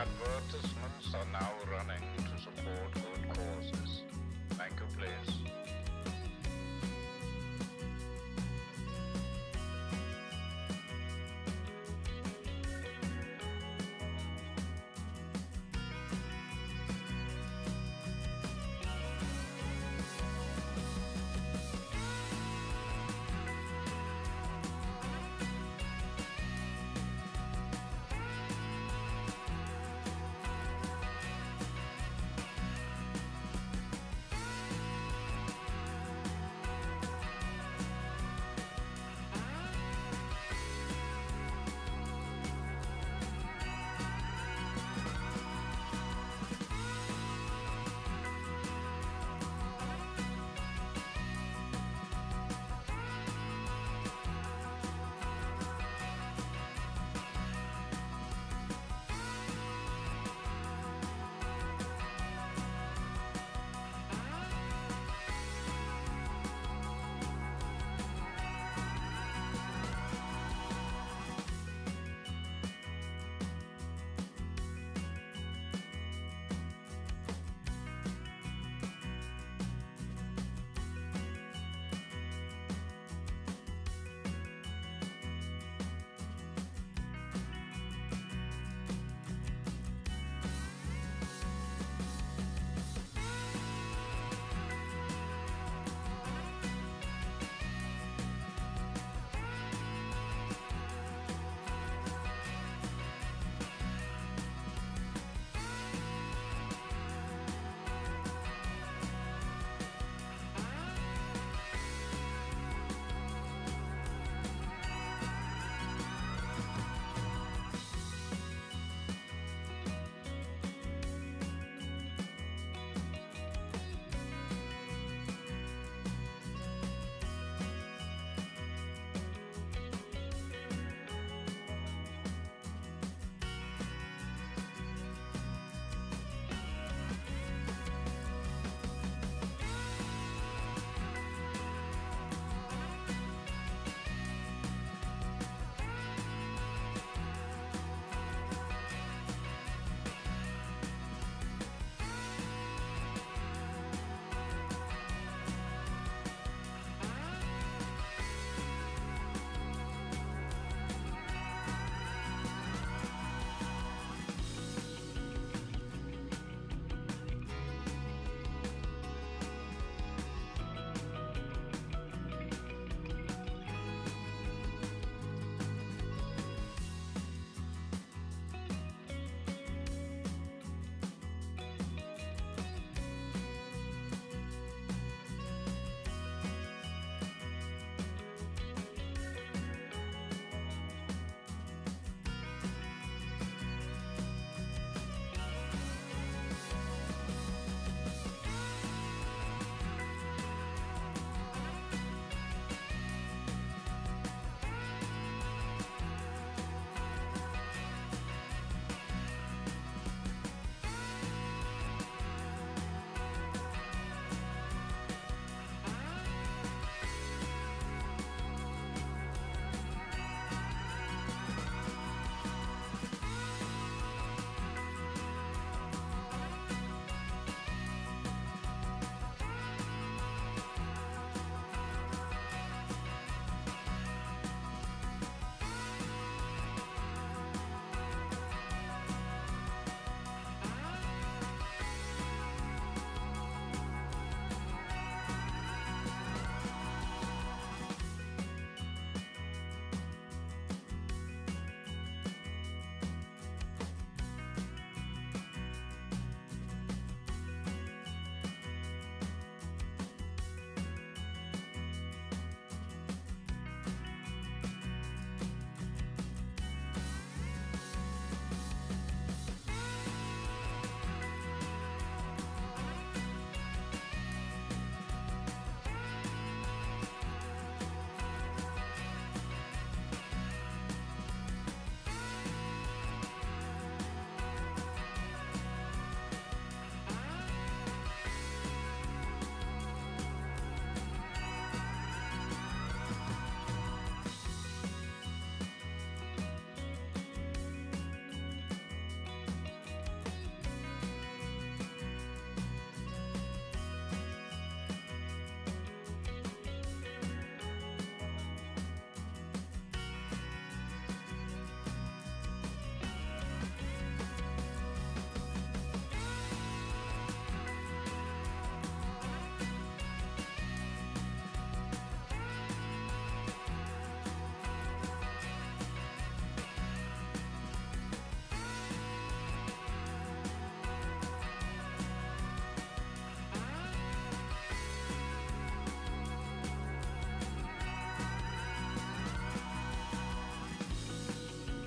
Advertisements are now running to support good causes. Thank you, please.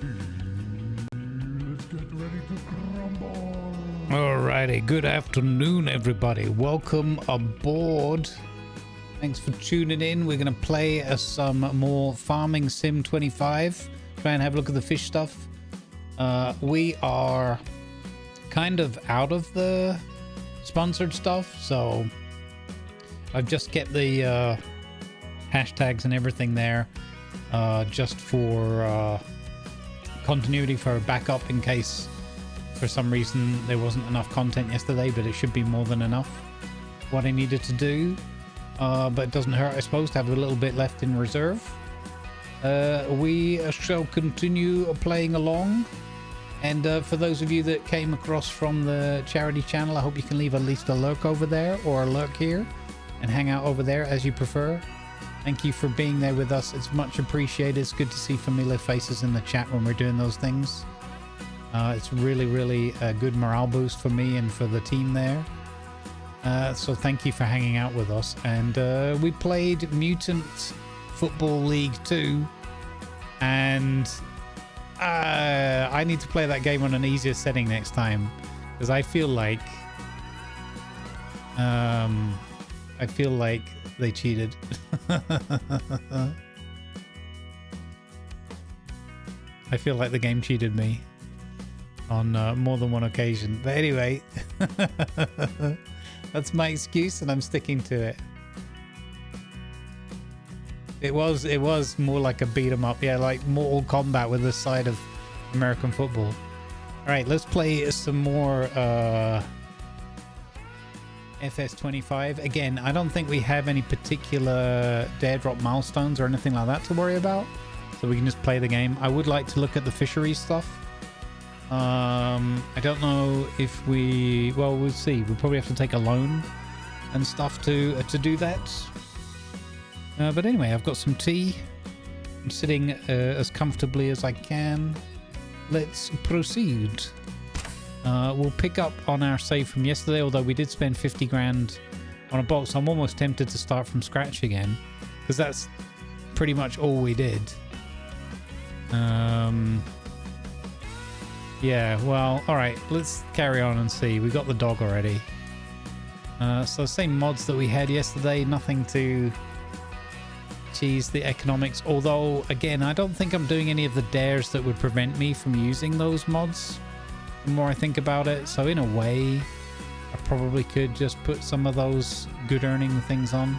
Let's get ready to crumble. Alrighty, good afternoon, everybody. Welcome aboard. Thanks for tuning in. We're going to play some more Farming Sim 25. Try and have a look at the fish stuff. We are kind of out of the sponsored stuff, so I've just kept the hashtags and everything there just for continuity, for backup in case for some reason there wasn't enough content yesterday, but it should be more than enough what I needed to do. But it doesn't hurt, I suppose, to have a little bit left in reserve. We shall continue playing along, and for those of you that came across from the charity channel, I hope you can leave at least a lurk over there or a lurk here and hang out over there as you prefer. Thank you for being there with us. It's much appreciated. It's good to see familiar faces in the chat when we're doing those things. It's really a good morale boost for me and for the team there. So thank you for hanging out with us. And we played Mutant Football League 2, and I need to play that game on an easier setting next time, because I feel like they cheated. I feel like the game cheated me on more than one occasion. But anyway, that's my excuse, and I'm sticking to it. It was more like a beat 'em up, yeah, like Mortal Kombat with the side of American football. All right, let's play some more FS25. Again, I don't think we have any particular dare drop milestones or anything like that to worry about, so we can just play the game. I would like to look at the fisheries stuff. I don't know if well, we'll see. We'll probably have to take a loan and stuff to do that. But anyway, I've got some tea. I'm sitting as comfortably as I can. Let's proceed. We'll pick up on our save from yesterday, although we did spend 50 grand on a box. I'm almost tempted to start from scratch again, because that's pretty much all we did. Yeah, well, alright, let's carry on and see. We got the dog already. So same mods that we had yesterday, nothing to cheese the economics. Although, again, I don't think I'm doing any of the dares that would prevent me from using those mods, the more I think about it. So in a way, I probably could just put some of those good earning things on.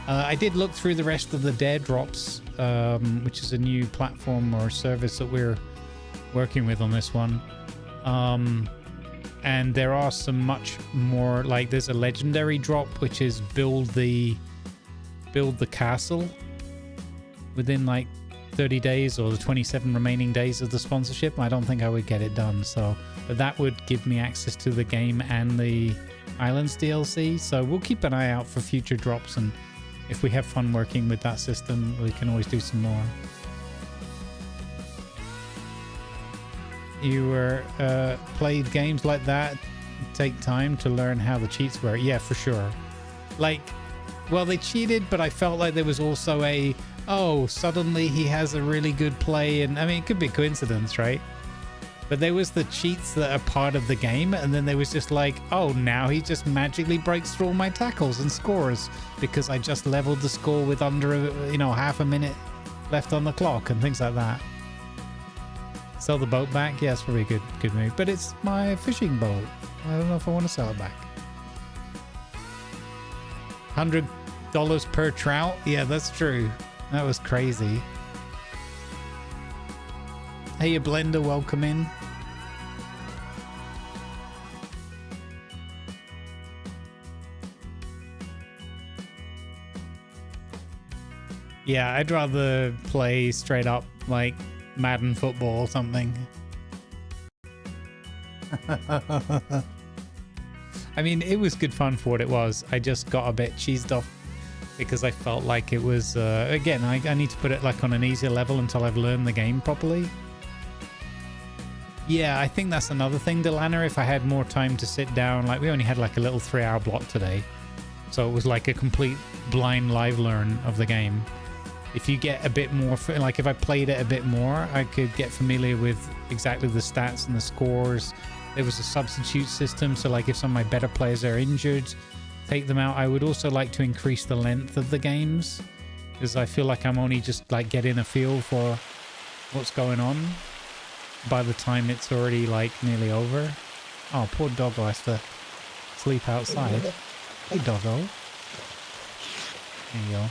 I did look through the rest of the dare drops, which is a new platform or service that we're working with on this one, and there are some much more, like there's a legendary drop which is build the castle within like 30 days or the 27 remaining days of the sponsorship. I don't think I would get it done, so but that would give me access to the game and the Highlands DLC, so we'll keep an eye out for future drops, and if we have fun working with that system, we can always do some more. You were played games like that, take time to learn how the cheats work. Yeah, for sure. Like, well, they cheated, but I felt like there was also a, oh, suddenly he has a really good play, and I mean, it could be coincidence, right? But there was the cheats that are part of the game, and then there was just like, oh, now he just magically breaks through all my tackles and scores because I just leveled the score with under, half a minute left on the clock and things like that. Sell the boat back? Yeah, it's probably a good move. But it's my fishing boat. I don't know if I want to sell it back. $100 per trout? Yeah, that's true. That was crazy. Hey, Blender, welcome in. Yeah, I'd rather play straight up like Madden football or something. I mean, it was good fun for what it was. I just got a bit cheesed off because I felt like it was again, I need to put it like on an easier level until I've learned the game properly. Yeah, I think that's another thing, Delana. If I had more time to sit down, like we only had like a little 3-hour block today, so it was like a complete blind live learn of the game. if you get a bit more, like if I played it a bit more, I could get familiar with exactly the stats and the scores. There was a substitute system, so like if some of my better players are injured, take them out. I would also like to increase the length of the games, because I feel like I'm only just like getting a feel for what's going on by the time it's already like nearly over. Oh, poor doggo has to sleep outside. Hey, doggo. There you go.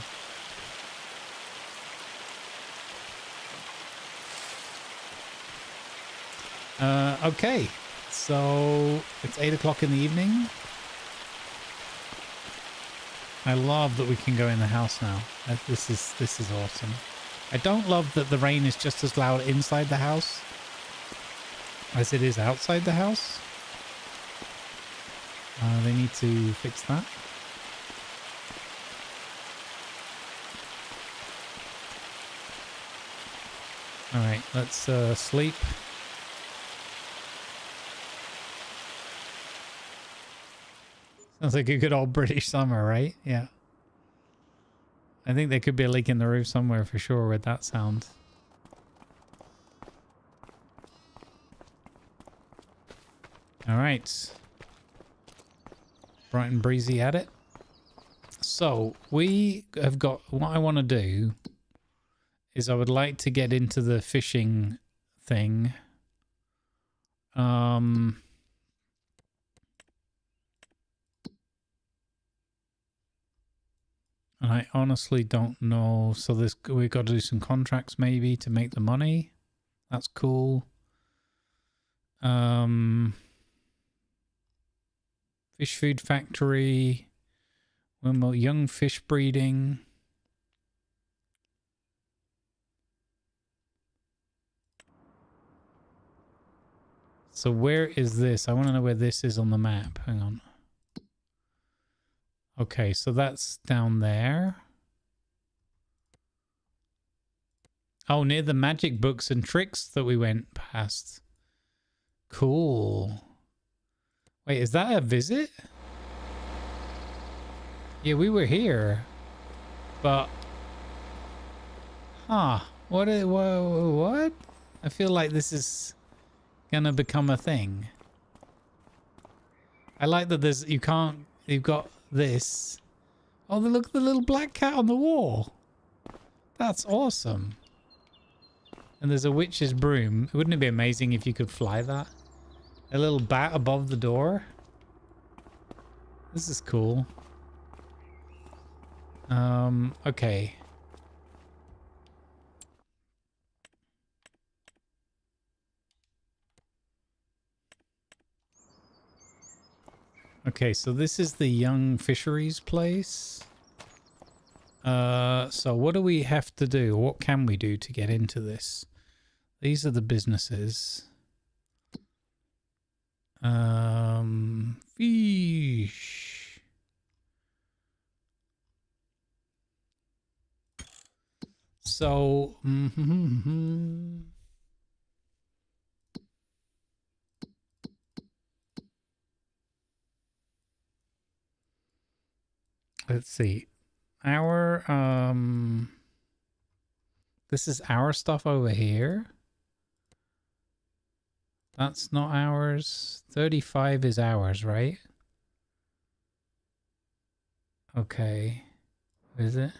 Okay, so it's 8 o'clock in the evening. I love that we can go in the house now. This is awesome. I don't love that the rain is just as loud inside the house as it is outside the house. They need to fix that. All right, let's sleep. Sounds like a good old British summer, right? Yeah. I think there could be a leak in the roof somewhere for sure with that sound. All right. Bright and breezy at it. So we have got, what I want to do is I would like to get into the fishing thing. And I honestly don't know. So we've got to do some contracts maybe to make the money. That's cool. Fish food factory. One more young fish breeding. So where is this? I want to know where this is on the map. Hang on. Okay, so that's down there. Oh, near the magic books and tricks that we went past. Cool. Wait, is that a visit? Yeah, we were here. But... Huh. What? I feel like this is gonna become a thing. I like that there's... You've got... this. Oh, look at the little black cat on the wall. That's awesome. And there's a witch's broom. Wouldn't it be amazing if you could fly that? A little bat above the door. This is cool. Okay. Okay, so this is the young fisheries place. So what do we have to do? What can we do to get into this? These are the businesses. Fish. So, let's see. This is our stuff over here. That's not ours. 35 is ours, right? Okay. Is it?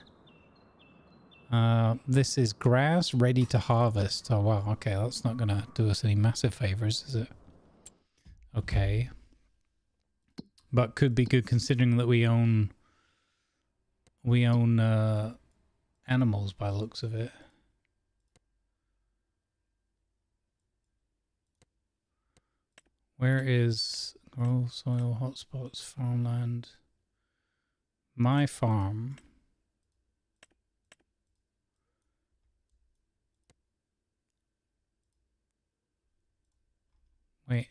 This is grass ready to harvest. Oh, wow. Okay, that's not gonna do us any massive favors, is it? Okay. But could be good considering that we own animals by the looks of it. Where is grow soil, hotspots, farmland? My farm. Wait.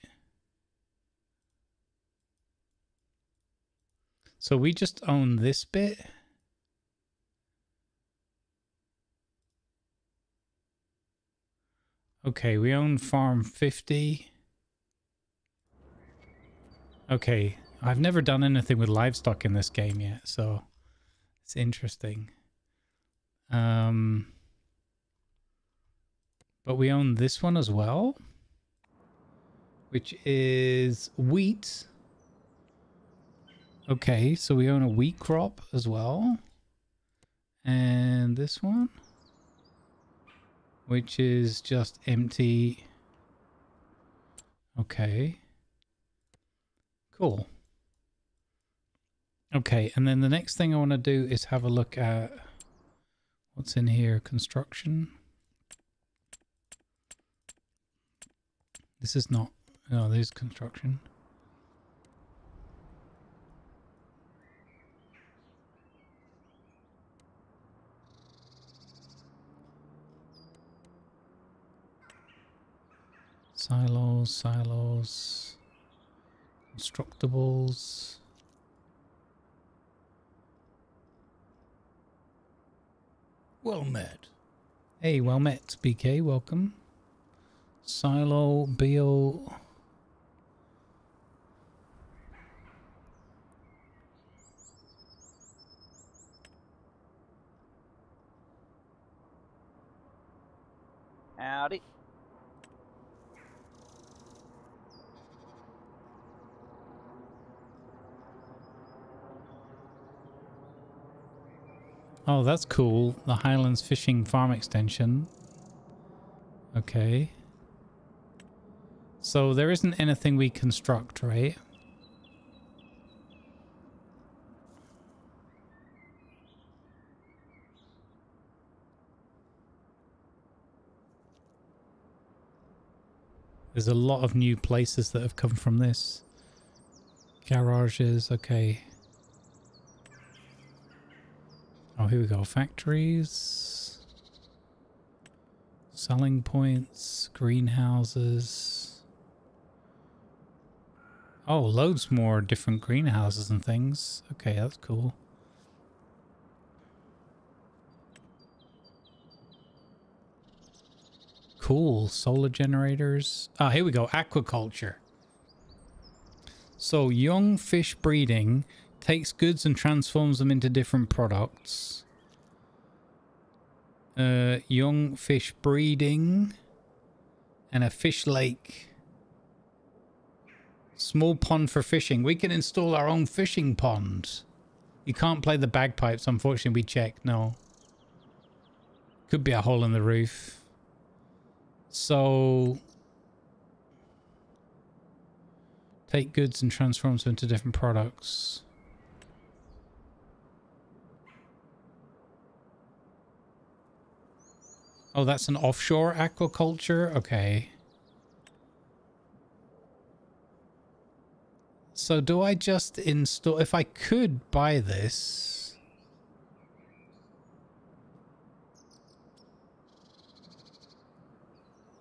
So we just own this bit? Okay, we own farm 50. Okay, I've never done anything with livestock in this game yet, so it's interesting. But we own this one as well, which is wheat. Okay, so we own a wheat crop as well. And this one, which is just empty. Okay. Cool. Okay, and then the next thing I want to do is have a look at what's in here. Construction. This is not... No, there's construction. Silos. Constructables. Well met. Hey, well met, BK. Welcome. Silo, bio. Howdy. Oh, that's cool. The Highlands fishing farm extension. Okay. So there isn't anything we construct, right? There's a lot of new places that have come from this. Garages, okay. Oh, here we go. Factories. Selling points. Greenhouses. Oh, loads more different greenhouses and things. Okay, that's cool. Cool. Solar generators. Ah, here we go. Aquaculture. So, young fish breeding takes goods and transforms them into different products. Young fish breeding. And a fish lake. Small pond for fishing. We can install our own fishing pond. You can't play the bagpipes, unfortunately. We checked. No. Could be a hole in the roof. So... take goods and transform them into different products. Oh, that's an offshore aquaculture? Okay. So do I just install... if I could buy this...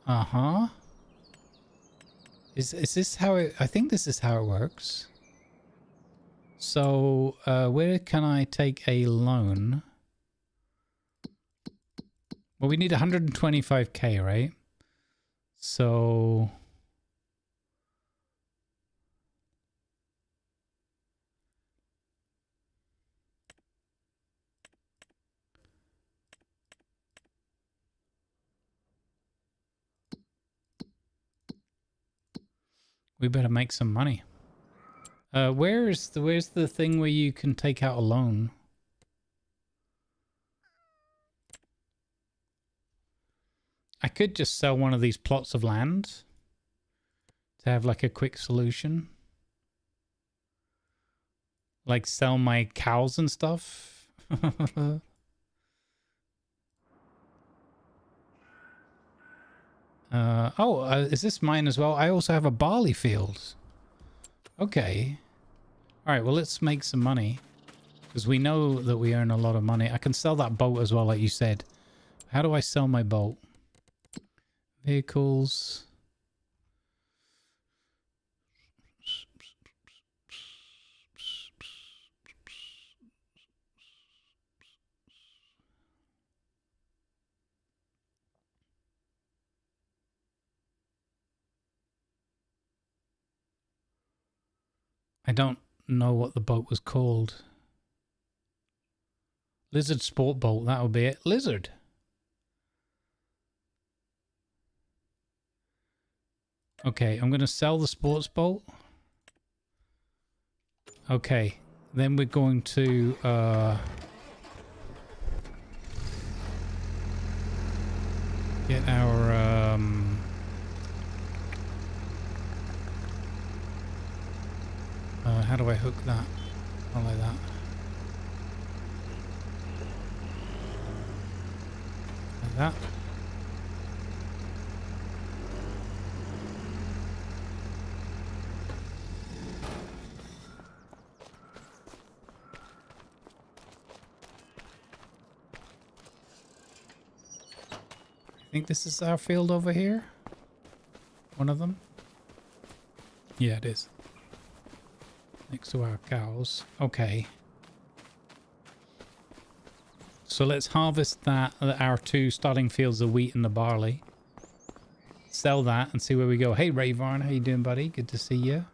Uh-huh. Is this how it... I think this is how it works. So, where can I take a loan? Well, we need 125k, right? So... we better make some money. Where's the thing where you can take out a loan? I could just sell one of these plots of land to have like a quick solution. Like sell my cows and stuff. Is this mine as well? I also have a barley field. Okay. All right, well, let's make some money. Because we know that we earn a lot of money. I can sell that boat as well, like you said. How do I sell my boat? Vehicles. I don't know what the boat was called. Lizard sport boat. That would be it. Lizard. Okay, I'm going to sell the sports boat. Okay, then we're going to get our how do I hook that? Not like that. Like that. I think this is our field over here. One of them. Yeah, it is. Next to our cows. Okay. So let's harvest that, our two starting fields, the wheat and the barley. Sell that and see where we go. Hey, Rayvarn, how you doing, buddy? Good to see you.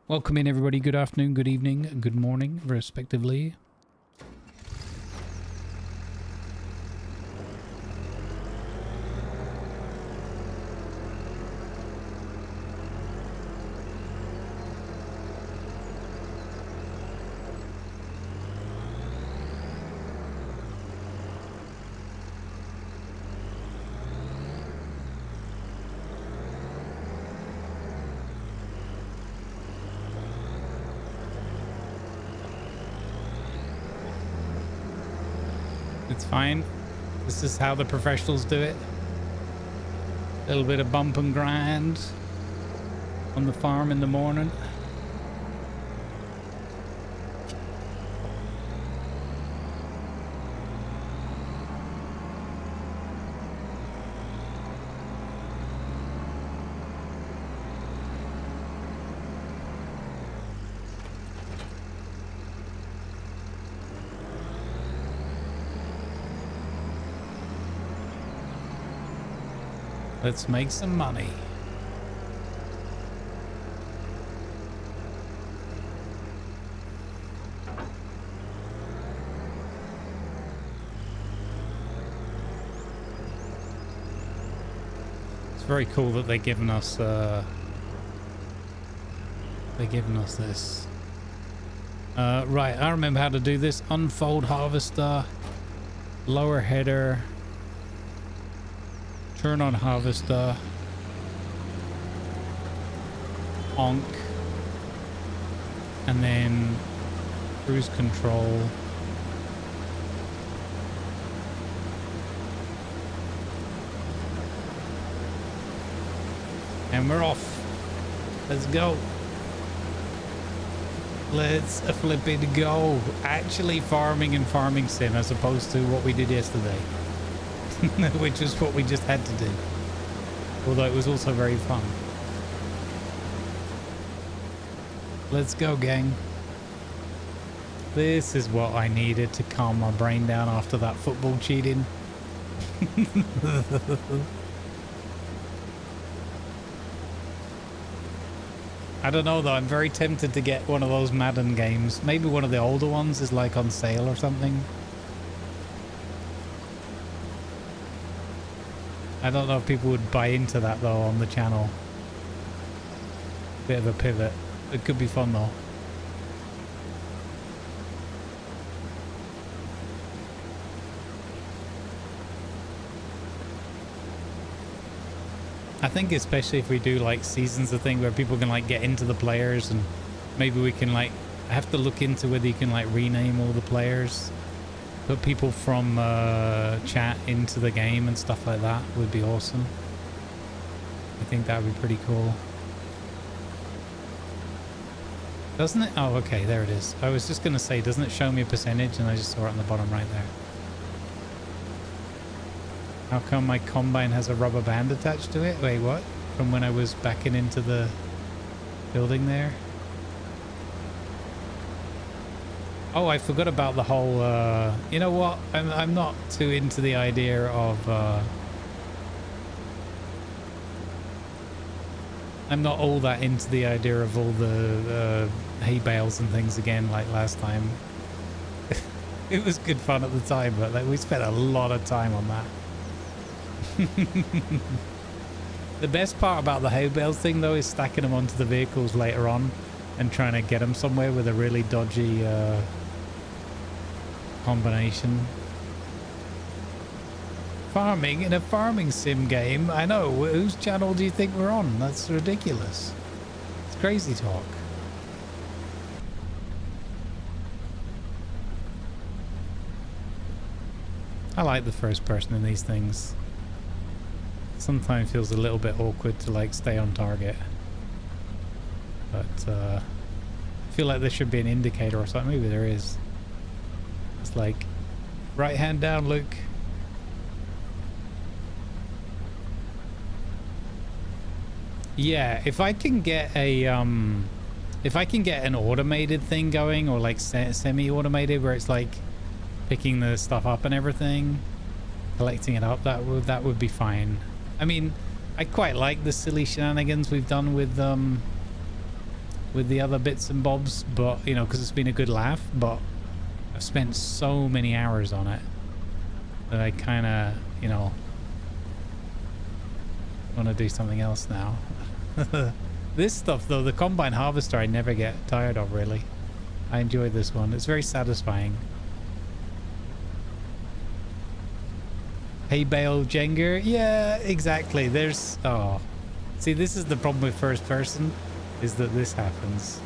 Welcome in, everybody. Good afternoon, good evening, good morning, respectively. It's fine. This is how the professionals do it. A little bit of bump and grind on the farm in the morning. Let's make some money. It's very cool that they've given us this. Right, I remember how to do this. Unfold harvester, lower header. Turn on harvester, honk, and then cruise control. And we're off. Let's go. Let's flip it go. Actually farming and farming sim as opposed to what we did yesterday. Which is what we just had to do. Although it was also very fun. Let's go, gang. This is what I needed to calm my brain down after that football cheating. I don't know though, I'm very tempted to get one of those Madden games. Maybe one of the older ones is like on sale or something. I don't know if people would buy into that though on the channel. Bit of a pivot. It could be fun though. I think especially if we do like seasons of thing where people can like get into the players, and maybe we can like, I have to look into whether you can like rename all the players. Put people from chat into the game and stuff like that would be awesome. I think that would be pretty cool. Doesn't it? Oh, okay, there it is. I was just going to say, doesn't it show me a percentage? And I just saw it on the bottom right there. How come my combine has a rubber band attached to it? Wait, what? From when I was backing into the building there? Oh, I forgot about the whole, you know what? I'm not too into the idea of, I'm not all that into the idea of all the hay bales and things again like last time. It was good fun at the time, but like we spent a lot of time on that. The best part about the hay bales thing though is stacking them onto the vehicles later on and trying to get them somewhere with a really dodgy combination. Farming in a farming sim game? I know. Whose channel do you think we're on? That's ridiculous. It's crazy talk. I like the first person in these things. Sometimes feels a little bit awkward to like stay on target. But I feel like there should be an indicator or something. Maybe there is. It's like right hand down, Luke. Yeah, if I can get a if I can get an automated thing going, or like semi-automated where it's like picking the stuff up and everything, collecting it up, that would be fine. I mean, I quite like the silly shenanigans we've done with the other bits and bobs, but you know, because it's been a good laugh. But I've spent so many hours on it that I kind of, you know, want to do something else now. This stuff though, the combine harvester, I never get tired of really. I enjoy this one. It's very satisfying. Hay bale Jenga, yeah, exactly. There's see, this is the problem with first person, is that this happens.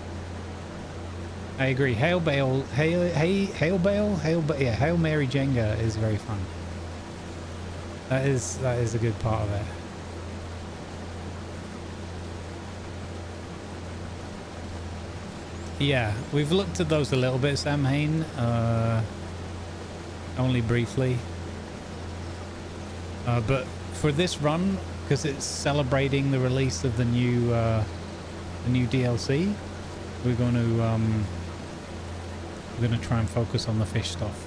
I agree. Hail Mary Jenga is very fun. That is a good part of it. Yeah, we've looked at those a little bit, Sam Hain, only briefly. But for this run, because it's celebrating the release of the new DLC, we're going to try and focus on the fish stuff.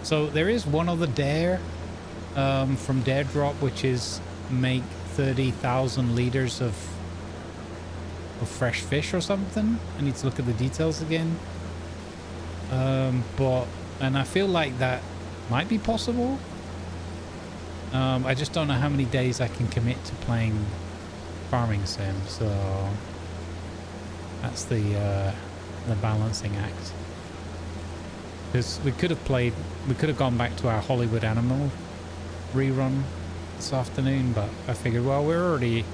So there is one other dare from Dare Drop, which is make 30,000 liters of fresh fish or something. I need to look at the details again. And I feel like that might be possible. I just don't know how many days I can commit to playing farming sim, so that's the balancing act. Because we could have gone back to our Hollywood Animal rerun this afternoon, but I figured, well, we're already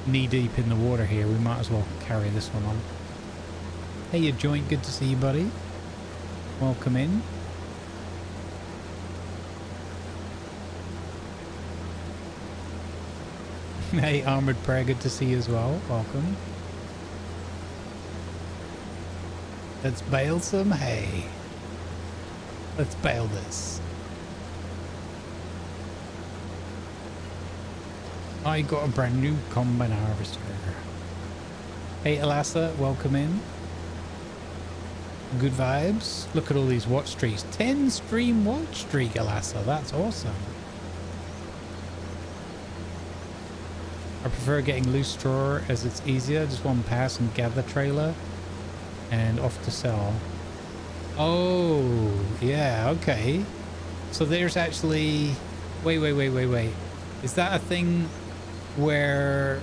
knee deep in the water here, we might as well carry this one on. Hey, you joint, good to see you, buddy. Welcome in. Hey, Armored Prayer, good to see you as well. Welcome. Let's bale some hay. Let's bale this. I got a brand new combine harvester. Hey, Alassa, welcome in. Good vibes. Look at all these watch streaks. 10 stream watch streak, Alassa. That's awesome. I prefer getting loose straw as it's easier. Just one pass and gather trailer and off to sell. Oh, yeah, okay. So there's actually... Wait. Is that a thing where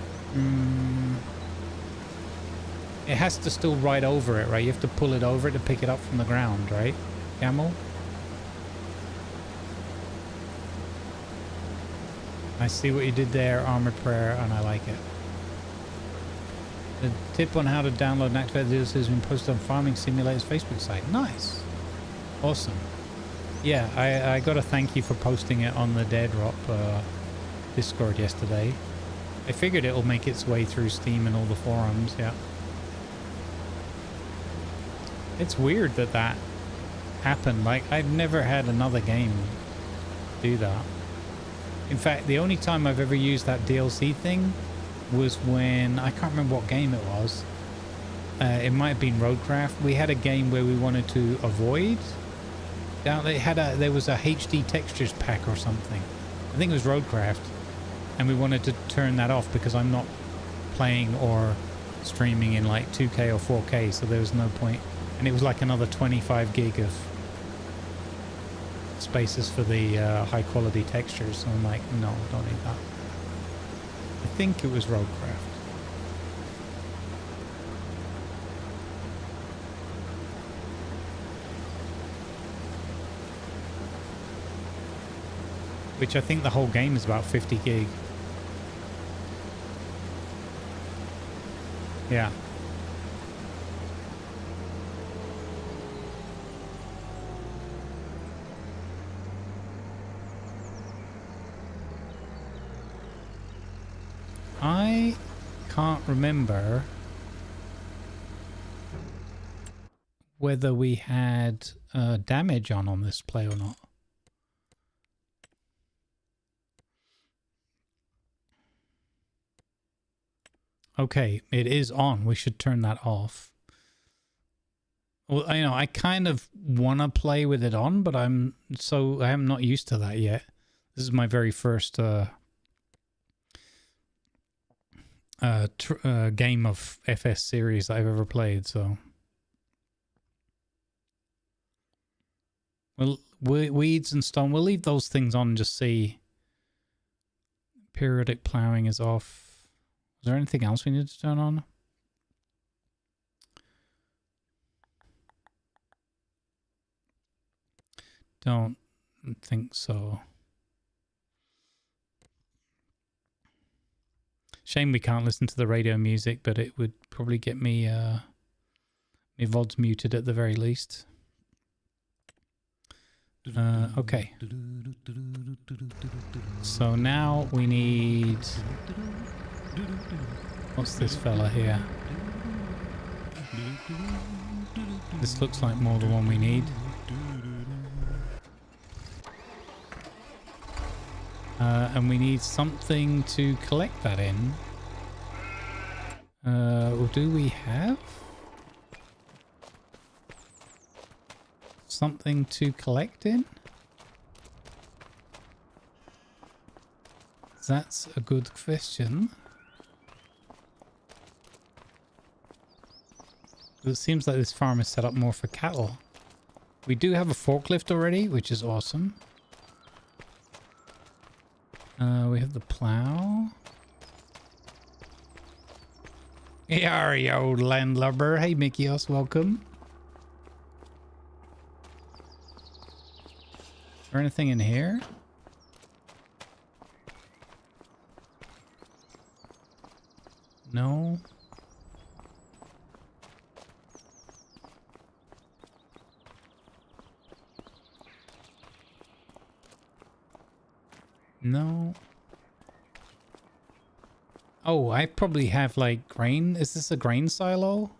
it has to still ride over it, right? You have to pull it over it to pick it up from the ground, right? Camel? I see what you did there, Armored Prayer, and I like it. The tip on how to download and activate the DLC has been posted on Farming Simulator's Facebook site. Nice. Awesome. Yeah, I got to thank you for posting it on the Dare Drop Discord yesterday. I figured it'll make its way through Steam and all the forums, yeah. It's weird that that happened. Like, I've never had another game do that. In fact, the only time I've ever used that DLC thing was when, I can't remember what game it was. It might have been Roadcraft. We had a game where we wanted to avoid. There was a HD textures pack or something. I think it was Roadcraft. And we wanted to turn that off because I'm not playing or streaming in like 2K or 4K, so there was no point And it was like another 25 gig of spaces for the high quality textures. So I'm like, no, don't need that. I think it was Roadcraft. Which I think the whole game is about 50 gig. Yeah. I can't remember whether we had damage on this play or not. Okay, it is on. We should turn that off. Well, you know, I kind of want to play with it on, but I am not used to that yet. This is my very first game of FS series I've ever played, so. Well, weeds and stone, we'll leave those things on and just see. Periodic plowing is off. Is there anything else we need to turn on? Don't think so. Shame we can't listen to the radio music, but it would probably get me my VODs muted at the very least. Okay. So now we need... What's this fella here? This looks like more the one we need. And we need something to collect that in. Or do we have something to collect in? That's a good question. It seems like this farm is set up more for cattle. We do have a forklift already, which is awesome. We have the plow. Yeah, you old landlubber. Hey, Mikios, welcome. Is there anything in here? No. No. Oh, I probably have like grain. Is this a grain silo?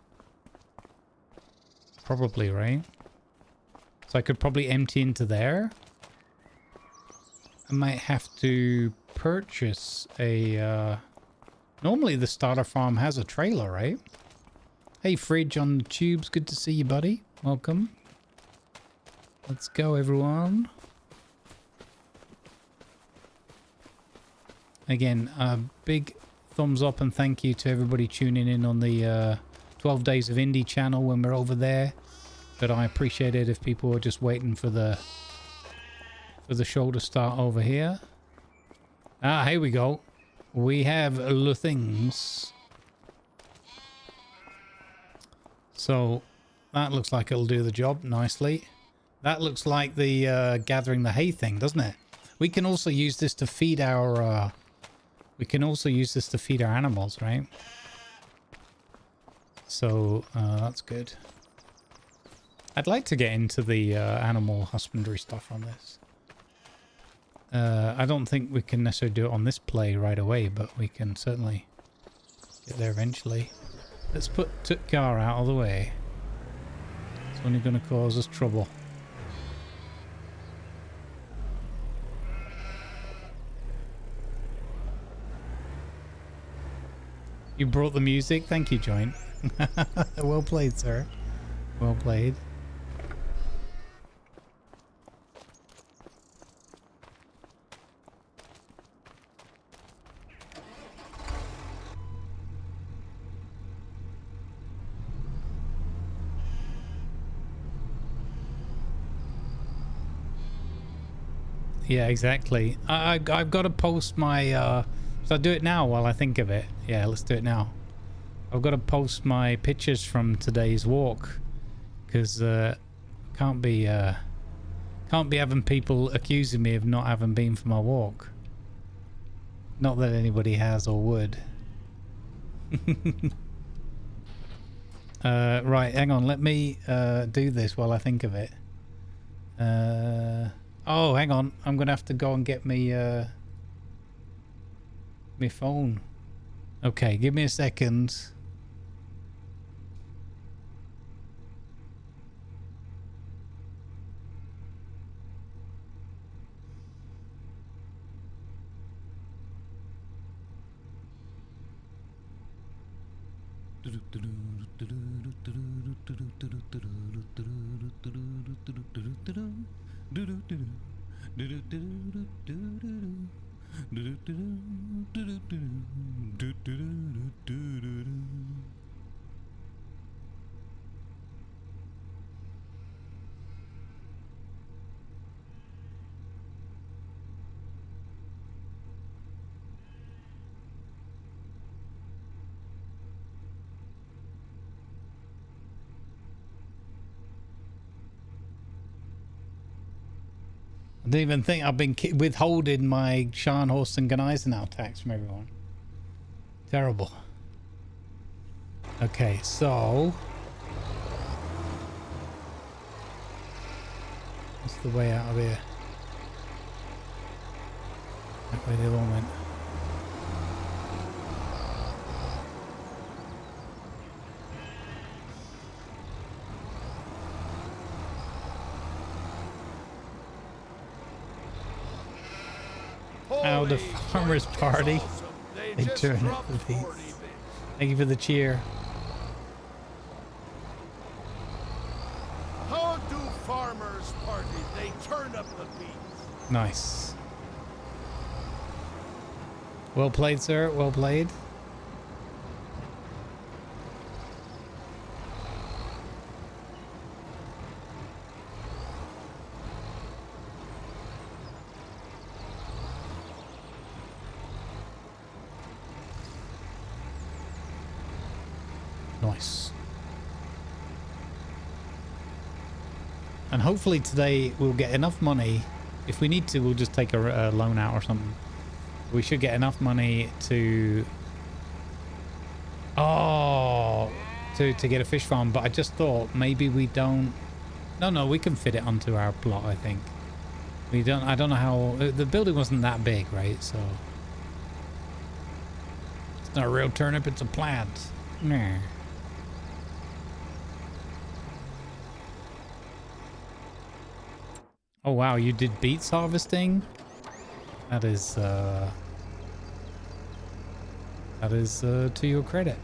Probably, right? So I could probably empty into there. I might have to purchase a... Normally the starter farm has a trailer, right? Hey, Fridge on the tubes. Good to see you, buddy. Welcome. Let's go, everyone. Again, big thumbs up and thank you to everybody tuning in on the 12 Days of Indie channel when we're over there. But I appreciate it if people are just waiting for the show to start over here. Ah, here we go. We have the things. So that looks like it'll do the job nicely. That looks like the gathering the hay thing, doesn't it? We can also use this to feed our... we can also use this to feed our animals, right? So that's good. I'd like to get into the animal husbandry stuff on this. I don't think we can necessarily do it on this play right away, but we can certainly get there eventually. Let's put Tukgar out of the way. It's only going to cause us trouble. You brought the music? Thank you, Joint. Well played, sir. Well played. Yeah, exactly. I've got to post my so I'll do it now while I think of it. Yeah, let's do it now. I've got to post my pictures from today's walk because can't be having people accusing me of not having been for my walk. Not that anybody has or would. Right, hang on, let me do this while I think of it. Oh, hang on, I'm gonna have to go and get me my phone. Okay, give me a second. I didn't even think I've been withholding my Scharnhorst and Gneisenau tax from everyone. Terrible. Okay, so what's the way out of here? That way the other one went. How the farmers party. They turn it for these. Thank you for the cheer. How do farmers party? They turn up the beats. Nice. Well played, sir. Well played. Nice. And hopefully today we'll get enough money. If we need to, we'll just take a loan out or something. We should get enough money to to get a fish farm. But I just thought maybe we don't. No, we can fit it onto our plot. I think we don't. I don't know how the building wasn't that big, right? So it's not a real turnip. It's a plant. Nah. Oh wow, you did beets harvesting? That is to your credit.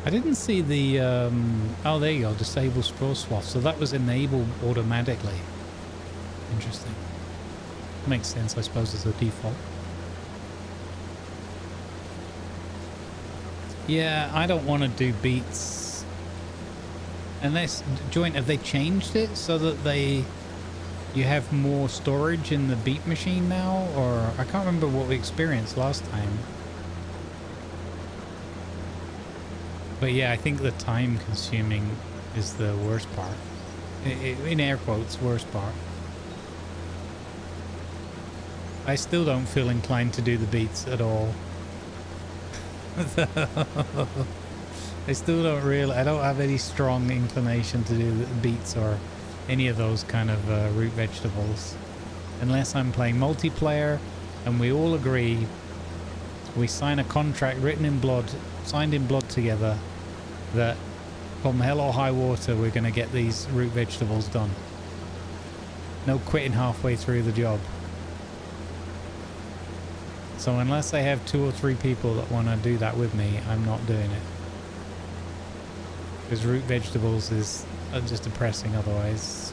I didn't see the, oh, there you go, disable straw swath. So that was enabled automatically. Interesting. Makes sense, I suppose, as a default. Yeah, I don't want to do beets. Unless, Joint, have they changed it so that you have more storage in the beet machine now? Or, I can't remember what we experienced last time. But yeah, I think the time consuming is the worst part. In air quotes, worst part. I still don't feel inclined to do the beats at all. I still don't really, I don't have any strong inclination to do the beets or any of those kind of root vegetables. Unless I'm playing multiplayer and we all agree, we sign a contract written in blood, signed in blood together, that from hell or high water we're going to get these root vegetables done. No quitting halfway through the job. So unless I have 2 or 3 people that want to do that with me, I'm not doing it. Because root vegetables is just depressing otherwise.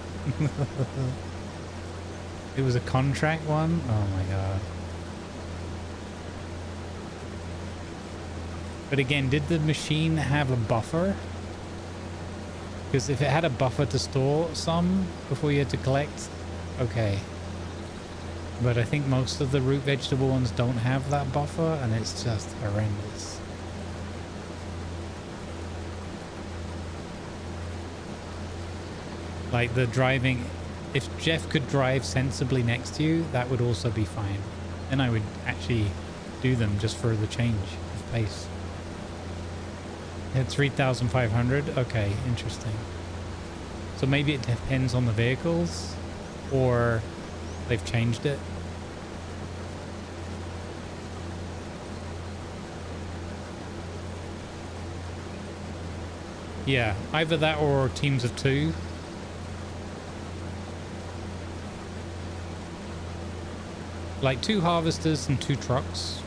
It was a contract one? Oh my god. But again, did the machine have a buffer? Because if it had a buffer to store some before you had to collect, okay. But I think most of the root vegetable ones don't have that buffer, and it's just horrendous. Like the driving, if Jeff could drive sensibly next to you, that would also be fine. Then I would actually do them just for the change of pace. At 3,500? Okay, interesting. So maybe it depends on the vehicles, or they've changed it. Yeah, either that or teams of 2. Like 2 harvesters and 2 trucks.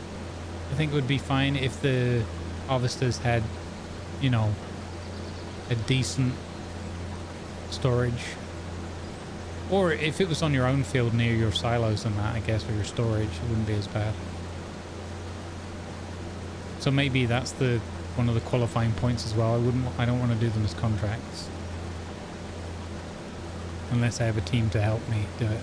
I think it would be fine if the harvesters had, you know, a decent storage. Or if it was on your own field near your silos and that, I guess, or your storage, it wouldn't be as bad. So maybe that's the one of the qualifying points as well. I don't want to do them as contracts. Unless I have a team to help me do it.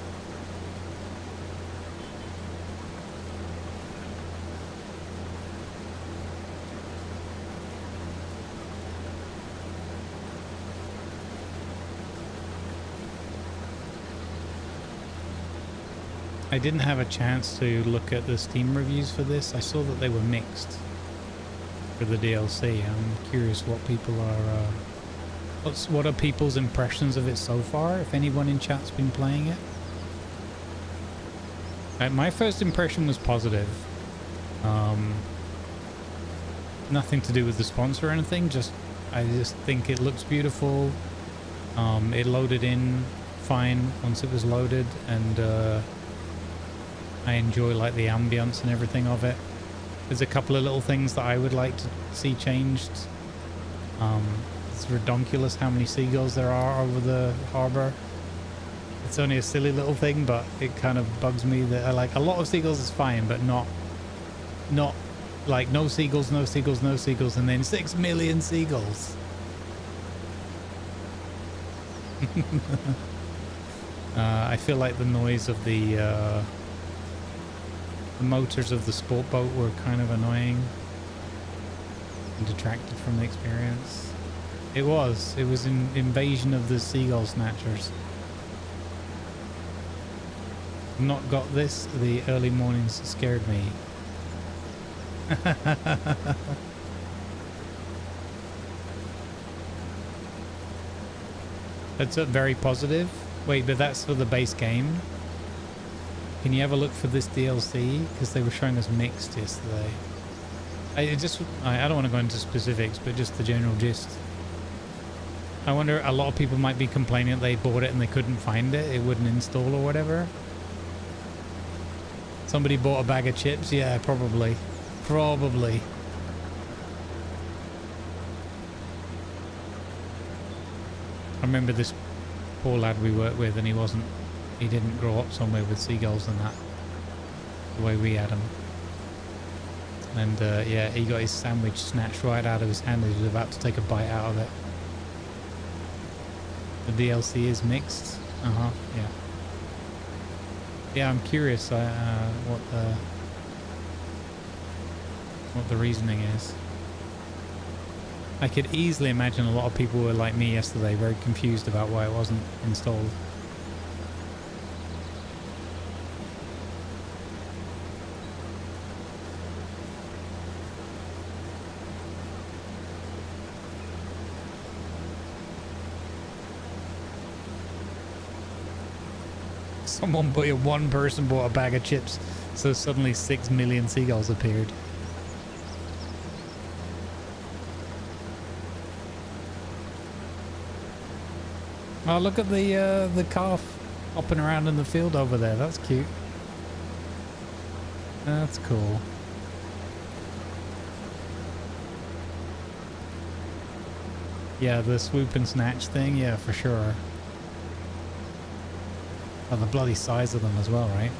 I didn't have a chance to look at the Steam reviews for this. I saw that they were mixed for the DLC. I'm curious what people are... what are people's impressions of it so far, if anyone in chat's been playing it? My first impression was positive. Nothing to do with the sponsor or anything, I just think it looks beautiful. It loaded in fine once it was loaded, and I enjoy like the ambience and everything of it. There's a couple of little things that I would like to see changed. It's redonkulous how many seagulls there are over the harbor. It's only a silly little thing, but it kind of bugs me that I like a lot of seagulls is fine, but not like no seagulls, no seagulls, no seagulls, and then 6 million seagulls. I feel like the noise of the motors of the sport boat were kind of annoying and detracted from the experience. It was an invasion of the seagull snatchers. Not got this. The early mornings scared me. That's very positive. Wait, but that's for the base game. Can you have a look for this DLC? Because they were showing us mixed yesterday. I don't want to go into specifics, but just the general gist. I wonder, a lot of people might be complaining that they bought it and they couldn't find it. It wouldn't install or whatever. Somebody bought a bag of chips? Yeah, probably. Probably. I remember this poor lad we worked with, and he didn't grow up somewhere with seagulls and that, the way we had them. And yeah, he got his sandwich snatched right out of his hand as he was about to take a bite out of it. The DLC is mixed. Yeah. Yeah, I'm curious what the reasoning is. I could easily imagine a lot of people were like me yesterday, very confused about why it wasn't installed. One person bought a bag of chips, so suddenly 6 million seagulls appeared. Oh, look at the calf hopping around in the field over there. That's cute. That's cool. Yeah, the swoop and snatch thing, yeah, for sure. Oh, the bloody size of them as well, right?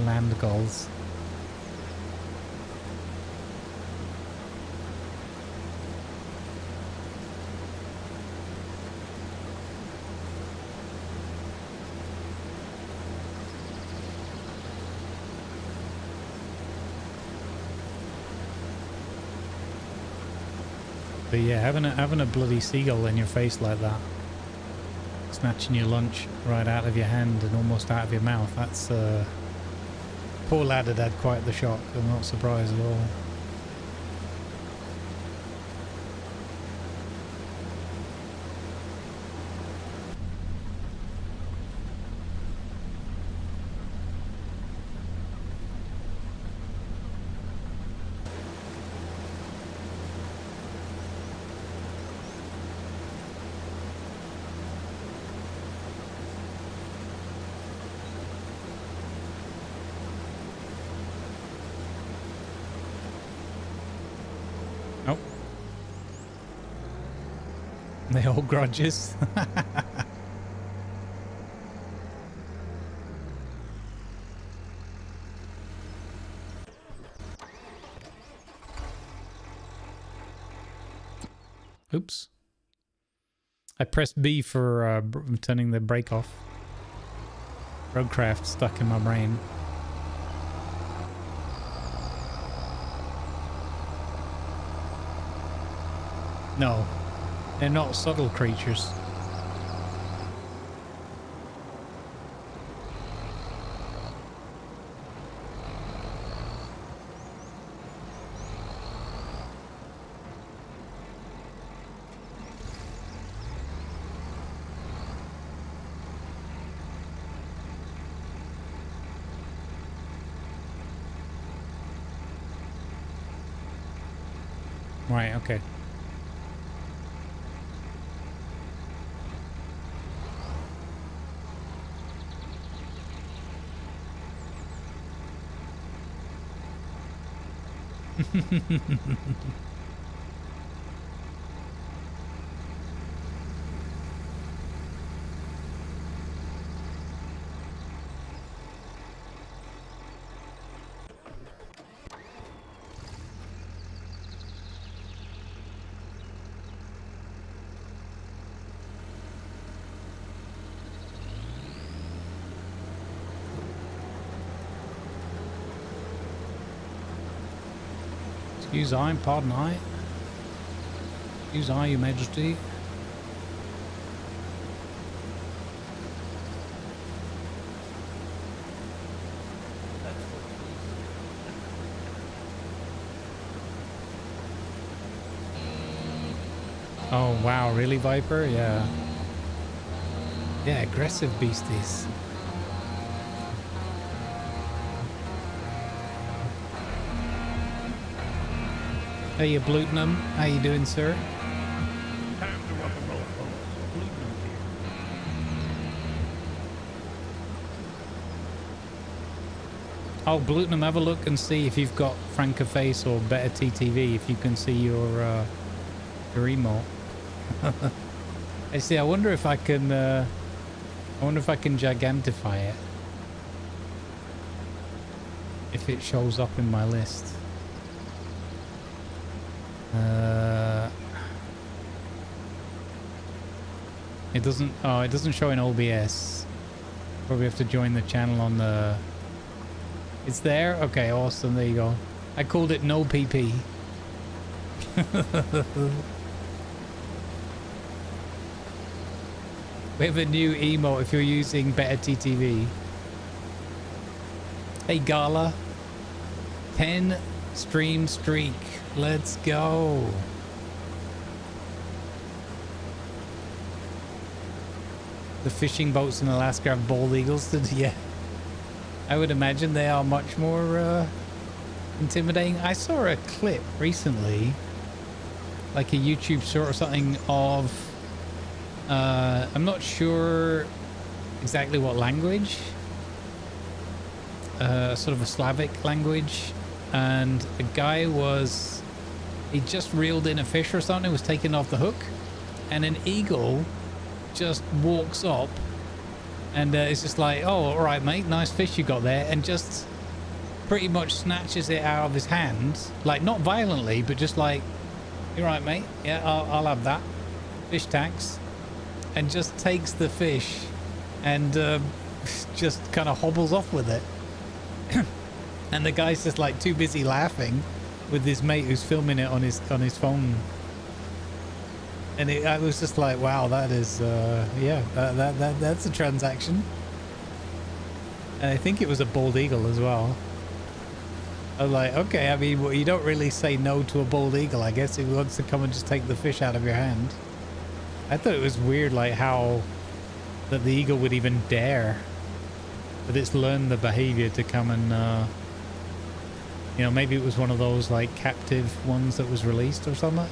Land gulls. But yeah, having a bloody seagull in your face like that, snatching your lunch right out of your hand and almost out of your mouth, that's poor lad had quite the shock. I'm not surprised at all. Nope. They hold grudges. Oops. I pressed B for turning the brake off. Roadcraft stuck in my brain. No, they're not subtle creatures. Right, okay. Excuse I, pardon I. Excuse I, your majesty. Oh wow, really, Viper? Yeah. Yeah, aggressive beasties. Hey, you Blutenum. How you doing, sir? Time to rock and roll, folks. Blutenum here. Oh, Blutenum, have a look and see if you've got Franker Face or Better TTV, if you can see your emote. I see. I wonder if I can gigantify it. If it shows up in my list. It doesn't. Oh, it doesn't show in OBS. Probably have to join the channel on the. It's there. Okay, awesome. There you go. I called it no PP. We have a new emote if you're using Better TTV. Hey Gala. 10 stream streak. Let's go. The fishing boats in Alaska have bald eagles. Yeah. I would imagine they are much more intimidating. I saw a clip recently, like a YouTube short or something of, I'm not sure exactly what language, sort of a Slavic language, and a guy was, he just reeled in a fish or something, was taken off the hook, and an eagle just walks up and it's just like, oh, all right, mate, nice fish you got there, and just pretty much snatches it out of his hand, like not violently, but just like, you're right, mate, yeah, I'll have that fish tax, and just takes the fish and just kind of hobbles off with it. And the guy's just like too busy laughing with his mate who's filming it on his phone. And I was just like, wow, that is yeah, that's a transaction. And I think it was a bald eagle as well. I was like, okay, I mean, well, you don't really say no to a bald eagle, I guess, if he wants to come and just take the fish out of your hand. I thought it was weird, like how that the eagle would even dare, that it's learned the behavior to come and you know, maybe it was one of those like captive ones that was released or something.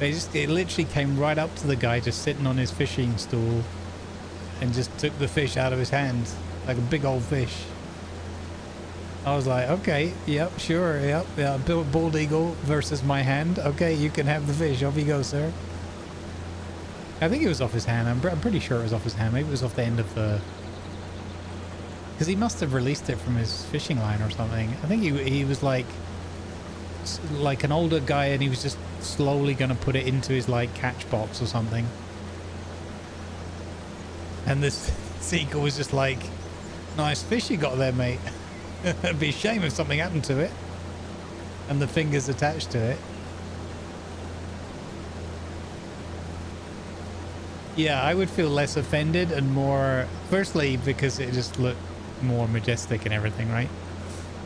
It literally came right up to the guy just sitting on his fishing stool and just took the fish out of his hand, like a big old fish. I was like, okay, yep, sure, yep, yeah, bald eagle versus my hand. Okay, you can have the fish. Off you go, sir. I think it was off his hand. I'm pretty sure it was off his hand. Maybe it was off the end of the... Because he must have released it from his fishing line or something. I think he was like an older guy, and he was just slowly going to put it into his like catch box or something. And this seagull was just like, nice fish you got there, mate. It'd be a shame if something happened to it. And the fingers attached to it. Yeah, I would feel less offended and more, firstly, because it just looked more majestic and everything, right?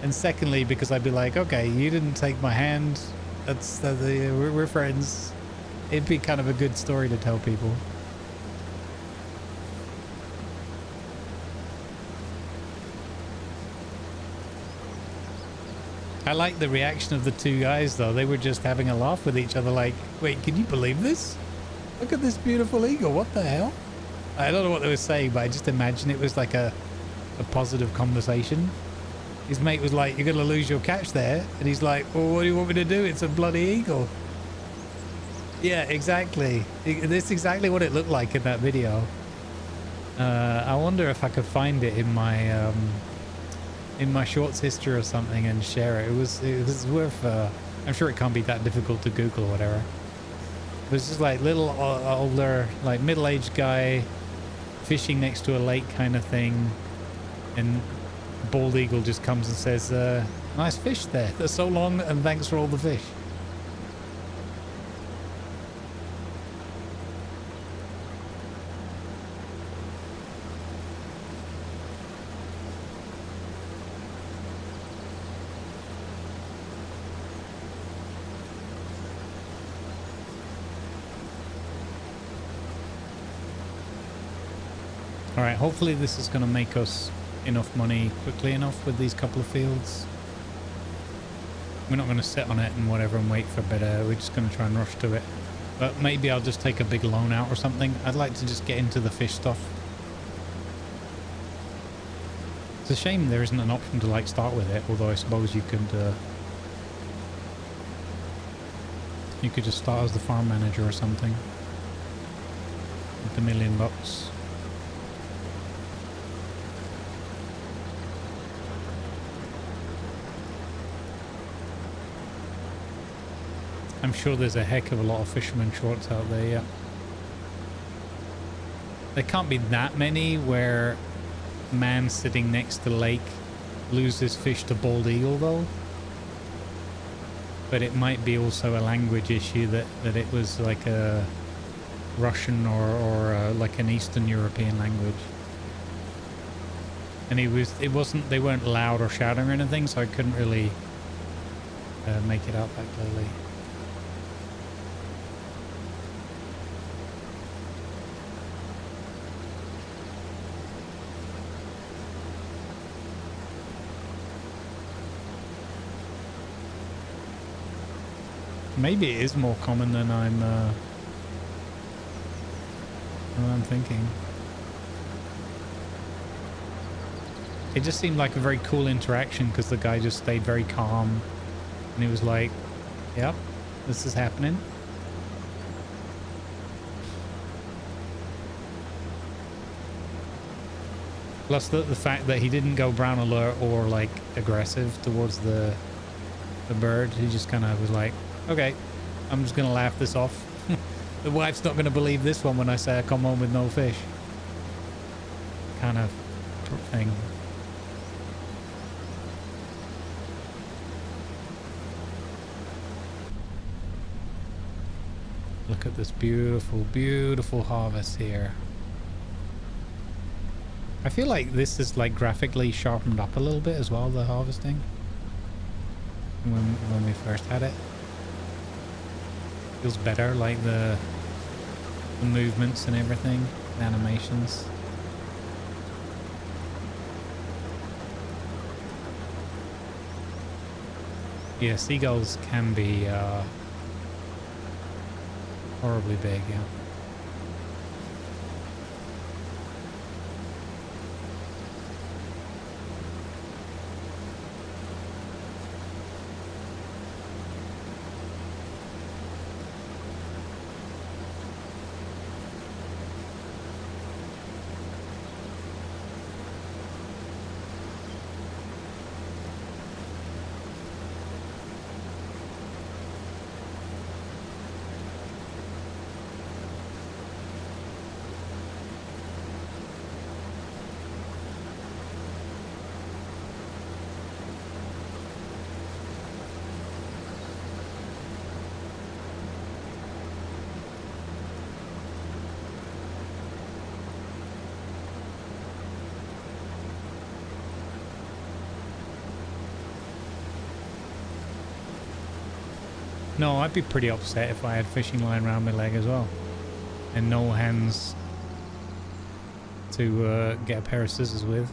And secondly, because I'd be like, okay, you didn't take my hand. We're friends. It'd be kind of a good story to tell people. I like the reaction of the two guys, though. They were just having a laugh with each other like, wait, can you believe this? Look at this beautiful eagle. What the hell? I don't know what they were saying, but I just imagine it was like a positive conversation. His mate was like, you're going to lose your catch there. And he's like, well, what do you want me to do? It's a bloody eagle. Yeah, exactly. That's exactly what it looked like in that video. I wonder if I could find it in my shorts history or something and share it. It was worth, I'm sure it can't be that difficult to Google or whatever. It was just like little older, like middle-aged guy fishing next to a lake kind of thing. And bald eagle just comes and says, nice fish there. That's so long, and thanks for all the fish. All right, hopefully this is going to make us enough money quickly enough with these couple of fields. We're not going to sit on it and whatever and wait for better. We're just going to try and rush to it. But maybe I'll just take a big loan out or something. I'd like to just get into the fish stuff. It's a shame there isn't an option to like start with it, although I suppose you could just start as the farm manager or something with $1 million. I'm sure there's a heck of a lot of fisherman shorts out there, yeah. There can't be that many where man sitting next to lake loses fish to bald eagle, though. But it might be also a language issue that it was like a Russian or like an Eastern European language. And they weren't loud or shouting or anything, so I couldn't really make it out that clearly. Maybe it is more common than I'm thinking. it just seemed like a very cool interaction because the guy just stayed very calm and he was like, yep, this is happening. Plus the fact that he didn't go brown alert or like aggressive towards the bird. He just kind of was like, okay, I'm just going to laugh this off. The wife's not going to believe this one when I say I come home with no fish. Kind of thing. Look at this beautiful, beautiful harvest here. I feel like this is like graphically sharpened up a little bit as well, the harvesting. When we first had it. Feels better, like the movements and everything, the animations. Yeah, seagulls can be horribly big, yeah. No, I'd be pretty upset if I had fishing line around my leg as well. And no hands to get a pair of scissors with.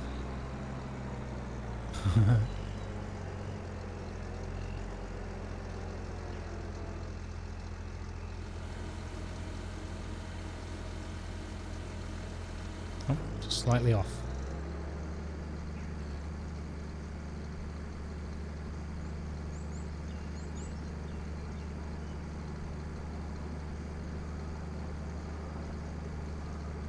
Oh, just slightly off.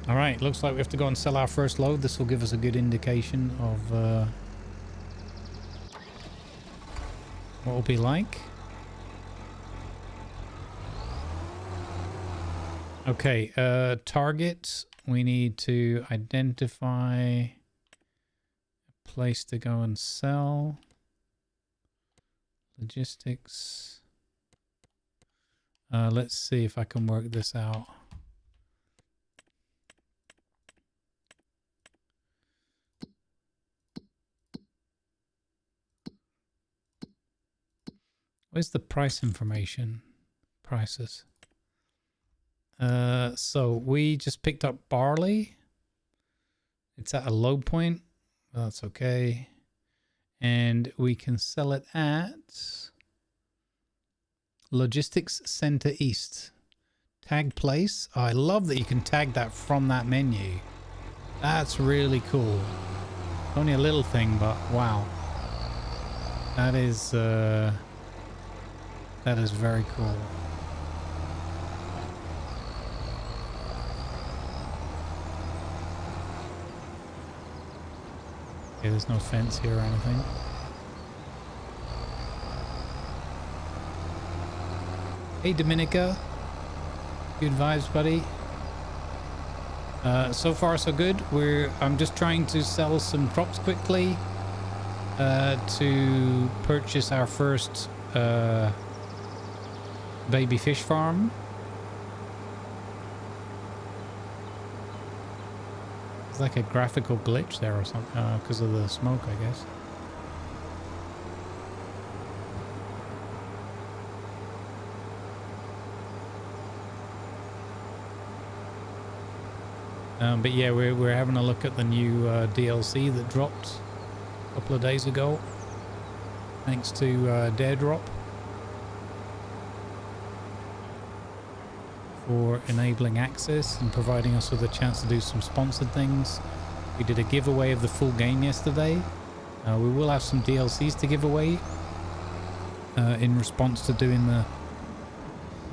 All right, looks like we have to go and sell our first load. This will give us a good indication of what it'll be like. Okay, target. We need to identify a place to go and sell. Logistics. Let's see if I can work this out. Where's the price information? Prices. So we just picked up barley. It's at a low point. Well, that's okay. And we can sell it at Logistics Center East. Tag place. Oh, I love that you can tag that from that menu. That's really cool. Only a little thing, but wow. That is very cool. Okay, there's no fence here or anything. Hey Dominica. Good vibes, buddy. So far so good. I'm just trying to sell some crops quickly to purchase our first baby fish farm. It's like a graphical glitch there or something because of the smoke, I guess. But yeah, we're having a look at the new DLC that dropped a couple of days ago, thanks to Daredrop, for enabling access and providing us with a chance to do some sponsored things. We did a giveaway of the full game yesterday. We will have some DLCs to give away in response to doing the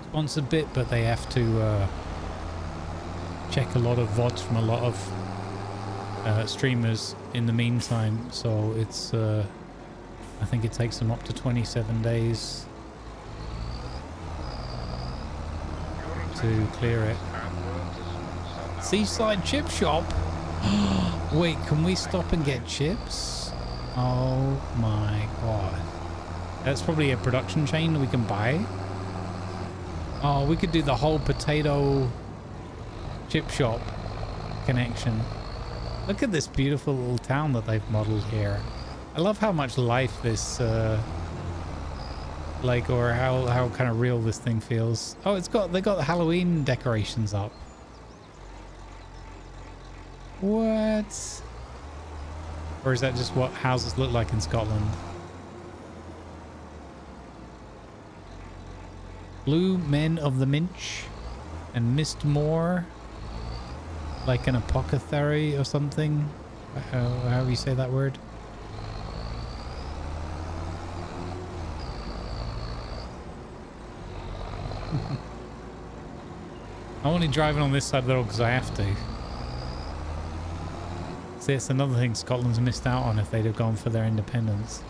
sponsored bit, but they have to check a lot of VODs from a lot of streamers in the meantime, so it's I think it takes them up to 27 days to clear it. Seaside chip shop. Wait, can we stop and get chips? Oh my god. That's probably a production chain we can buy. Oh, we could do the whole potato chip shop connection. Look at this beautiful little town that they've modeled here. I love how much life this like, or how kind of real this thing feels. Oh, they got the Halloween decorations up. What? Or is that just what houses look like in Scotland? Blue Men of the Minch and Mist Moor, like an apothecary or something. How do you say that word? I'm only driving on this side of the road because I have to. See, it's another thing Scotland's missed out on if they'd have gone for their independence.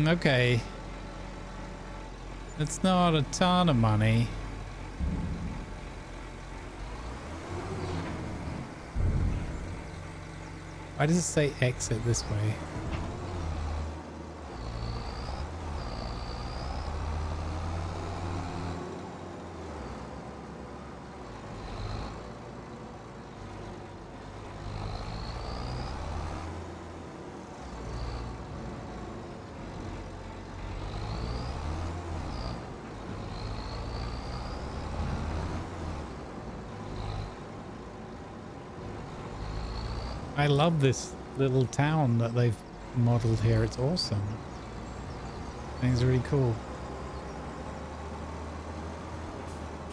Okay. It's not a ton of money. Why does it say exit this way? I love this little town that they've modeled here. It's awesome. I think it's really cool.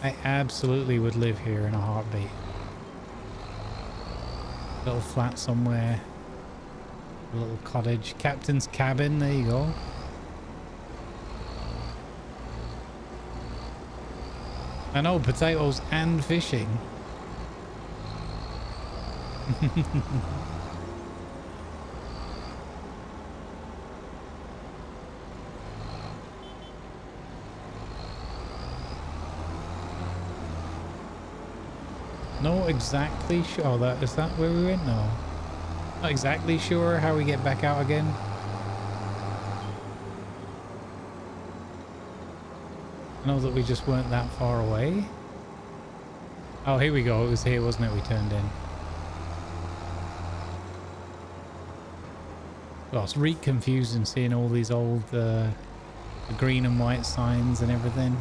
I absolutely would live here in a heartbeat. Little flat somewhere. A little cottage. Captain's cabin. There you go. I know, potatoes and fishing. Not exactly sure. Oh, is that where we went? No. Not exactly sure how we get back out again. I know that we just weren't that far away. Oh, here we go. It was here, wasn't it? We turned in. Well, it's really confusing seeing all these old green and white signs and everything.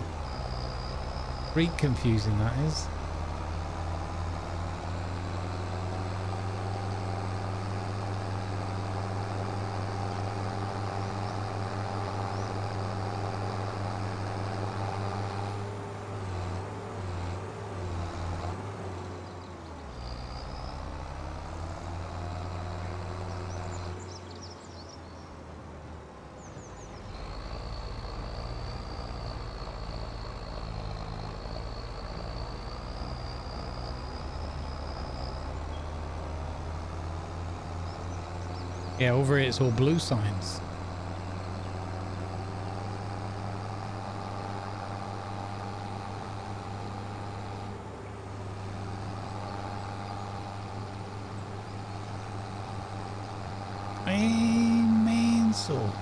Really confusing, that is. Yeah, over here it's all blue signs. Mental.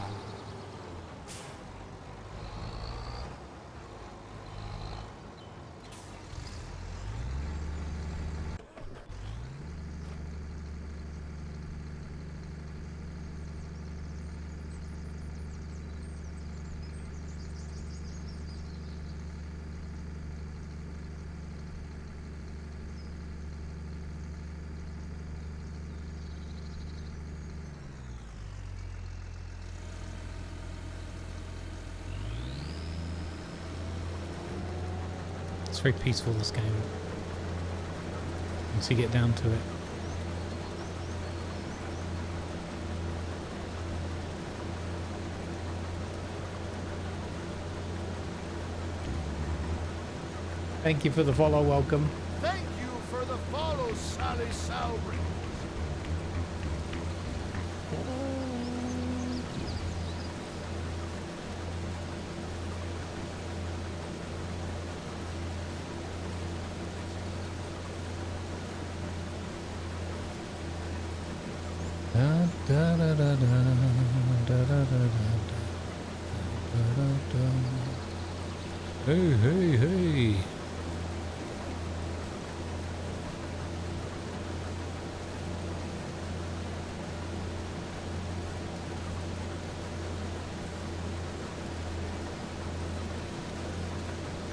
It's very peaceful, this game. Once you get down to it. Thank you for the follow, welcome. Thank you for the follow, Sally Salbridge. Da, da, da, da, da, da, da, da, da. Hey, hey, hey.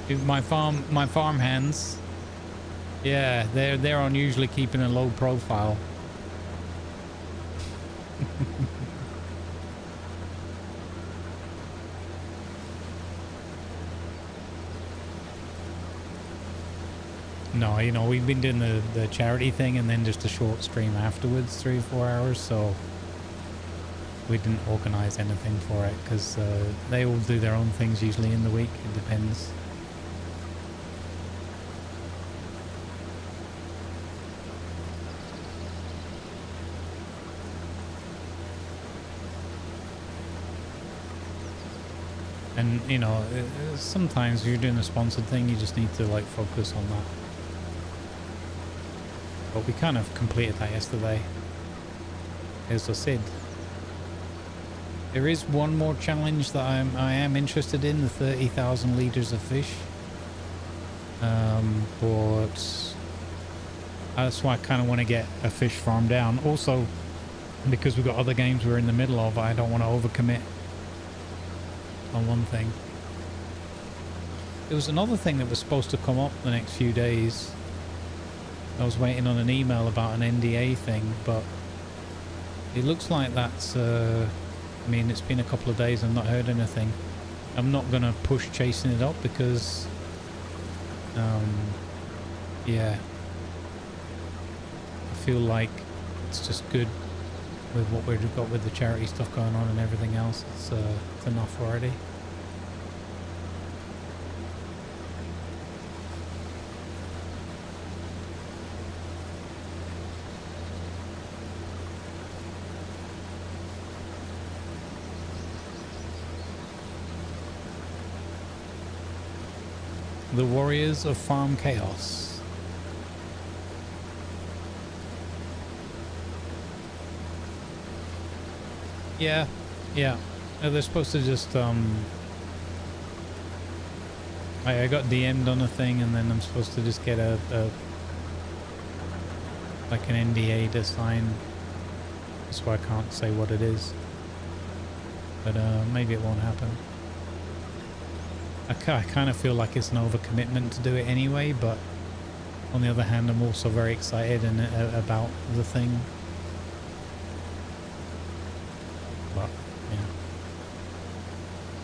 Dude, my farm hands. Yeah, they're unusually keeping a low profile. No, you know, we've been doing the charity thing and then just a short stream afterwards, 3 or 4 hours, so we didn't organize anything for it because they all do their own things usually in the week. It depends. And, you know, sometimes if you're doing a sponsored thing, you just need to, like, focus on that. But we kind of completed that yesterday. As I said. There is one more challenge that I am interested in, the 30,000 litres of fish. But that's why I kind of want to get a fish farm down. Also, because we've got other games we're in the middle of, I don't want to overcommit on one thing. There was another thing that was supposed to come up the next few days. I was waiting on an email about an NDA thing, but it looks like that's I mean, it's been a couple of days, I've not heard anything. I'm not gonna push chasing it up because yeah, I feel like it's just good with what we've got with the charity stuff going on and everything else. It's enough already. The Warriors of Farm Chaos. Yeah. They're supposed to just I got DM'd on a thing, and then I'm supposed to just get a like an NDA to sign. That's why I can't say what it is. But maybe it won't happen. I kind of feel like it's an overcommitment to do it anyway, but on the other hand, I'm also very excited about the thing. But, yeah.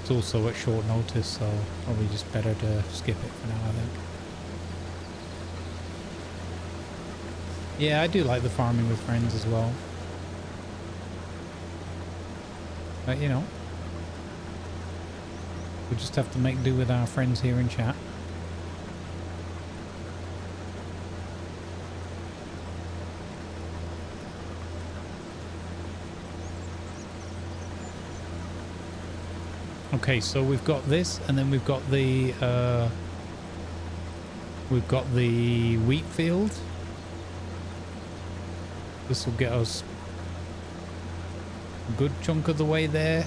It's also at short notice, so probably just better to skip it for now, I think. Yeah, I do like the farming with friends as well. But, you know, we just have to make do with our friends here in chat. Okay, so we've got this, and then we've got the wheat field. This will get us a good chunk of the way there.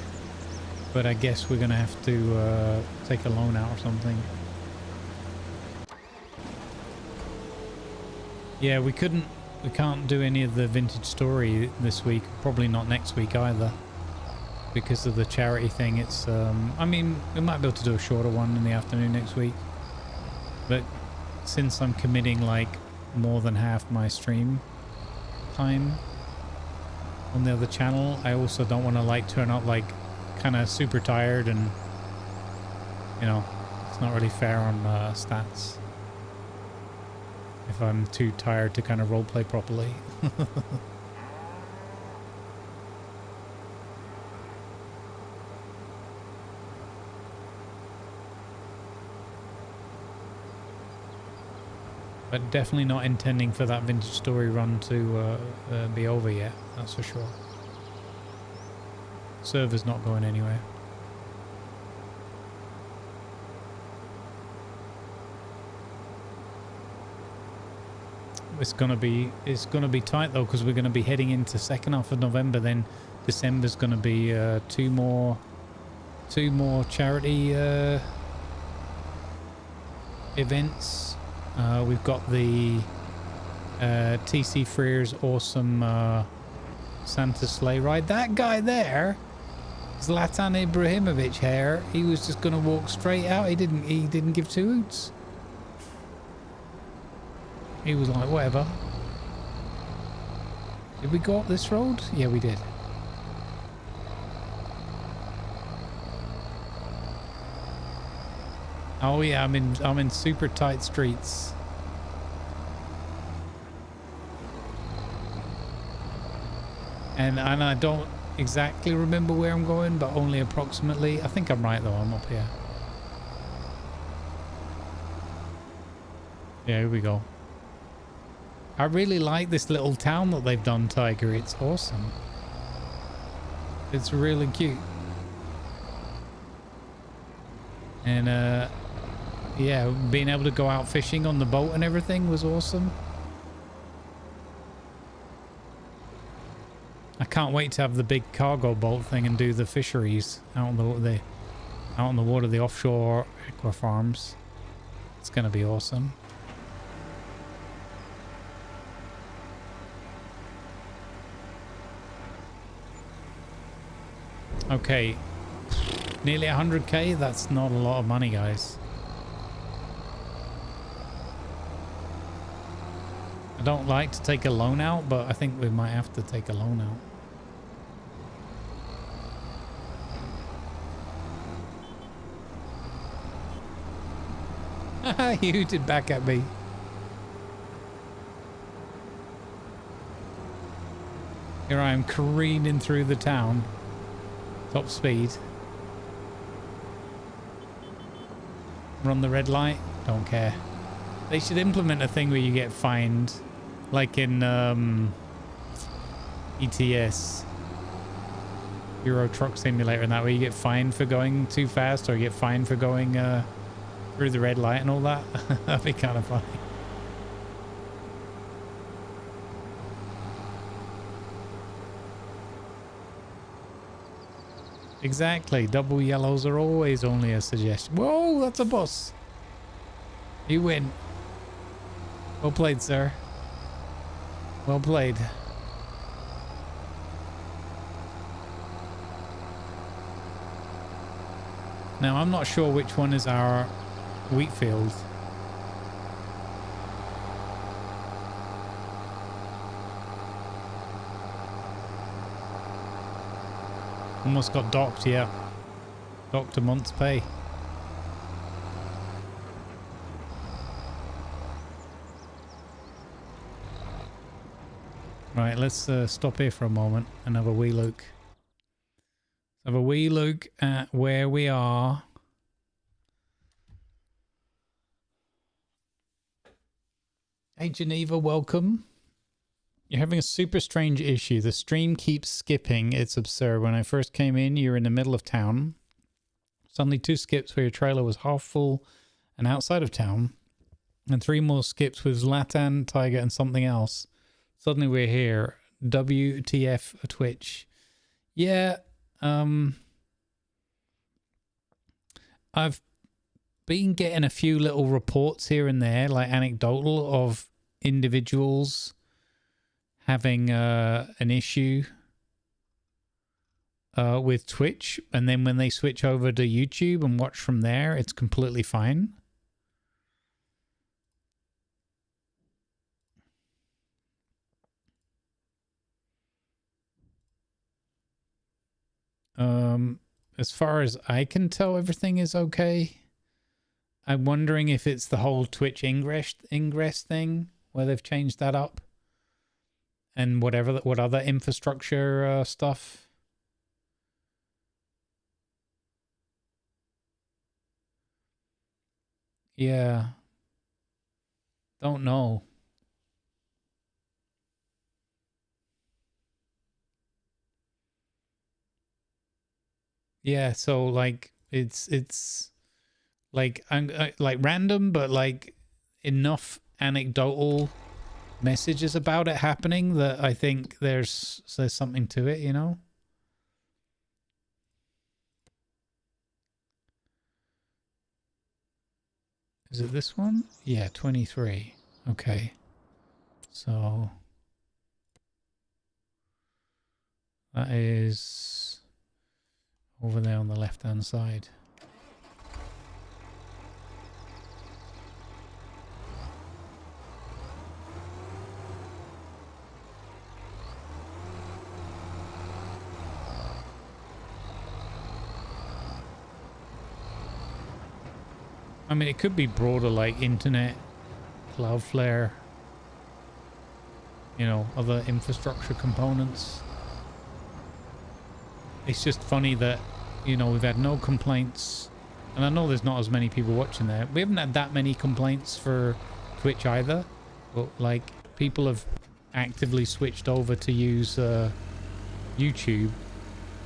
But I guess we're gonna have to take a loan out or something. Yeah, we can't do any of the vintage story this week. Probably not next week either, because of the charity thing. It's I mean, we might be able to do a shorter one in the afternoon next week. But since I'm committing like more than half my stream time on the other channel, I also don't want to like turn out like kind of super tired, and you know, it's not really fair on stats. if I'm too tired to kind of roleplay properly. But definitely not intending for that vintage story run to be over yet, that's for sure. Server's not going anywhere. It's gonna be tight though, because we're gonna be heading into second half of November. Then December's gonna be two more charity events. We've got the TC Freer's awesome Santa sleigh ride. That guy there, Zlatan Ibrahimovic here, he was just gonna walk straight out. He didn't give two hoots. He was like, whatever. Did we go up this road? Yeah, we did. Oh yeah, I'm in super tight streets. And I don't exactly remember where I'm going, but only approximately. I think I'm right though, I'm up here. Yeah, here we go. I really like this little town that they've done, Tiger. It's awesome. It's really cute. And yeah, being able to go out fishing on the boat and everything was awesome. I can't wait to have the big cargo boat thing and do the fisheries out on the water, the offshore aqua farms. It's gonna be awesome. Okay, nearly 100k. That's not a lot of money, guys. I don't like to take a loan out, but I think we might have to take a loan out. You hooted back at me. Here I am careening through the town. Top speed. Run the red light. Don't care. They should implement a thing where you get fined, like in ETS, Euro Truck Simulator, and that way you get fined for going too fast, or you get fined for going through the red light and all that. That'd be kind of funny. Exactly. Double yellows are always only a suggestion. Whoa, that's a bus. You win. Well played, sir. Well played. Now, I'm not sure which one is our wheat field. Almost got docked, yeah. Docked a month's pay. Right, let's stop here for a moment and have a wee look. Have a wee look at where we are. Hey Geneva, welcome. You're having a super strange issue. The stream keeps skipping. It's absurd. When I first came in, you're in the middle of town. Suddenly 2 skips where your trailer was half full and outside of town. And 3 more skips with Zlatan, Tiger, and something else. Suddenly we're here. WTF Twitch. Yeah. I've been getting a few little reports here and there, like anecdotal, of individuals having an issue with Twitch, and then when they switch over to YouTube and watch from there, it's completely fine. As far as I can tell, everything is okay. I'm wondering if it's the whole Twitch ingress thing. where they've changed that up, and what other infrastructure stuff. Yeah, don't know. Yeah, so like it's like like random, but like enough anecdotal messages about it happening that I think there's something to it, you know. Is it this one? Yeah, 23. Okay, so that is over there on the left hand side. I mean, it could be broader, like internet, Cloudflare, you know, other infrastructure components. It's just funny that, you know, we've had no complaints, and I know there's not as many people watching there. We haven't had that many complaints for Twitch either, but like people have actively switched over to use YouTube,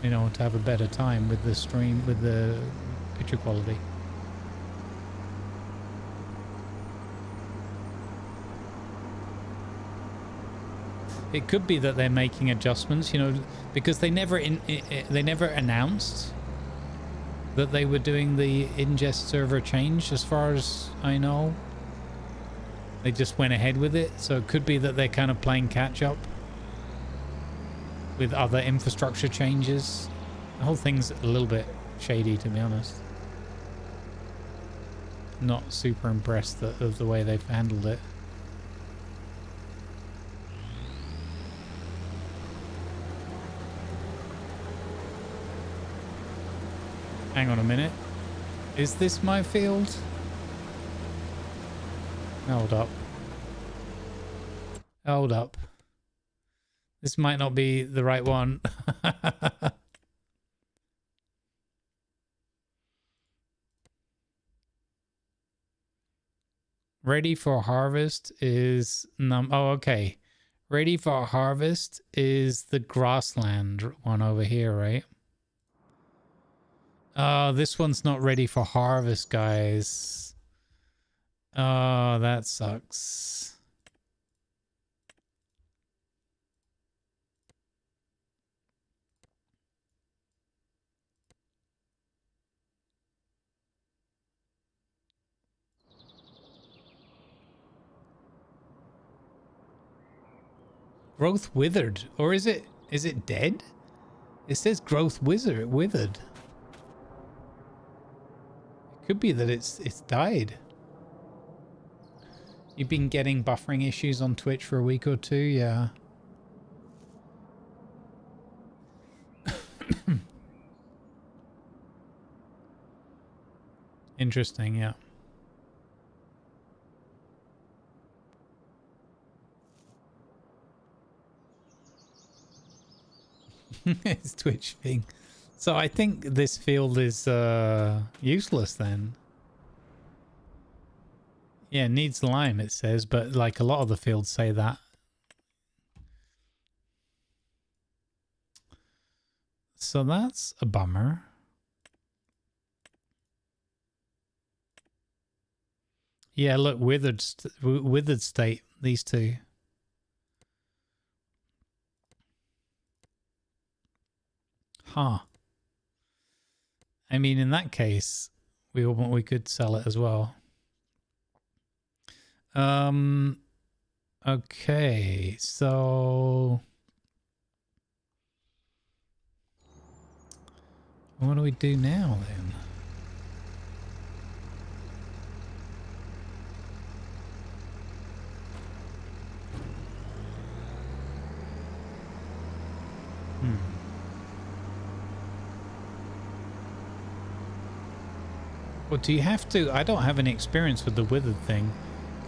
you know, to have a better time with the stream, with the picture quality. It could be that they're making adjustments, you know, because they never announced that they were doing the ingest server change, as far as I know. They just went ahead with it, so it could be that they're kind of playing catch up with other infrastructure changes. The whole thing's a little bit shady, to be honest. Not super impressed of the way they've handled it. Hang on a minute. Is this my field? Hold up. Hold up. This might not be the right one. Ready for harvest is oh, okay. Ready for harvest is the grassland one over here, right? Oh, this one's not ready for harvest, guys. Oh, that sucks. Growth withered, or is it dead? It says growth withered. Could be that it's died. You've been getting buffering issues on Twitch for a week or two, yeah. Interesting, yeah. It's Twitch thing. So I think this field is useless then. Yeah, needs lime, it says, but like a lot of the fields say that. So that's a bummer. Yeah, look, withered state, these two. Huh. I mean, in that case, we could sell it as well. Okay, so what do we do now then? Well, do you have to? I don't have any experience with the withered thing.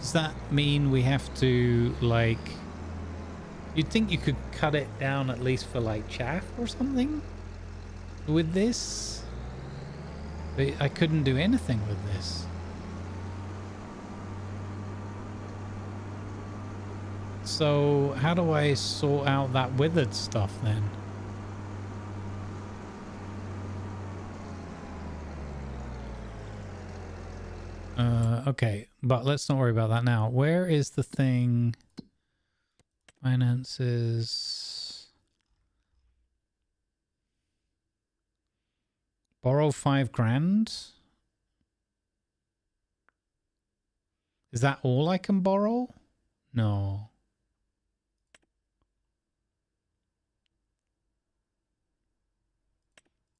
Does that mean we have to, like... You'd think you could cut it down at least for, like, chaff or something? With this? But I couldn't do anything with this. So, how do I sort out that withered stuff then? Okay, but let's not worry about that now. Where is the thing? Finances. Borrow 5 grand. Is that all I can borrow? No.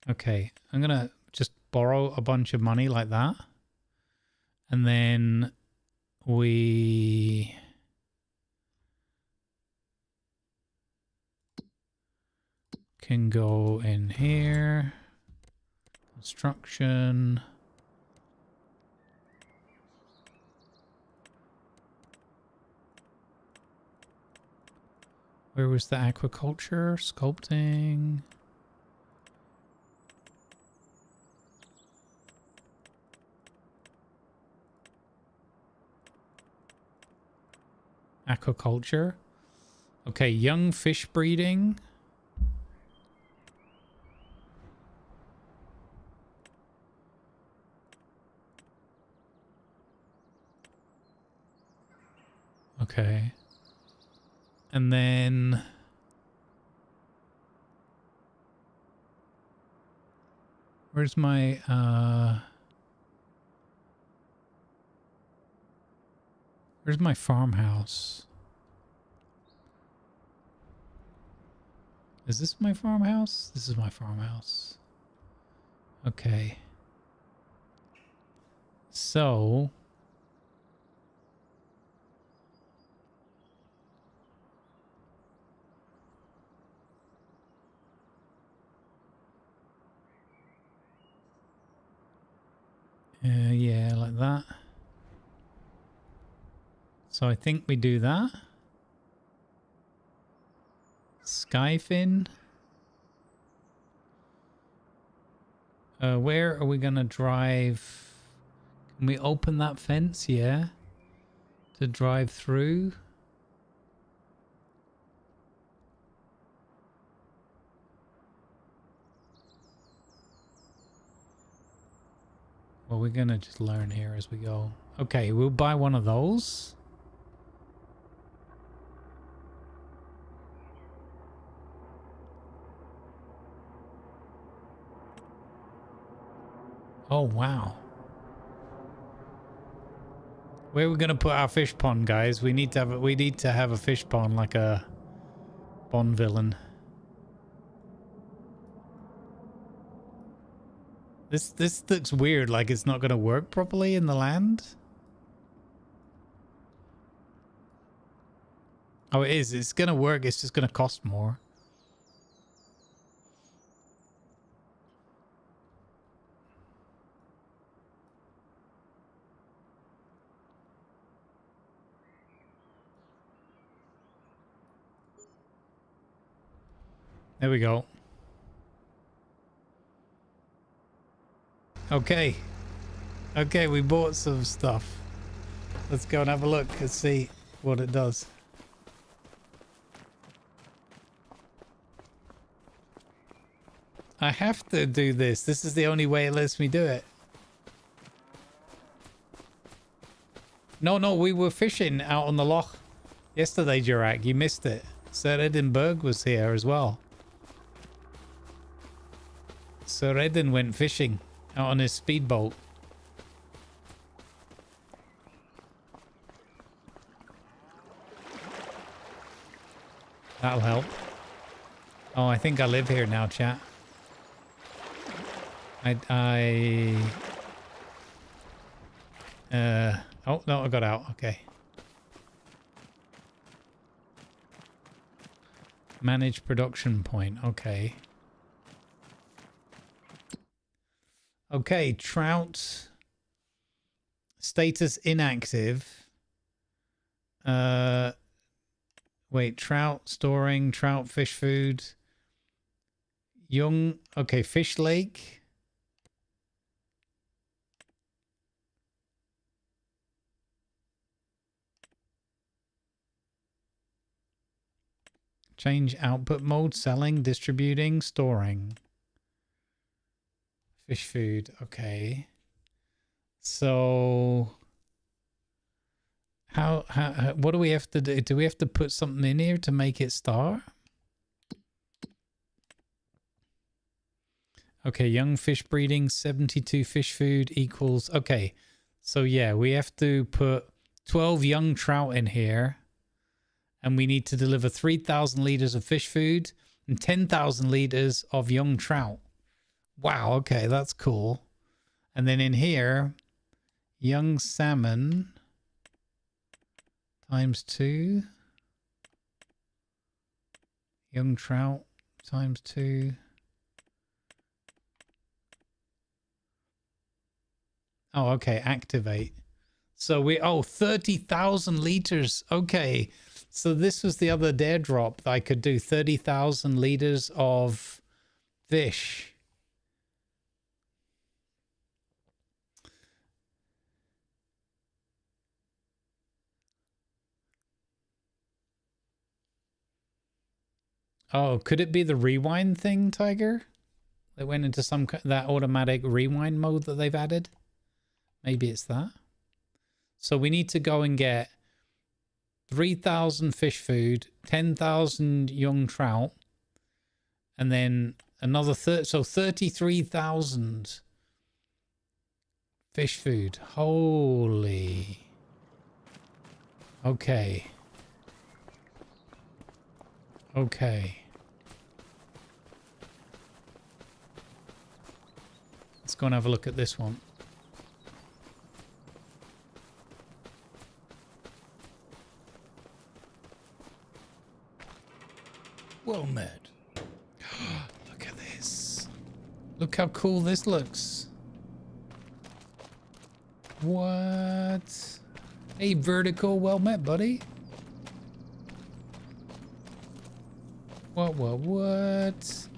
Okay, I'm gonna just borrow a bunch of money like that. And then we can go in here. Construction. Where was the aquaculture? Sculpting. Aquaculture. Okay, young fish breeding. Okay. And then... Where's my, Where's my farmhouse? Is this my farmhouse? This is my farmhouse. Okay. So... yeah, like that. So I think we do that. Skyfin. Where are we gonna drive? Can we open that fence? Yeah. To drive through. Well, we're gonna just learn here as we go. Okay, we'll buy one of those. Oh, wow. Where are we gonna put our fish pond, guys? We need to have a fish pond like a Bond villain. This looks weird, like it's not gonna work properly in the land. Oh, it is. It's gonna work. It's just gonna cost more. There we go. Okay. Okay, we bought some stuff. Let's go and have a look and see what it does. I have to do this. This is the only way it lets me do it. No, we were fishing out on the loch yesterday, Jurak. You missed it. Sir Edinburgh was here as well. Sir Edin went fishing out on his speedboat. That'll help. Oh, I think I live here now, chat. Oh, no, I got out. Okay. Manage production point. Okay. Okay, trout. Status inactive. Wait, trout storing, trout fish food. Young, okay, fish lake. Change output mode, selling, distributing, storing. Fish food, okay. So how what do we have to do? Do we have to put something in here to make it start? Okay, young fish breeding, 72 fish food equals, okay. So yeah, we have to put 12 young trout in here, and we need to deliver 3,000 liters of fish food and 10,000 liters of young trout. Wow, okay, that's cool. And then in here, young salmon times 2. Young trout times 2. Oh, okay, activate. So we, 30,000 liters. Okay, so this was the other dare drop that I could do 30,000 liters of fish. Oh, could it be the rewind thing, Tiger? They went into some that automatic rewind mode that they've added. Maybe it's that. So we need to go and get 3,000 fish food, 10,000 young trout, and then another 33,000 fish food. Holy. Okay. Okay. Let's go and have a look at this one. Well met. Look at this. Look how cool this looks. What? Hey, vertical. Well met, buddy. What?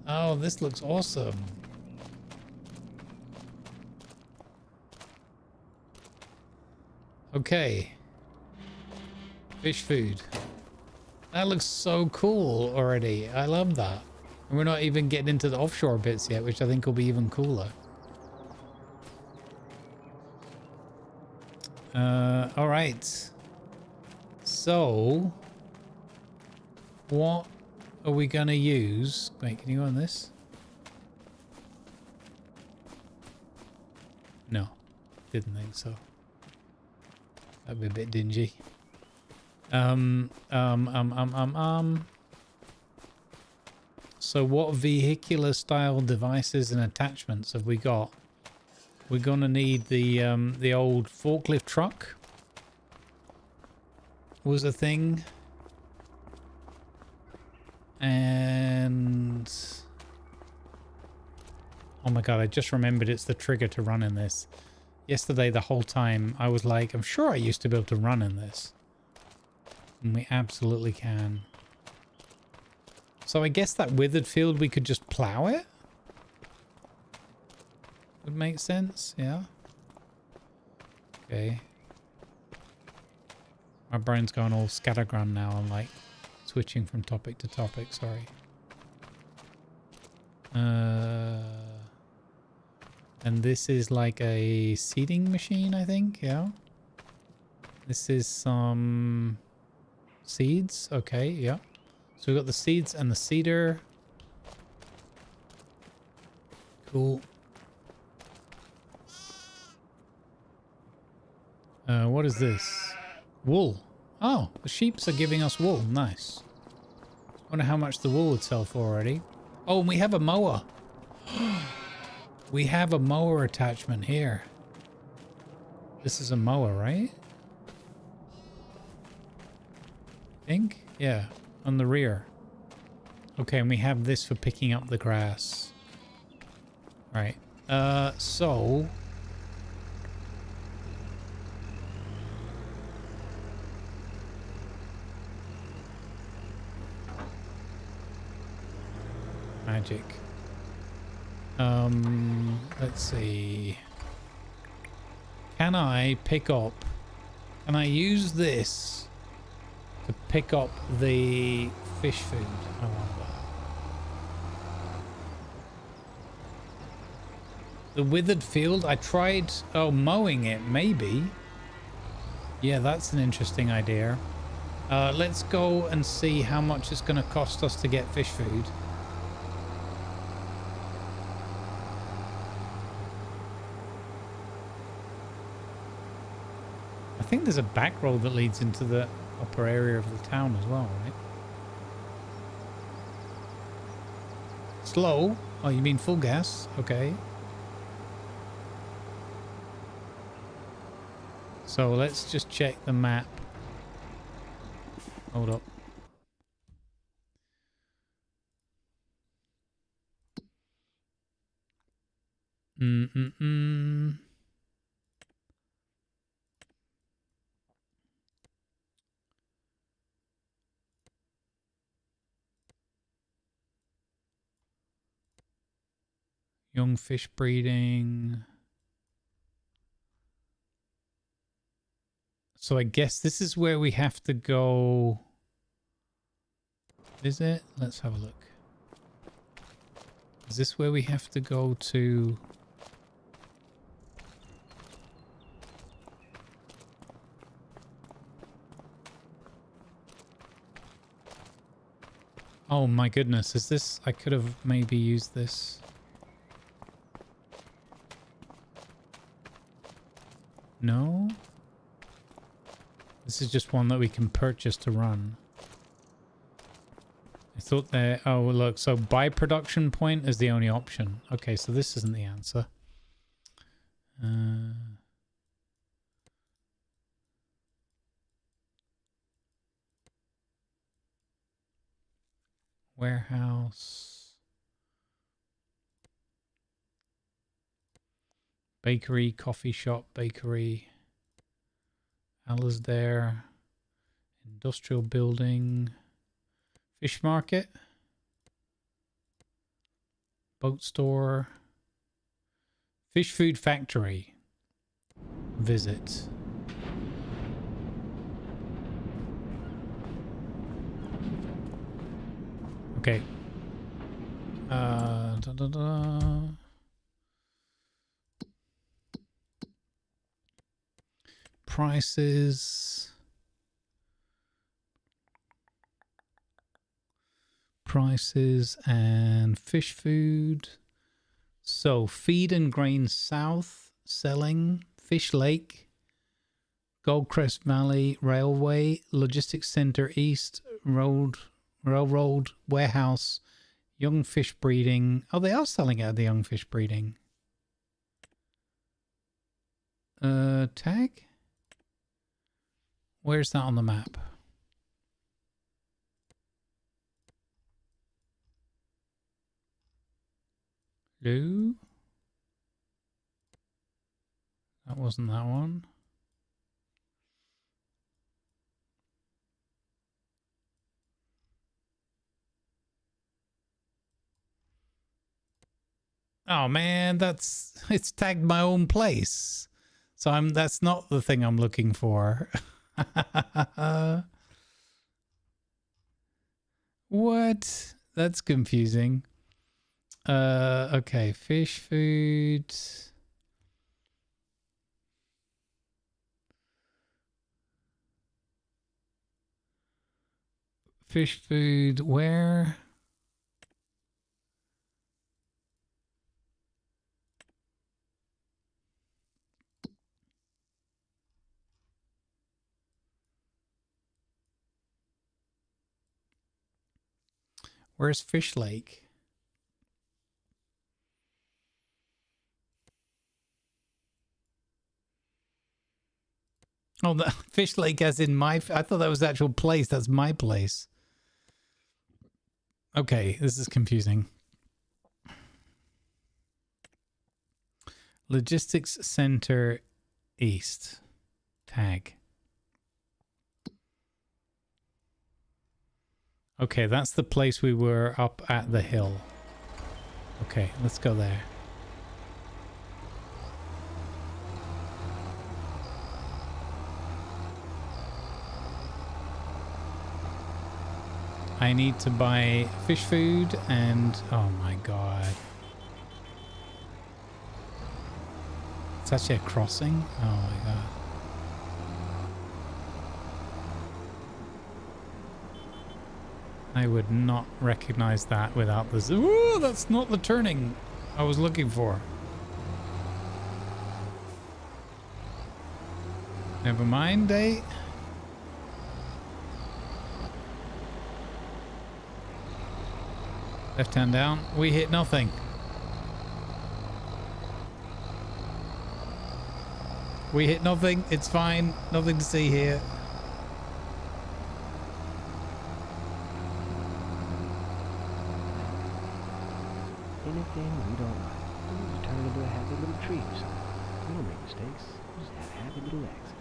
Oh, this looks awesome. Okay. Fish food. That looks so cool already. I love that. And we're not even getting into the offshore bits yet, which I think will be even cooler. All right. So, what are we going to use? Wait, can you go on this? No, didn't think so. That'd be a bit dingy. So what vehicular style devices and attachments have we got? We're gonna need the old forklift truck. Was a thing. And oh my god, I just remembered it's the trigger to run in this. Yesterday, the whole time, I was like, I'm sure I used to be able to run in this. And we absolutely can. So I guess that withered field, we could just plow it? Would make sense, yeah. Okay. My brain's going all scattergram now. I'm like switching from topic to topic, sorry. And this is like a seeding machine, I think, yeah. This is some seeds, okay, yeah. So we've got the seeds and the seeder. Cool. What is this? Wool. Oh, the sheeps are giving us wool, nice. Wonder how much the wool would sell for already. Oh, and we have a mower. We have a mower attachment here. This is a mower, right? I think? Yeah, on the rear. Okay, and we have this for picking up the grass. Right. So magic. Let's see. Can I pick up? Can I use this to pick up the fish food? I wonder. The withered field. I tried. Oh, mowing it. Maybe. Yeah, that's an interesting idea. Let's go and see how much it's going to cost us to get fish food. I think there's a back road that leads into the upper area of the town as well, right? Slow? Oh, you mean full gas? Okay. So let's just check the map. Hold up. Young fish breeding. So I guess this is where we have to go. Is it? Let's have a look. Is this where we have to go to? Oh my goodness, is this? I could have maybe used this. No? This is just one that we can purchase to run. I thought there... Oh, look. So buy production point is the only option. Okay, so this isn't the answer. Warehouse. Bakery, coffee shop, bakery. Alasdair. Industrial building. Fish market. Boat store. Fish food factory. Visit. Okay. Prices. Prices and fish food. So feed and grain south, selling, Fish Lake, Goldcrest Valley Railway, Logistics Center East, Railroad, Warehouse, Young Fish Breeding. Oh, they are selling out the Young Fish Breeding. Tag? Where's that on the map? Hello? That wasn't that one. Oh man, it's tagged my own place. So that's not the thing I'm looking for. What? That's confusing. Okay, fish food. Fish food, where? Where's Fish Lake? Oh, the Fish Lake as in my... I thought that was the actual place. That's my place. Okay, this is confusing. Logistics Center East. Tag. Okay, that's the place we were up at the hill. Okay, let's go there. I need to buy fish food and oh my god. It's actually a crossing? Oh my god. I would not recognize that without this. Ooh, that's not the turning I was looking for. Never mind, eh? Left hand down. We hit nothing. We hit nothing. It's fine. Nothing to see here. Anything we don't like, we'll turn it into a happy little tree or something. We don't make mistakes. We just have happy little accidents.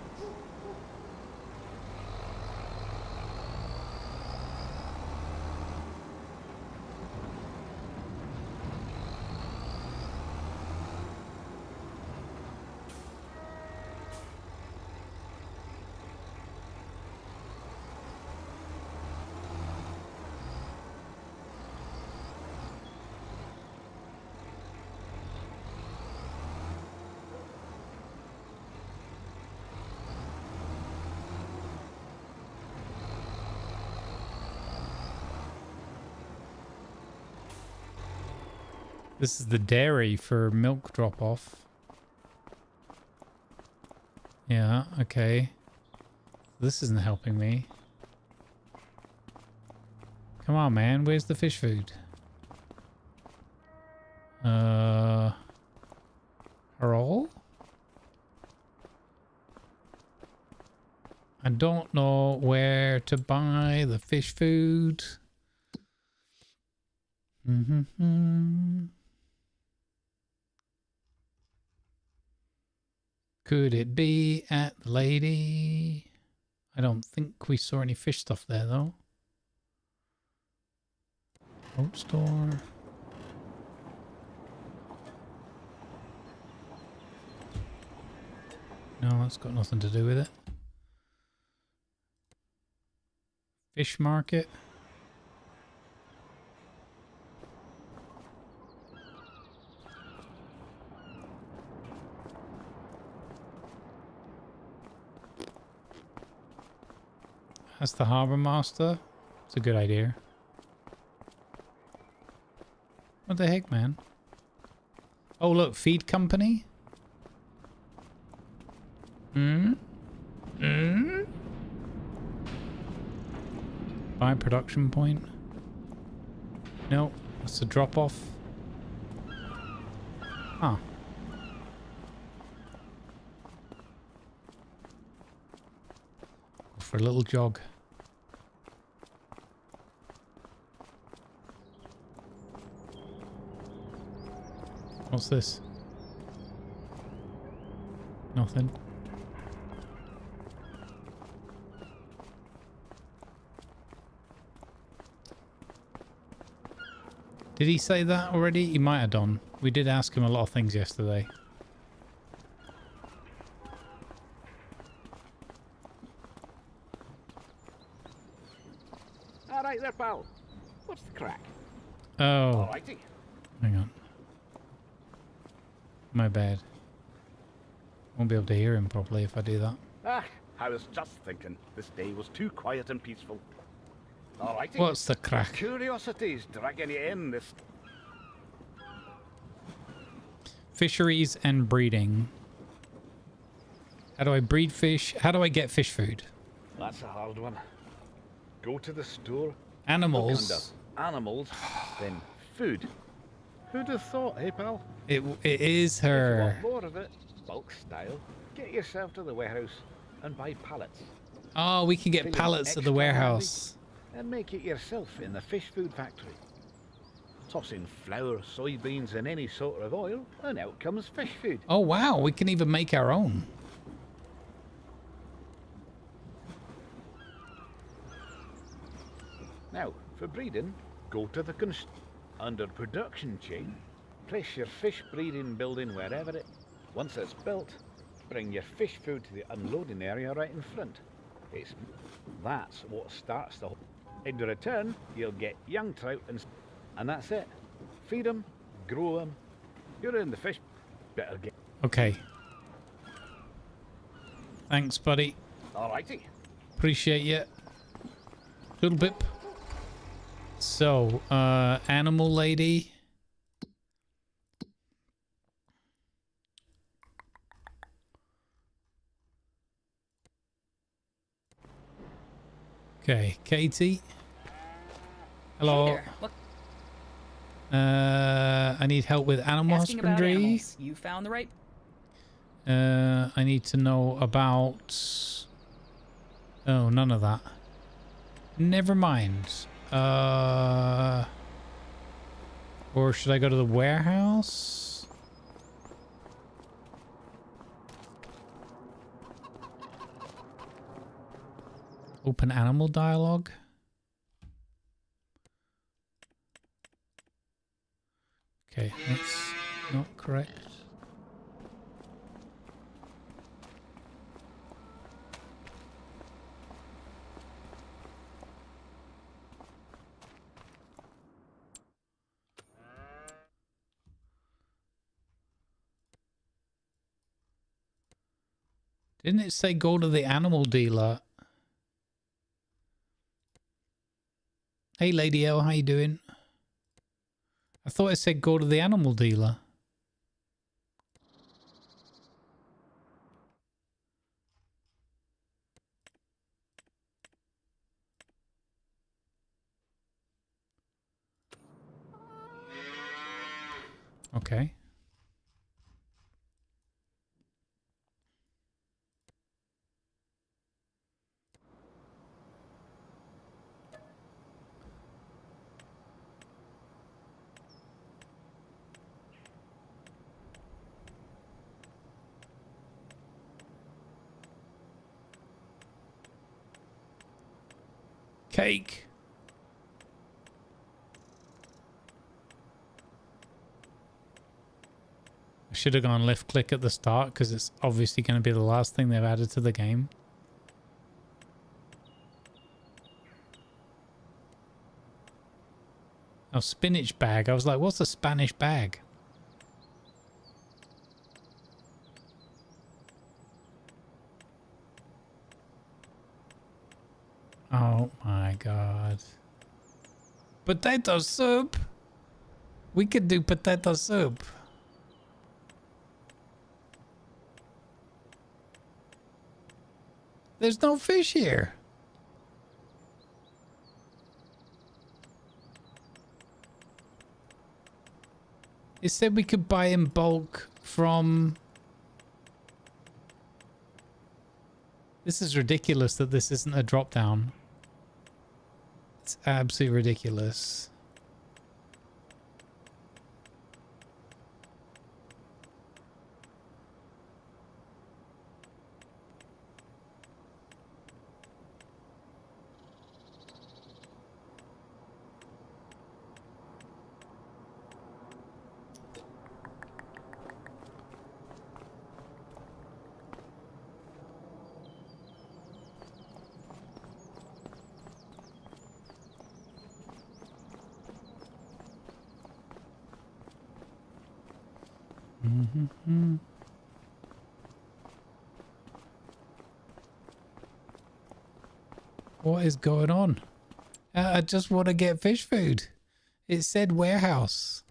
This is the dairy for milk drop-off. Yeah, okay. This isn't helping me. Come on, man. Where's the fish food? Roll? I don't know where to buy the fish food. Could it be at the lady? I don't think we saw any fish stuff there though. Boat store. No, that's got nothing to do with it. Fish market. That's the harbor master. It's a good idea. What the heck, man? Oh, look, feed company. Buy production point. No, that's a drop off. Huh. Go for a little jog. What's this? Nothing. Did he say that already? He might have done. We did ask him a lot of things yesterday. All right there, pal. What's the crack? Oh. Alrighty. Hang on. My bad. Won't be able to hear him properly if I do that. Ah, I was just thinking. This day was too quiet and peaceful. Alrighty. What's the crack? Curiosities dragging you in this. Fisheries and breeding. How do I breed fish? How do I get fish food? That's a hard one. Go to the store. Animals. Animals, then food. Who'd have thought, hey pal? It is If you her. want more of it, bulk style, get yourself to the warehouse and buy pallets. Oh, we can get Fill 'em pallets at the extra warehouse. And make it yourself in the fish food factory. Toss in flour, soybeans and any sort of oil, and out comes fish food. Oh wow, we can even make our own. Now, for breeding, go to the Under production chain, place your fish breeding building wherever it. Once it's built, bring your fish food to the unloading area right in front. That's what starts the whole. In return, you'll get young trout and that's it. Feed them, grow them. You're in the fish. Better get. Okay. Thanks, buddy. Alrighty. Appreciate you. Little bit. So, animal lady. Okay, Katie. Hello. Hey there. Look, I need help with animal asking about husbandry. animals. You found the right. I need to know about. Oh, none of that. Never mind. Or should I go to the warehouse? Open animal dialogue. Okay, that's not correct. Didn't it say go to the animal dealer? Hey, Lady L, how you doing? I thought it said go to the animal dealer. Okay. Cake. I should have gone left click at the start because it's obviously going to be the last thing they've added to the game. Oh, spinach bag. I was like, what's a Spanish bag? Oh my god. Potato soup? We could do potato soup. There's no fish here. It said we could buy in bulk from... This is ridiculous that this isn't a drop down. It's absolutely ridiculous. Mm-hmm. What is going on? I just want to get fish food. It said warehouse.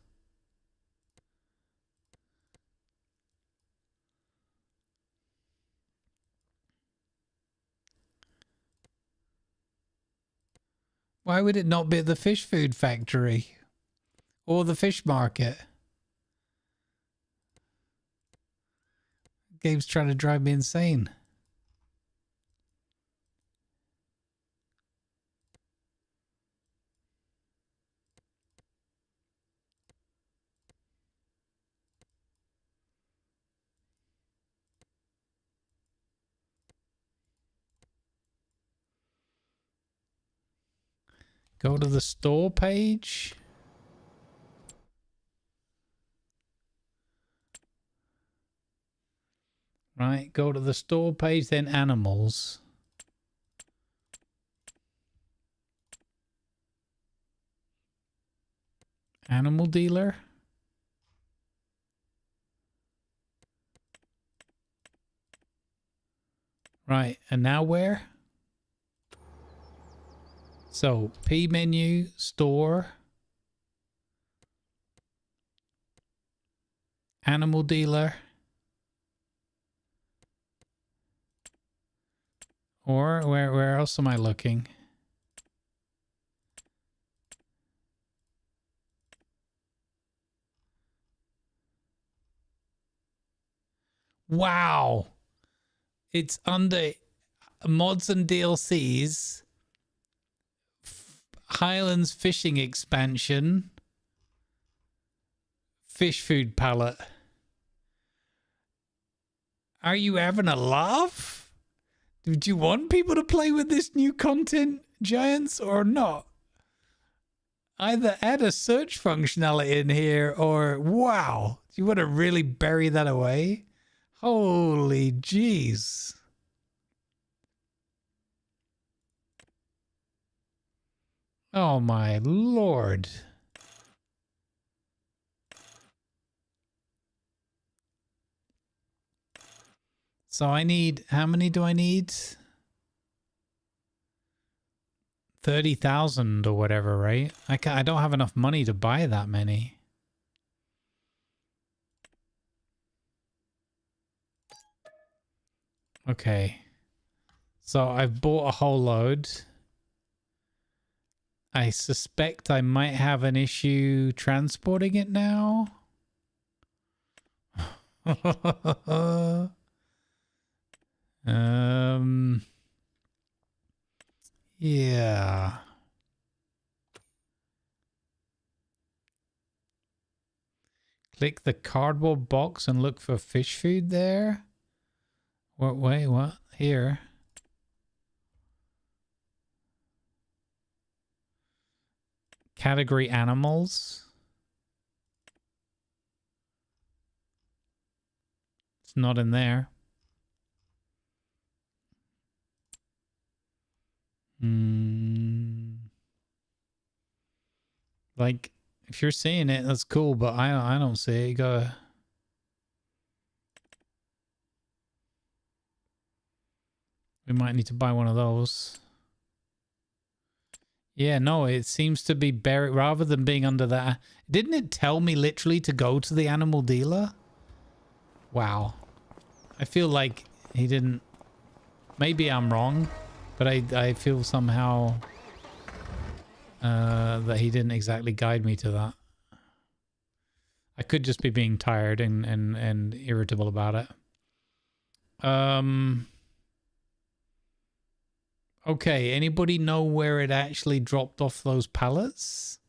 Why would it not be at the fish food factory or the fish market? Game's trying to drive me insane. Go to the store page. Right, go to the store page, then animals. Animal dealer. Right, and now where? So, P menu, store, animal dealer, or where else am I looking? Wow. It's under mods and DLCs. Highlands fishing expansion. Fish food palette. Are you having a laugh? Did you want people to play with this new content, Giants, or not? Either add a search functionality in here or wow. Do you want to really bury that away? Holy jeez. Oh my lord. So I need, how many do I need? 30,000 or whatever, right? I don't have enough money to buy that many. Okay. So I've bought a whole load. I suspect I might have an issue transporting it now. Yeah. Click the cardboard box and look for fish food there. What? Wait, what? Here. Category animals. It's not in there. Like, if you're seeing it, that's cool, but I don't see it. You gotta... We might need to buy one of those. Yeah, no, it seems to be buried rather than being under that. Didn't it tell me literally to go to the animal dealer? Wow. I feel like he didn't... Maybe I'm wrong, but I feel somehow that he didn't exactly guide me to that. I could just be being tired and irritable about it. Okay, anybody know where it actually dropped off those pallets?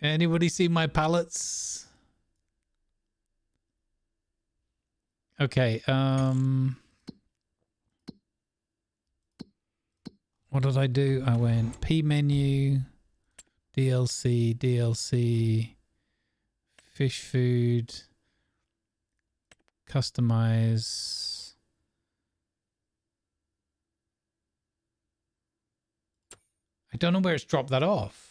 Anybody see my pallets? Okay, what did I do? I went P menu, DLC, fish food, customize. I don't know where it's dropped that off.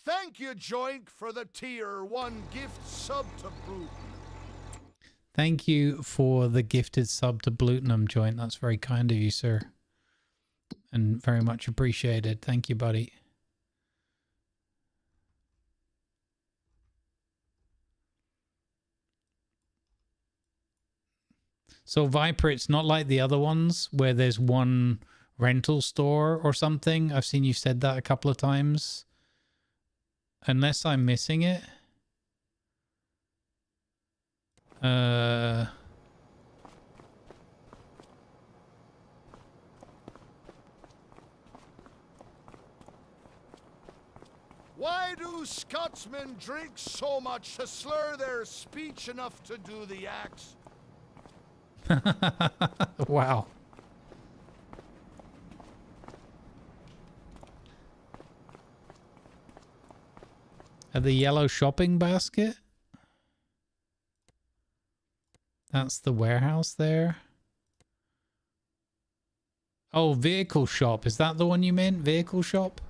Thank you, Joink, for the tier 1 gift sub to Boot. Thank you for the gifted sub to Blutenum, Joint. That's very kind of you, sir. And very much appreciated. Thank you, buddy. So Viper, it's not like the other ones where there's one rental store or something. I've seen you said that a couple of times. Unless I'm missing it. Why do Scotsmen drink so much to slur their speech enough to do the axe? Wow. At the yellow shopping basket? That's the warehouse there. Oh, vehicle shop. Is that the one you meant? Vehicle shop?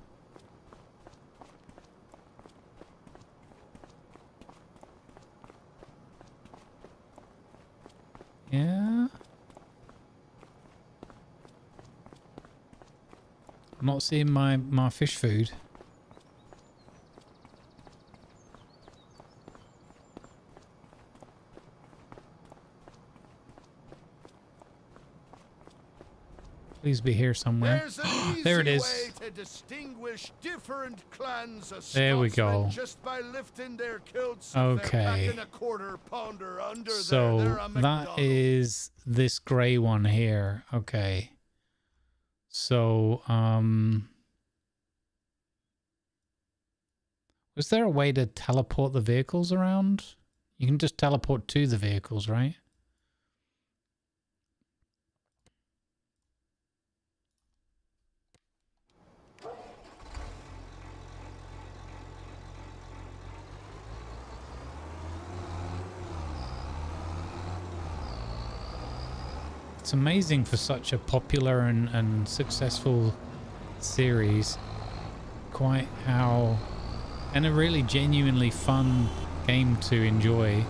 Yeah. I'm not seeing my fish food. Please be here somewhere. There's an There it easy is. way to distinguish different clans of There we Scotsmen go. just by lifting their kilts. If Okay. they're packing a quarter pounder under So there, they're a that McDonald. is this gray one here. Okay. So, was there a way to teleport the vehicles around? You can just teleport to the vehicles, right? It's amazing for such a popular and successful series, quite how, and a really genuinely fun game to enjoy.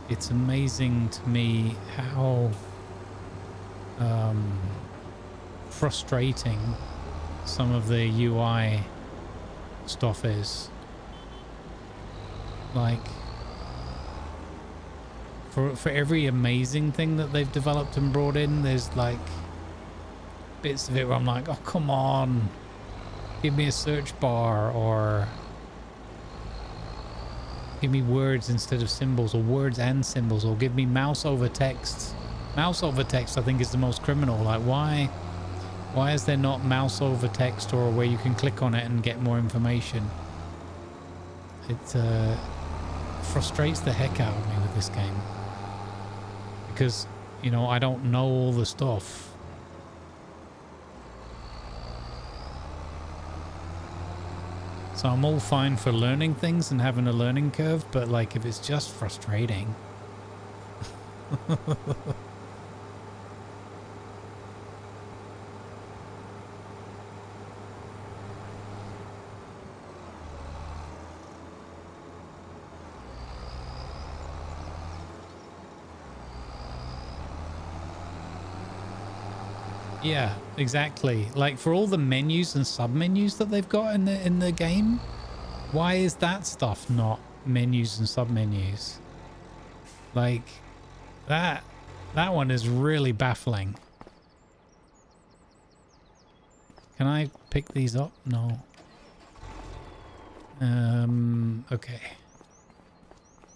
It's amazing to me how frustrating some of the UI stuff is. Like, for every amazing thing that they've developed and brought in, there's like bits of it where I'm like, oh, come on, give me a search bar, or give me words instead of symbols, or words and symbols, or give me mouse over text. Mouse over text, I think, is the most criminal. Like, why is there not mouse over text, or where you can click on it and get more information? It frustrates the heck out of me with this game. Because, you know, I don't know all the stuff. So I'm all fine for learning things and having a learning curve, but like if it's just frustrating. Yeah, exactly. Like for all the menus and sub-menus that they've got in the game, why is that stuff not menus and sub-menus? Like that one is really baffling. Can I pick these up? No. Okay.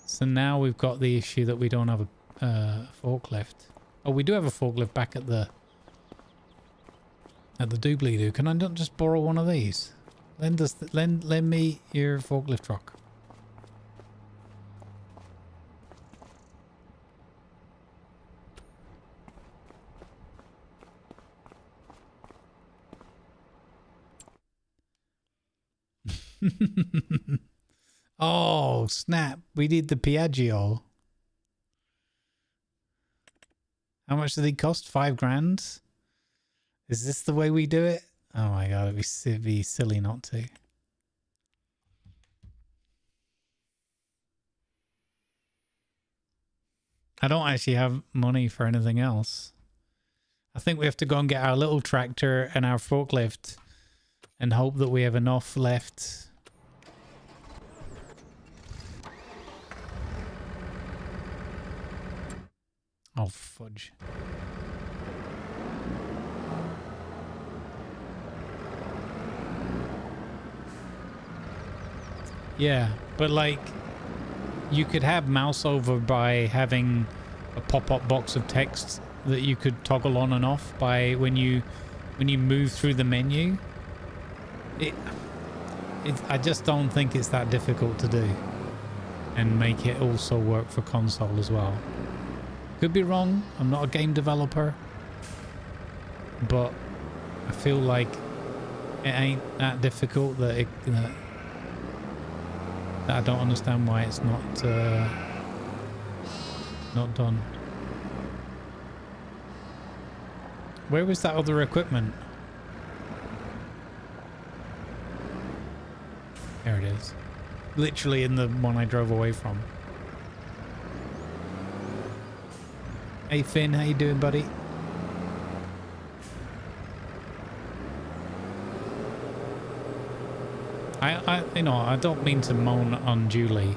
So now we've got the issue that we don't have a forklift. Oh, we do have a forklift back at the doobly-doo. Can I not just borrow one of these? Lend me your forklift truck. Oh, snap. We need the Piaggio. How much did he cost? 5 grand? Is this the way we do it? Oh my god, it'd be silly not to. I don't actually have money for anything else. I think we have to go and get our little tractor and our forklift and hope that we have enough left. Oh, fudge. Yeah, but like you could have mouse over by having a pop-up box of text that you could toggle on and off by when you move through the menu. I just don't think it's that difficult to do and make it also work for console as well. Could be wrong. I'm not a game developer. But I feel like it ain't that difficult that that I don't understand why it's not done. Where was that other equipment? There it is. Literally in the one I drove away from. Hey Finn, how you doing, buddy? I don't mean to moan unduly,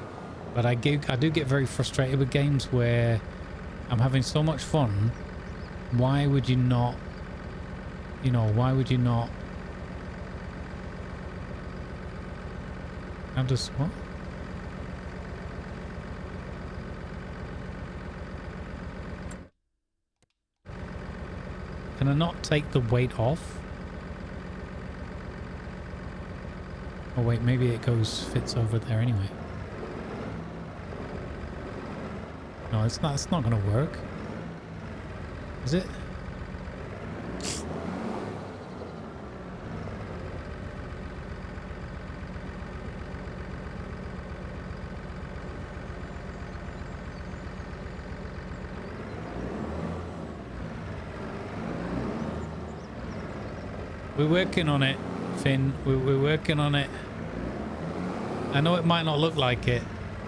but I do get very frustrated with games where I'm having so much fun. Why would you not? Why would you not? I'm just what? Can I not take the weight off? Oh wait, maybe it fits over there anyway. No, it's not gonna work. Is it? We're working on it, Finn. We're working on it. I know it might not look like it,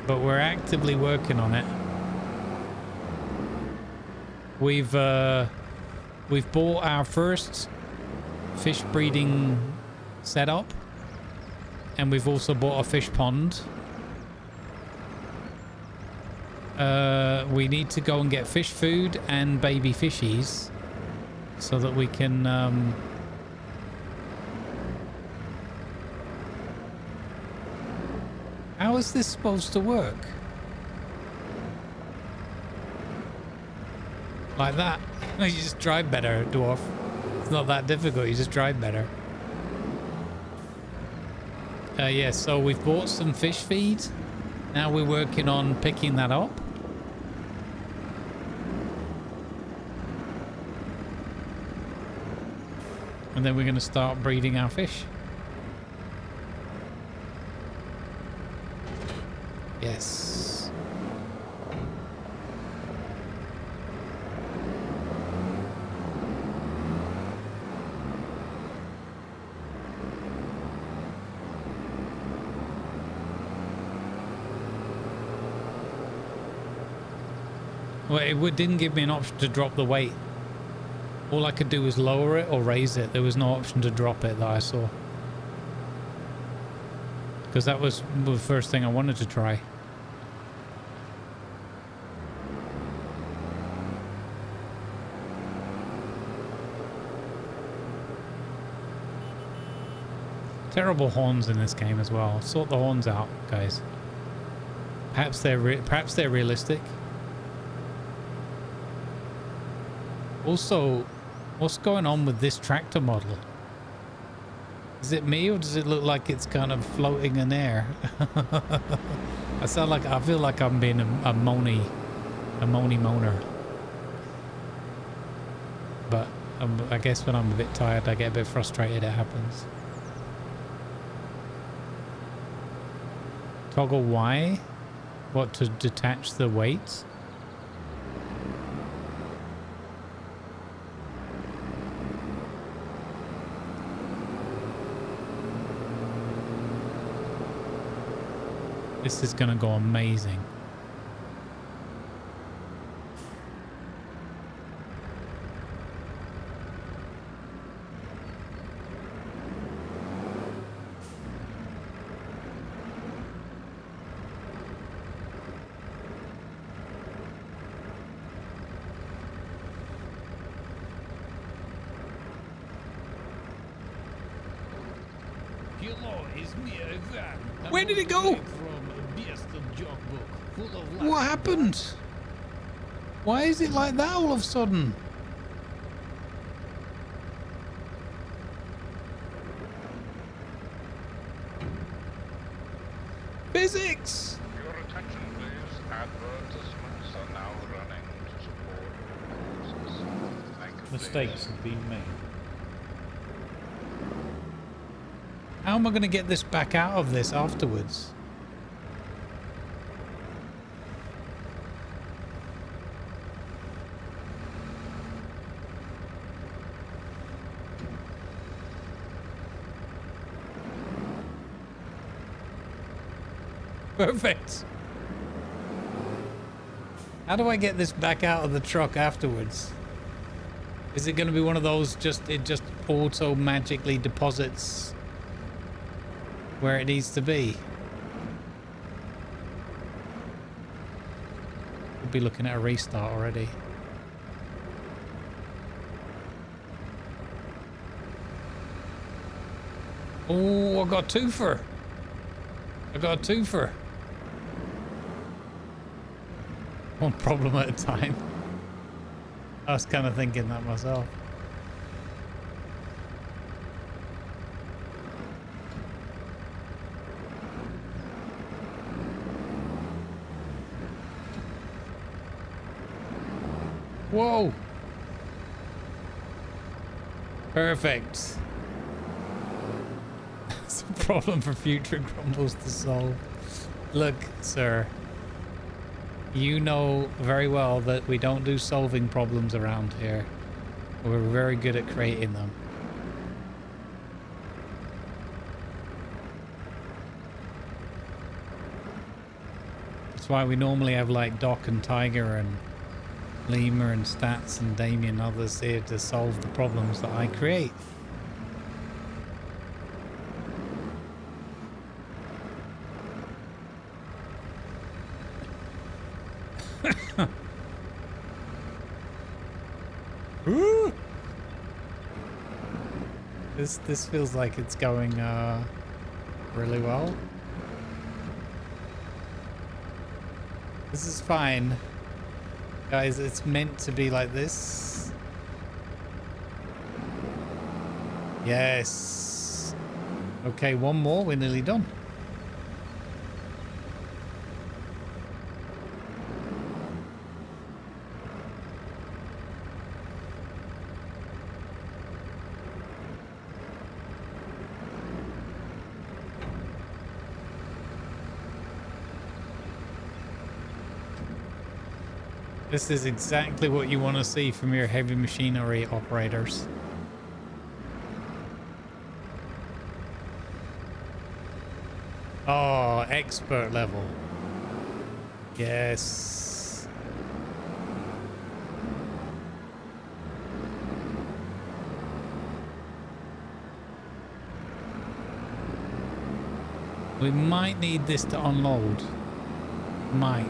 but we're actively working on it. We've bought our first fish breeding setup, and we've also bought a fish pond. We need to go and get fish food and baby fishies so that we can how is this supposed to work? Like that? No, you just drive better, Dwarf. It's not that difficult, you just drive better. Yeah, so we've bought some fish feed. Now we're working on picking that up. And then we're going to start breeding our fish. Yes. Well, it didn't give me an option to drop the weight. All I could do was lower it or raise it. There was no option to drop it that I saw. Because that was the first thing I wanted to try. Terrible horns in this game as well. Sort the horns out, guys. Perhaps they're realistic. Also, what's going on with this tractor model? Is it me, or does it look like it's kind of floating in air? I feel like I'm being a moany moaner. But I guess when I'm a bit tired, I get a bit frustrated. It happens. Toggle Y? What, to detach the weights? This is gonna go amazing. Where did it go? What happened? Why is it like that all of a sudden? Physics! Your attention, please. Advertisements are now running to support quarters. Bank of Mistakes have been made. How am I going to get this back out of this afterwards? Perfect. How do I get this back out of the truck afterwards? Is it going to be one of those it just auto magically deposits where it needs to be? We'll be looking at a restart already. Oh, I got a twofer. I got a twofer. One problem at a time. I was kind of thinking that myself. Whoa! Perfect. It's a problem for future Grumbles to solve. Look, sir. You know very well that we don't do solving problems around here. We're very good at creating them. That's why we normally have like Doc and Tiger and Lemur and Stats and Damien and others here to solve the problems that I create. This feels like it's going really well. This is fine. Guys, it's meant to be like this. Yes. Okay, one more, we're nearly done. This is exactly what you want to see from your heavy machinery operators. Oh, expert level. Yes. We might need this to unload. Might.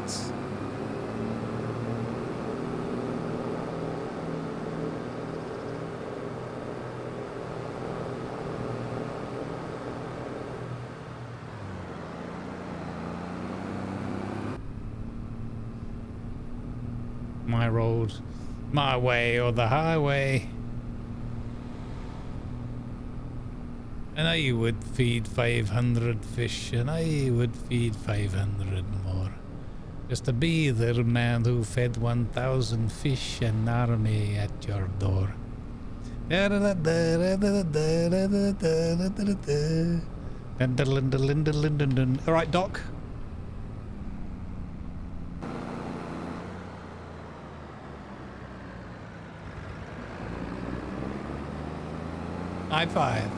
My road, my way or the highway. And I would feed 500 fish and I would feed 500 more. Just to be the man who fed 1,000 fish and army at your door. All right, Doc. High five.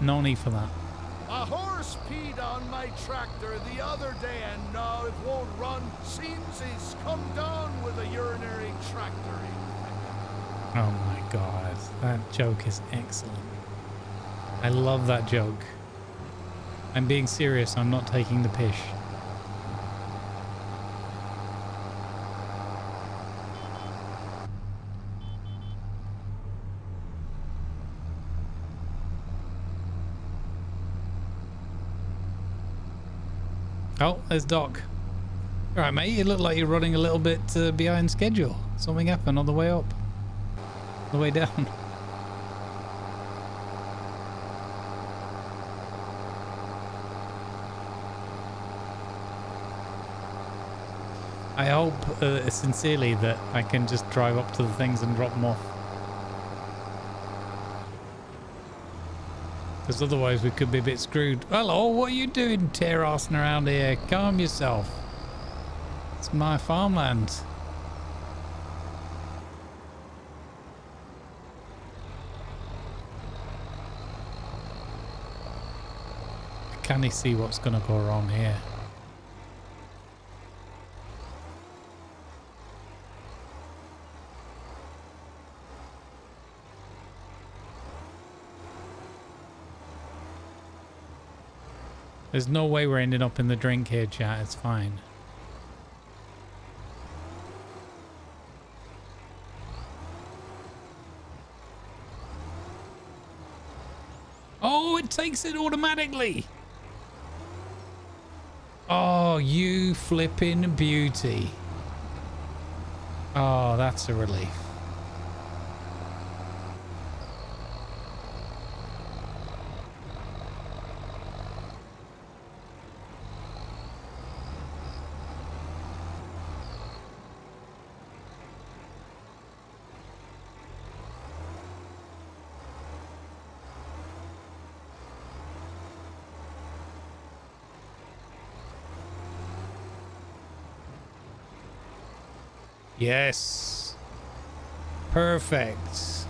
No need for that. A horse peed on my tractor the other day and now it won't run. Seems he's come down with a urinary tractor. Oh my god, that joke is excellent. I love that joke. I'm being serious, I'm not taking the pish. Oh, there's Doc. All right, mate, you look like you're running a little bit behind schedule. Something happened on the way up. The way down. I hope sincerely that I can just drive up to the things and drop them off. Because otherwise we could be a bit screwed. Hello, what are you doing tear-assing around here? Calm yourself. It's my farmland. Can you see what's going to go wrong here? There's no way we're ending up in the drink here, chat. It's fine. Oh, it takes it automatically. Oh, you flipping beauty. Oh, that's a relief. Yes. Perfect.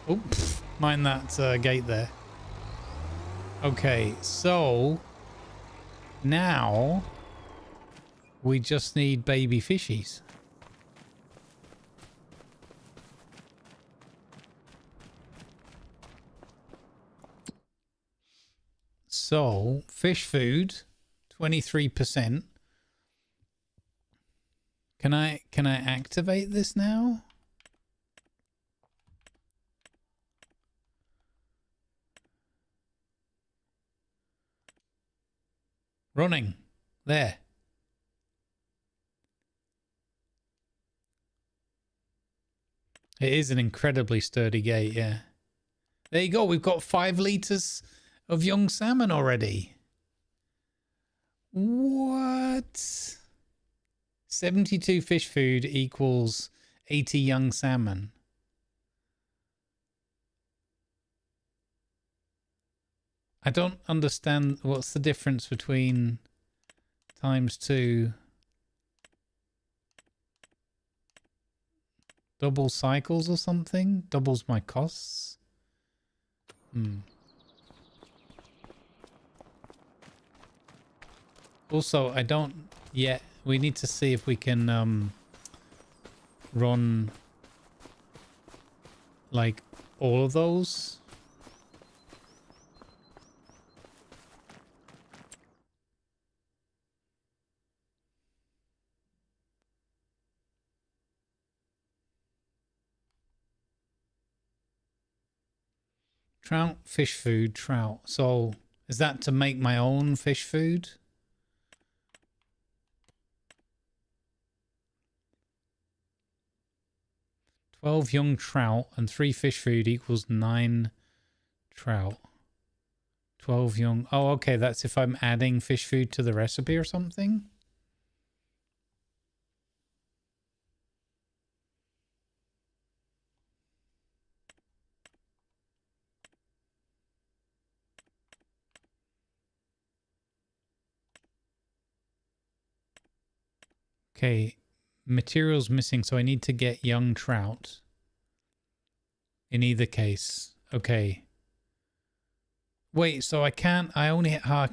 Oops. Mind that gate there. Okay, so now we just need baby fishies. So fish food, 23%. Can I activate this now? Running. There. It is an incredibly sturdy gate, yeah. There you go. We've got 5 liters of young salmon already. What? 72 fish food equals 80 young salmon. I don't understand what's the difference between ×2. Double cycles or something? Doubles my costs? Also, I don't yet. We need to see if we can run like all of those. Trout, fish food, trout. So is that to make my own fish food? $12 young trout and 3 fish food equals 9 trout. 12 young. Oh, okay. That's if I'm adding fish food to the recipe or something. Okay. Materials missing, so I need to get young trout. In either case. Okay. Wait, so I can't, I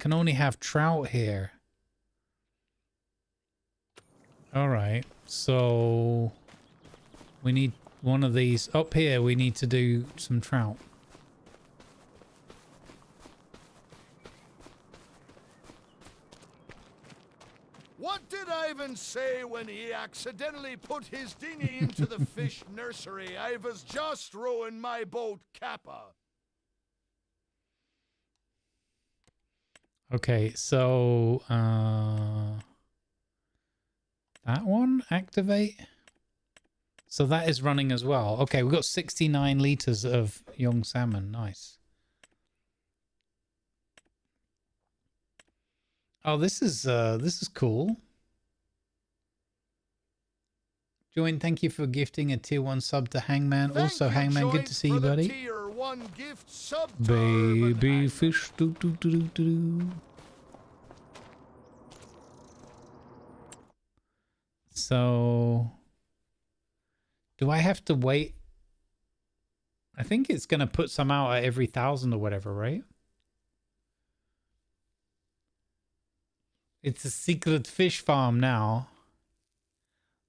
can only have trout here. All right, so we need one of these. Up here, we need to do some trout. What did Ivan say when he accidentally put his dinghy into the fish nursery? I was just rowing my boat, Kappa. Okay, so that one activate. So that is running as well. Okay, we've got 69 liters of young salmon. Nice. Oh, this is cool. Join, thank you for gifting a tier 1 sub to Hangman. Thank also, you, Hangman, good Joint, to see for you, the buddy. Tier 1 gift sub to Baby Urban Hangman. fish. Do, do, do, do, do. So, do I have to wait? I think it's going to put some out at every 1,000 or whatever, right? It's a secret fish farm now.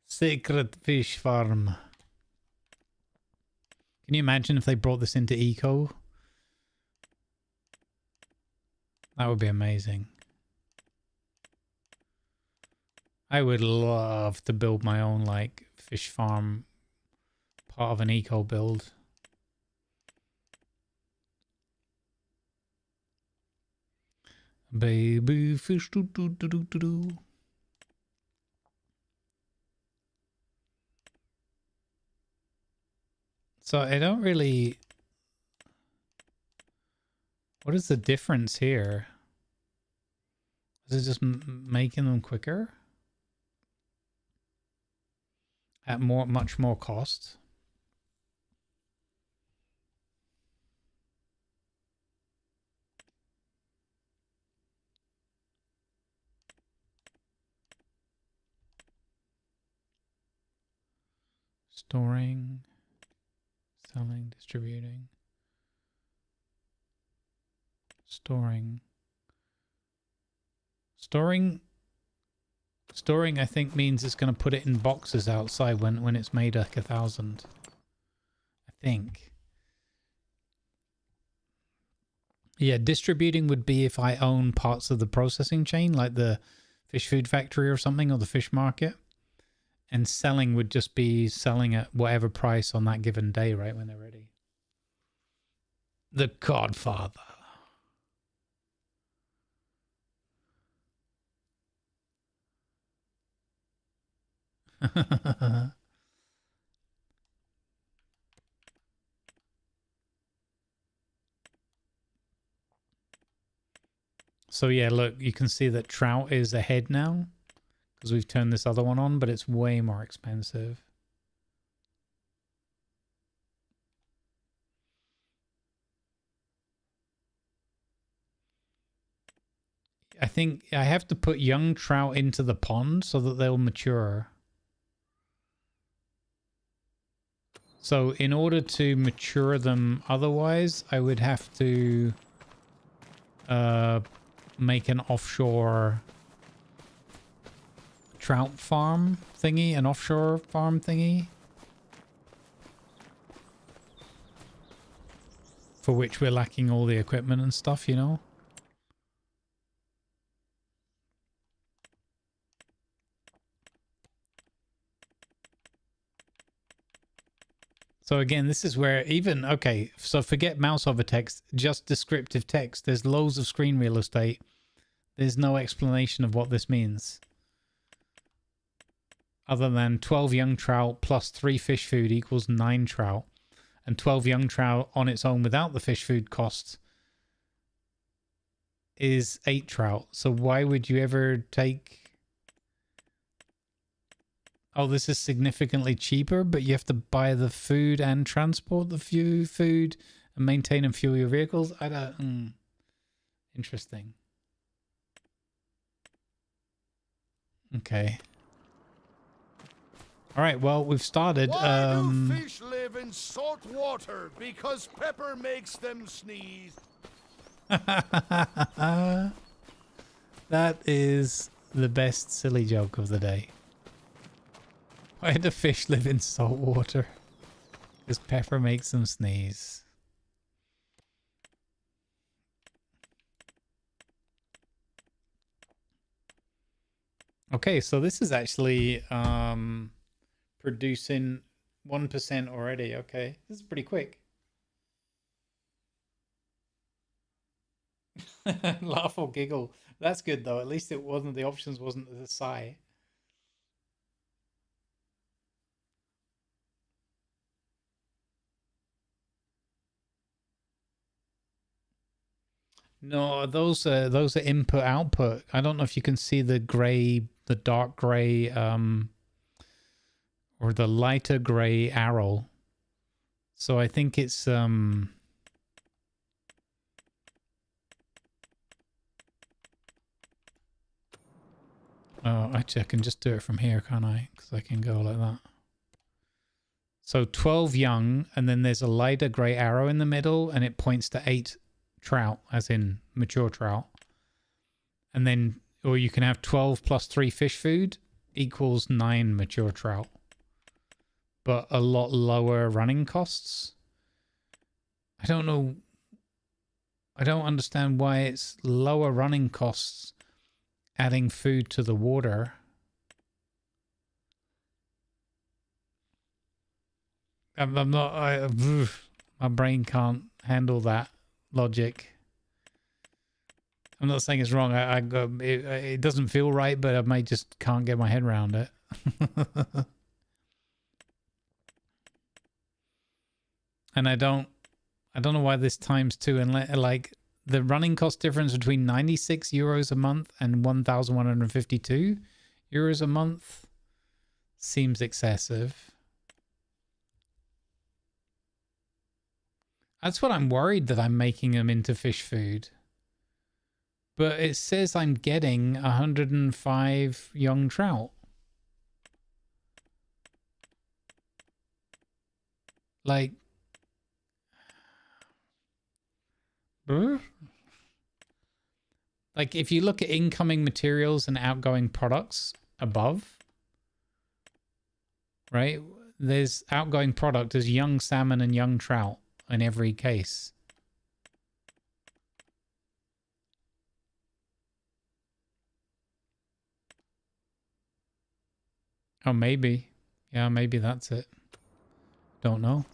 Secret fish farm. Can you imagine if they brought this into Eco? That would be amazing. I would love to build my own, like, fish farm, part of an Eco build. Baby fish, do, do, do, do, do, do. So I don't really... What is the difference here? Is it just making them quicker? At much more cost? Storing, selling, distributing, storing, I think means it's going to put it in boxes outside when it's made like 1,000. I think. Yeah, distributing would be if I own parts of the processing chain, like the fish food factory or something, or the fish market. And selling would just be selling at whatever price on that given day, right, when they're ready. The Godfather. So yeah, look, you can see that trout is ahead now because we've turned this other one on, but it's way more expensive. I think I have to put young trout into the pond so that they'll mature. So in order to mature them otherwise, I would have to make an offshore trout farm thingy, an offshore farm thingy. For which we're lacking all the equipment and stuff, you know? So again, this is where even, okay, so forget mouse over text, just descriptive text. There's loads of screen real estate. There's no explanation of what this means. Other than 12 young trout plus 3 fish food equals 9 trout. And 12 young trout on its own without the fish food cost is 8 trout. So why would you ever take... Oh, this is significantly cheaper, but you have to buy the food and transport the food and maintain and fuel your vehicles? I don't... Interesting. Okay. All right, well, we've started. Why do fish live in salt water? Because pepper makes them sneeze. That is the best silly joke of the day. Why do fish live in salt water? Because pepper makes them sneeze. Okay, so this is actually producing 1% already. Okay, this is pretty quick. Laugh or giggle. That's good though. At least it wasn't, the options wasn't the sigh. No, those are input output. I don't know if you can see the gray, the dark gray, or the lighter gray arrow. So I think it's oh, actually I can just do it from here, can't I? Because I can go like that. So 12 young, and then there's a lighter gray arrow in the middle, and it points to 8 trout, as in mature trout. And then, or you can have 12 plus 3 fish food equals 9 mature trout. But a lot lower running costs. I don't know. I don't understand why it's lower running costs adding food to the water. I'm not, my brain can't handle that logic. I'm not saying it's wrong. It doesn't feel right, but I might just can't get my head around it. And I don't know why this times 2, and like the running cost difference between 96 euros a month and 1,152 euros a month seems excessive. That's what I'm worried, that I'm making them into fish food. But it says I'm getting 105 young trout. Like, like if you look at incoming materials and outgoing products above, right? There's outgoing product as young salmon and young trout in every case. Oh, maybe. Yeah, maybe that's it. Don't know.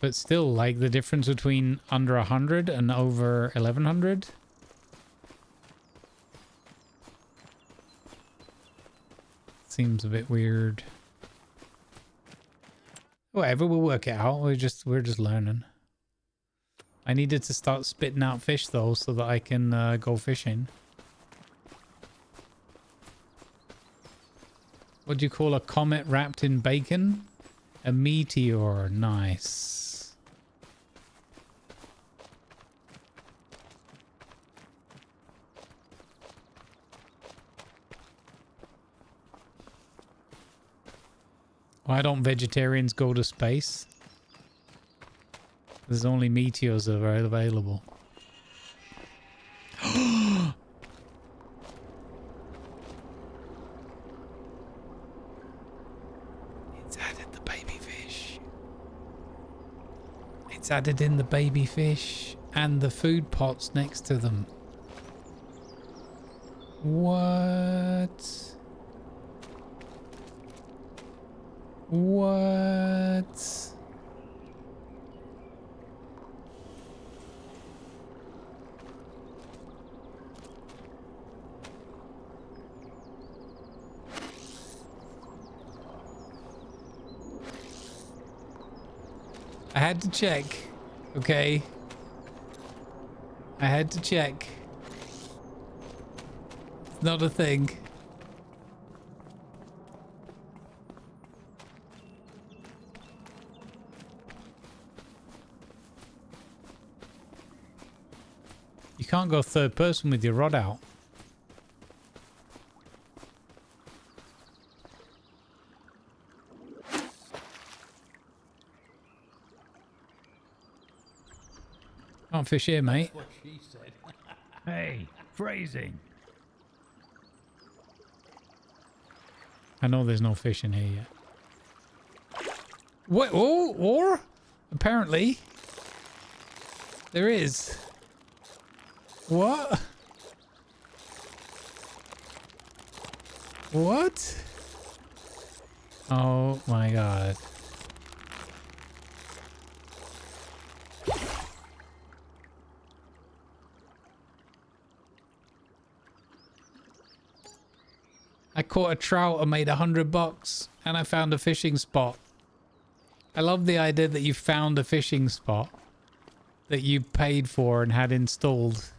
But still, like the difference between under 100 and over 1100. Seems a bit weird. Whatever, we'll work it out. We're just learning. I needed to start spitting out fish though, so that I can go fishing. What do you call a comet wrapped in bacon? A meteor. Nice. Why don't vegetarians go to space? There's only meteors that are available. It's added the baby fish. It's added in the baby fish and the food pots next to them. What? What? I had to check. Okay. I had to check. It's not a thing. You can't go third person with your rod out. Can't fish here, mate. What she said. Hey, phrasing. I know there's no fish in here yet. What? Oh, or apparently there is. What? What? Oh my god. I caught a trout and made $100 and I found a fishing spot. I love the idea that you found a fishing spot that you paid for and had installed.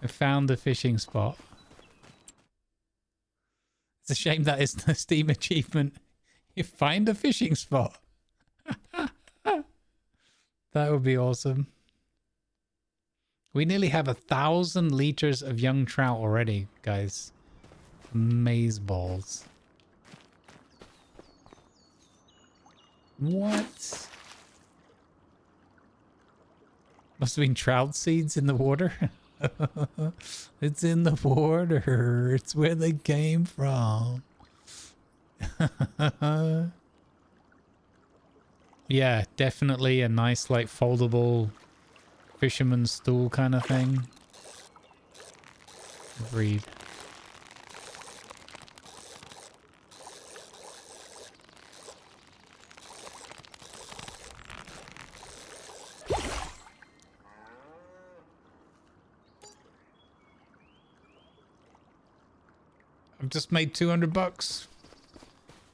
I found a fishing spot. It's a shame that isn't a Steam achievement. You find a fishing spot. That would be awesome. We nearly have 1,000 liters of young trout already, guys. Maze balls. What? Must have been trout seeds in the water. It's in the water. It's where they came from. Yeah, definitely a nice like foldable fisherman's stool kind of thing. Agreed. I've just made $200.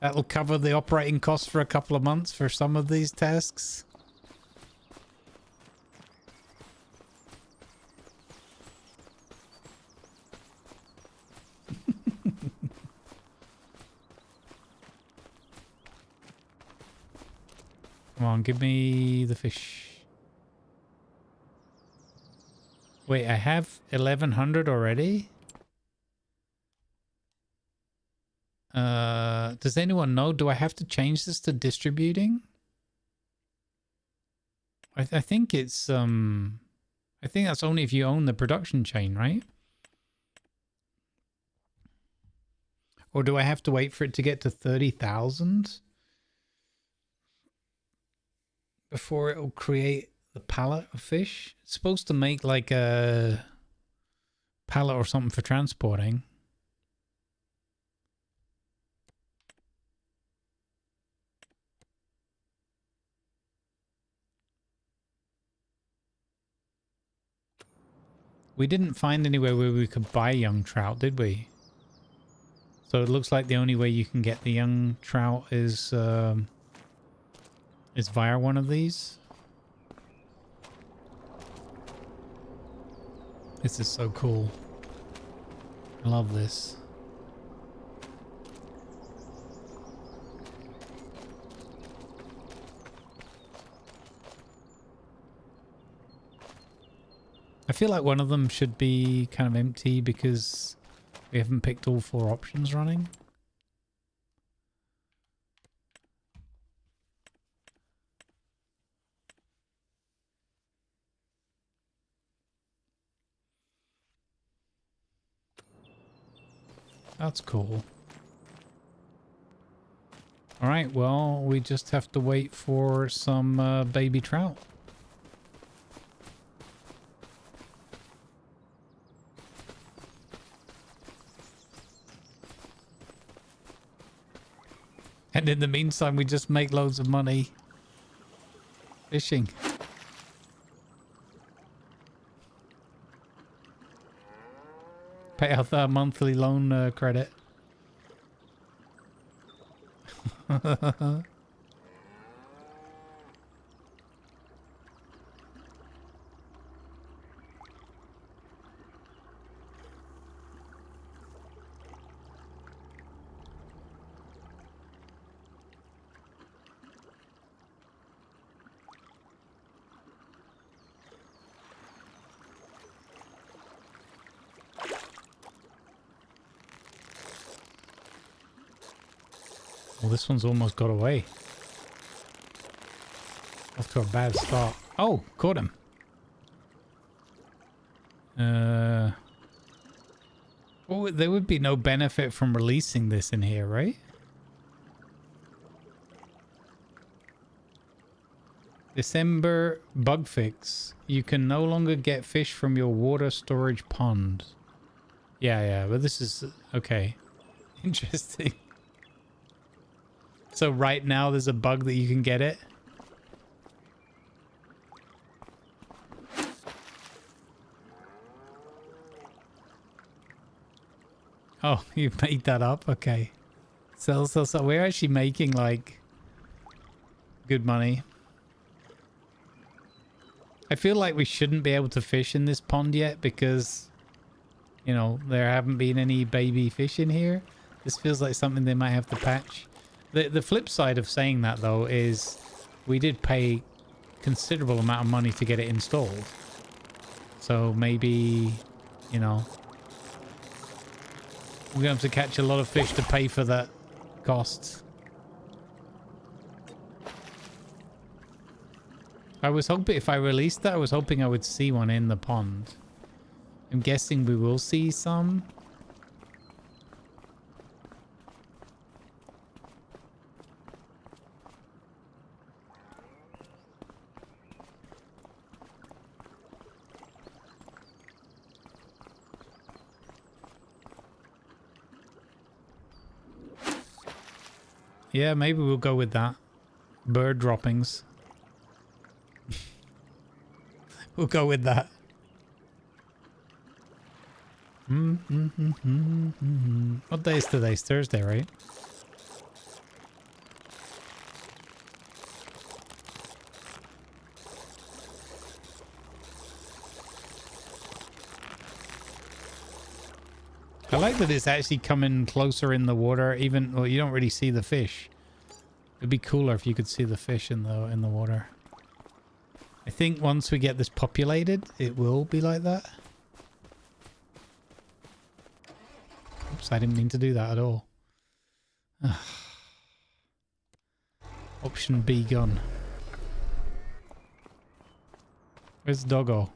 That'll cover the operating costs for a couple of months for some of these tasks. Come on, give me the fish. Wait, I have 1,100 already? Does anyone know? Do I have to change this to distributing? I think it's I think that's only if you own the production chain, right? Or do I have to wait for it to get to 30,000 before it will create the pallet of fish? It's supposed to make like a pallet or something for transporting. We didn't find anywhere where we could buy young trout, did we? So it looks like the only way you can get the young trout is via one of these. This is so cool. I love this. I feel like one of them should be kind of empty because we haven't picked all 4 options running. That's cool. All right, well, we just have to wait for some baby trout. And in the meantime, we just make loads of money fishing. Pay out our monthly loan credit. Well, this one's almost got away. Off to a bad start. Oh, caught him. Oh, there would be no benefit from releasing this in here, right? December bug fix. You can no longer get fish from your water storage pond. Yeah, but this is... Okay. Interesting. So right now there's a bug that you can get it? Oh, you made that up? Okay. So we're actually making, like, good money. I feel like we shouldn't be able to fish in this pond yet because, you know, there haven't been any baby fish in here. This feels like something they might have to patch. The flip side of saying that, though, is we did pay considerable amount of money to get it installed. So maybe, you know, we're going to have to catch a lot of fish to pay for that cost. I was hoping if I released that, I was hoping I would see one in the pond. I'm guessing we will see some. Yeah, maybe we'll go with that. Bird droppings. We'll go with that. What day is today? It's Thursday, right? I like that it's actually coming closer in the water. Even well, you don't really see the fish. It'd be cooler if you could see the fish in the water. I think once we get this populated, it will be like that. Oops, I didn't mean to do that at all. Option B gone. Where's Doggo?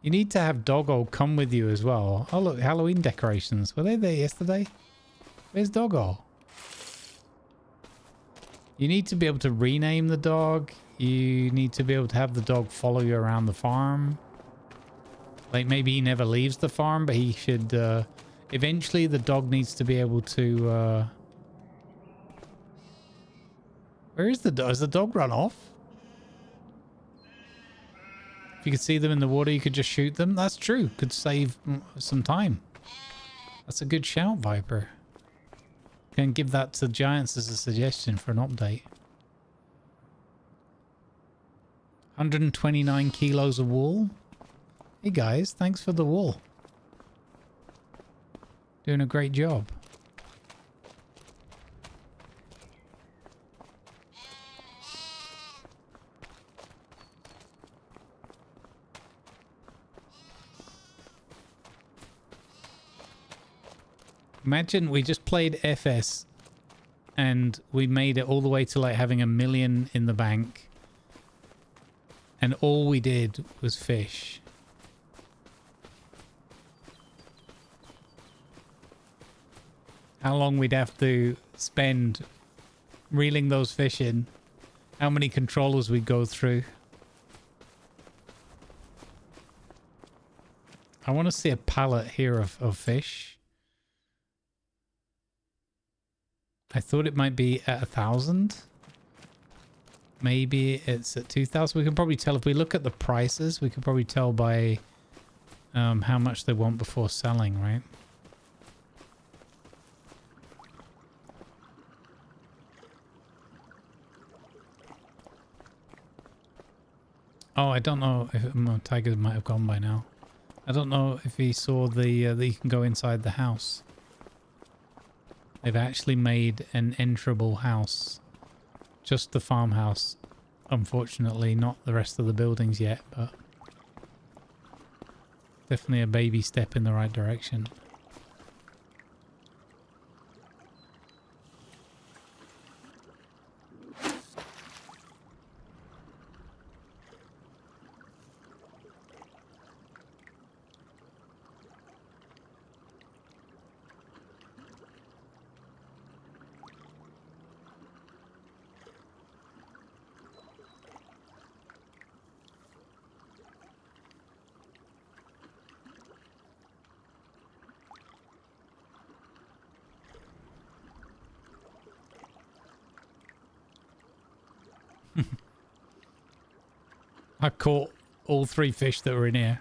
You need to have Doggo come with you as well. Oh look, Halloween decorations. Were they there yesterday? Where's Doggo? You need to be able to rename the dog. You need to be able to have the dog follow you around the farm. Like maybe he never leaves the farm, but he should... eventually the dog needs to be able to... Where is the dog? Has the dog run off? If you could see them in the water, you could just shoot them. That's true. Could save some time. That's a good shout, Viper. Can give that to Giants as a suggestion for an update. 129 kilos of wool. Hey guys, thanks for the wool. Doing a great job. Imagine we just played FS and we made it all the way to like having 1 million in the bank. And all we did was fish. How long we'd have to spend reeling those fish in. How many controllers we'd go through. I want to see a pallet here of fish. I thought it might be at 1,000. Maybe it's at 2,000. We can probably tell if we look at the prices. We can probably tell by how much they want before selling, right? Oh, I don't know if Tiger might have gone by now. I don't know if he saw the that you can go inside the house. They've actually made an enterable house. Just the farmhouse. Unfortunately, not the rest of the buildings yet, but definitely a baby step in the right direction. I caught all 3 fish that were in here.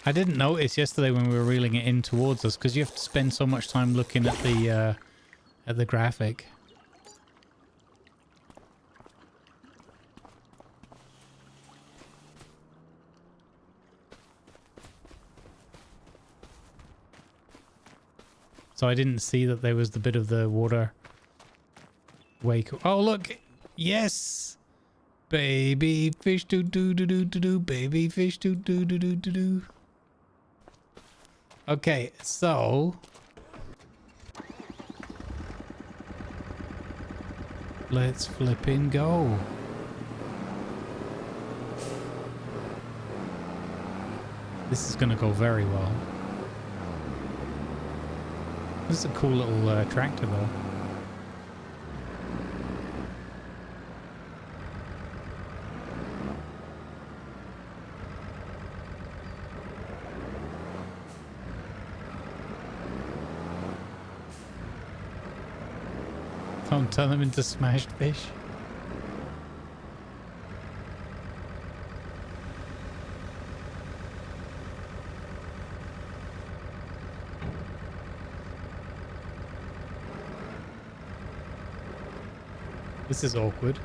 I didn't notice yesterday when we were reeling it in towards us because you have to spend so much time looking at the graphic. So I didn't see that there was the bit of the water wake. Oh look, yes, baby fish do do do do do do, baby fish do do do do do do. Okay, so let's flipping go. This is gonna go very well. This is a cool little tractor though. Don't turn them into smashed fish. This is awkward.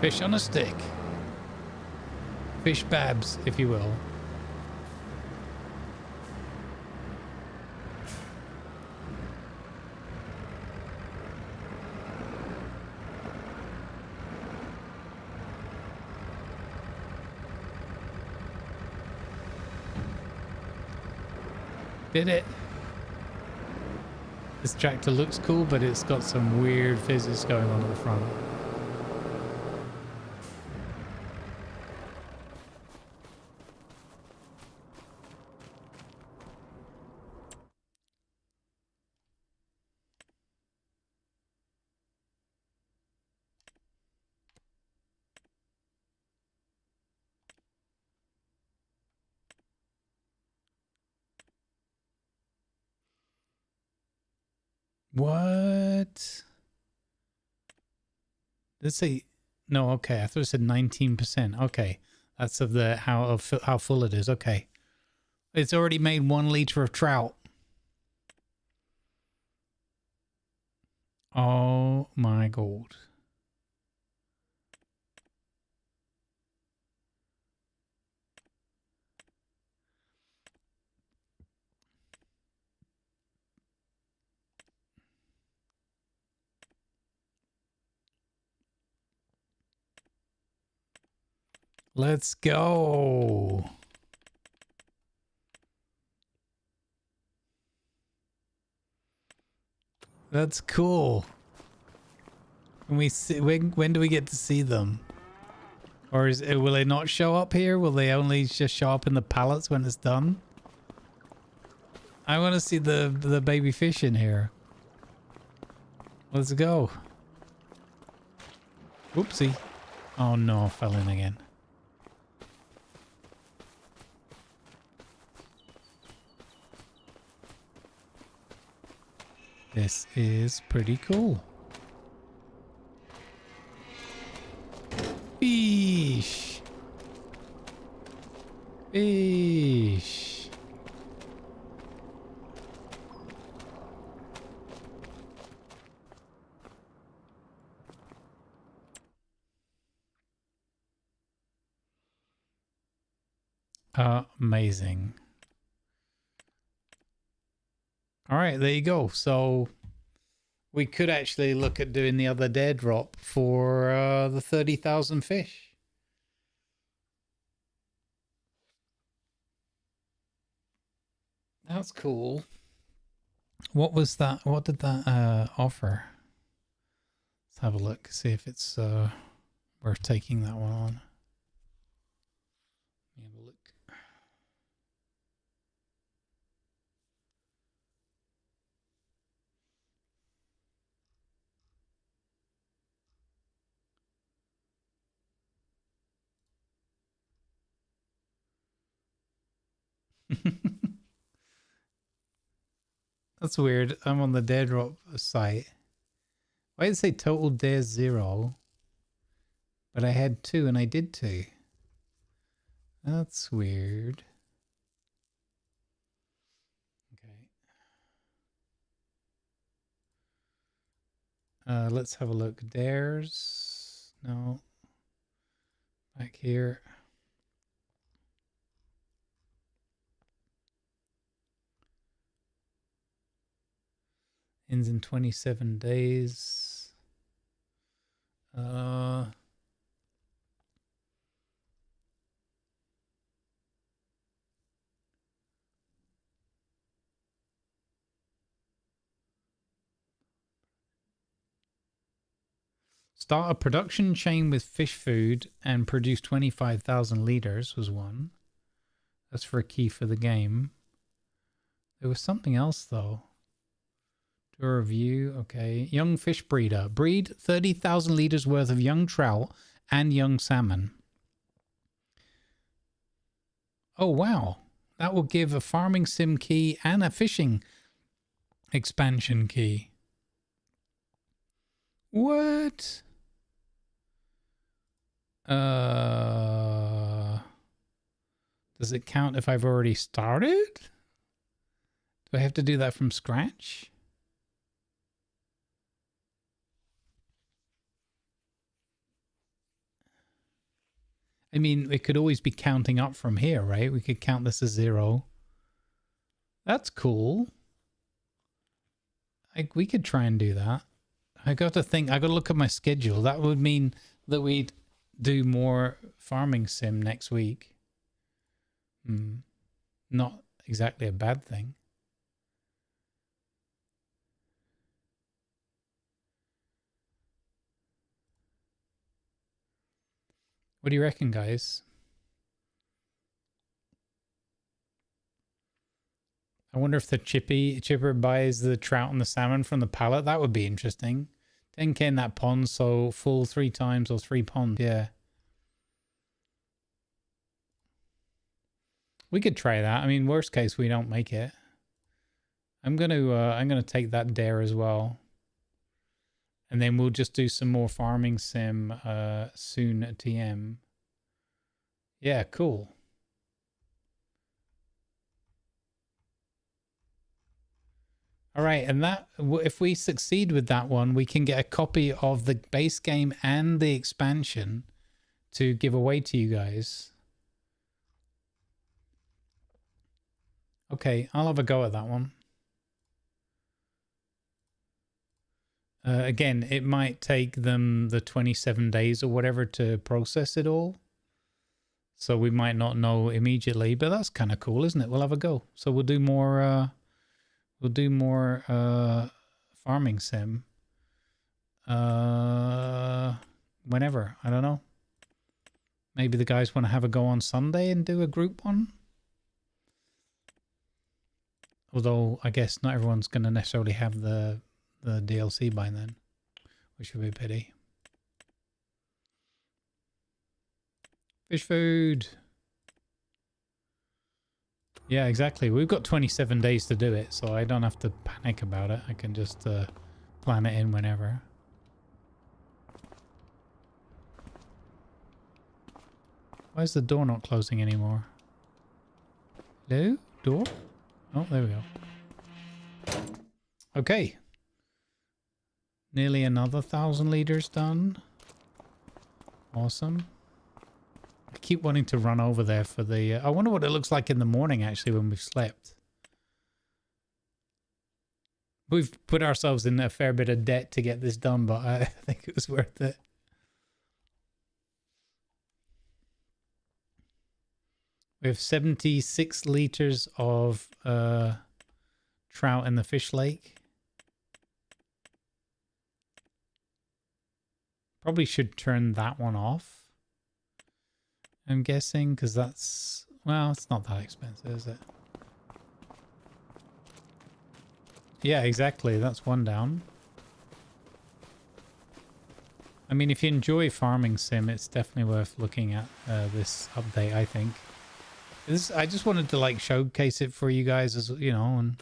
Fish on a stick. Fish babs, if you will. Did it? This tractor looks cool, but it's got some weird physics going on at the front. What? Let's say no. Okay, I thought it said 19%. Okay, that's of the how full it is. Okay, it's already made 1 liter of trout. Oh my god! Let's go. That's cool. Can we see when do we get to see them? Or is it, will they not show up here? Will they only just show up in the pallets when it's done? I want to see the baby fish in here. Let's go. Whoopsie. Oh no, I fell in again. This is pretty cool. Fish. Fish. Amazing. All right, there you go. So we could actually look at doing the other dare drop for the 30,000 fish. That's cool. What was that? What did that offer? Let's have a look, see if it's worth taking that one on. Let me have a look. That's weird. I'm on the Dare Drop site. Why did it say total dares 0? But I had 2 and I did 2. That's weird. Okay. Let's have a look. Dares. No. Back here. Ends in 27 days. Start a production chain with fish food and produce 25,000 liters was one. That's for a key for the game. There was something else though. Do a review. Okay. Young fish breeder. Breed 30,000 liters worth of young trout and young salmon. Oh, wow. That will give a farming sim key and a fishing expansion key. What? Does it count if I've already started? Do I have to do that from scratch? I mean, it could always be counting up from here, right? We could count this as 0. That's cool. We could try and do that. I got to think, I got to look at my schedule. That would mean that we'd do more farming sim next week. Not exactly a bad thing. What do you reckon, guys? I wonder if the chipper buys the trout and the salmon from the pallet. That would be interesting. 10k in that pond, so full 3 times or 3 ponds. Yeah. We could try that. I mean, worst case, we don't make it. I'm gonna take that dare as well. And then we'll just do some more farming sim soon at TM. Yeah, cool. All right, and that if we succeed with that one, we can get a copy of the base game and the expansion to give away to you guys. Okay, I'll have a go at that one. Again, it might take them the 27 days or whatever to process it all. So we might not know immediately, but that's kind of cool, isn't it? We'll have a go. So we'll do more farming sim. Whenever, I don't know. Maybe the guys want to have a go on Sunday and do a group one. Although I guess not everyone's going to necessarily have the DLC by then, which would be a pity. Fish food. Yeah, exactly. We've got 27 days to do it, so I don't have to panic about it. I can just plan it in whenever. Why is the door not closing anymore? Hello? Door? Oh, there we go. Okay. Nearly another 1,000 liters done. Awesome. I keep wanting to run over there for the... I wonder what it looks like in the morning, actually, when we've slept. We've put ourselves in a fair bit of debt to get this done, but I think it was worth it. We have 76 liters of trout in the fish lake. Probably should turn that one off, I'm guessing, because that's, well, it's not that expensive, is it? Yeah, exactly. That's one down. I mean, if you enjoy farming sim, it's definitely worth looking at this update, I think. I just wanted to like showcase it for you guys, as you know, and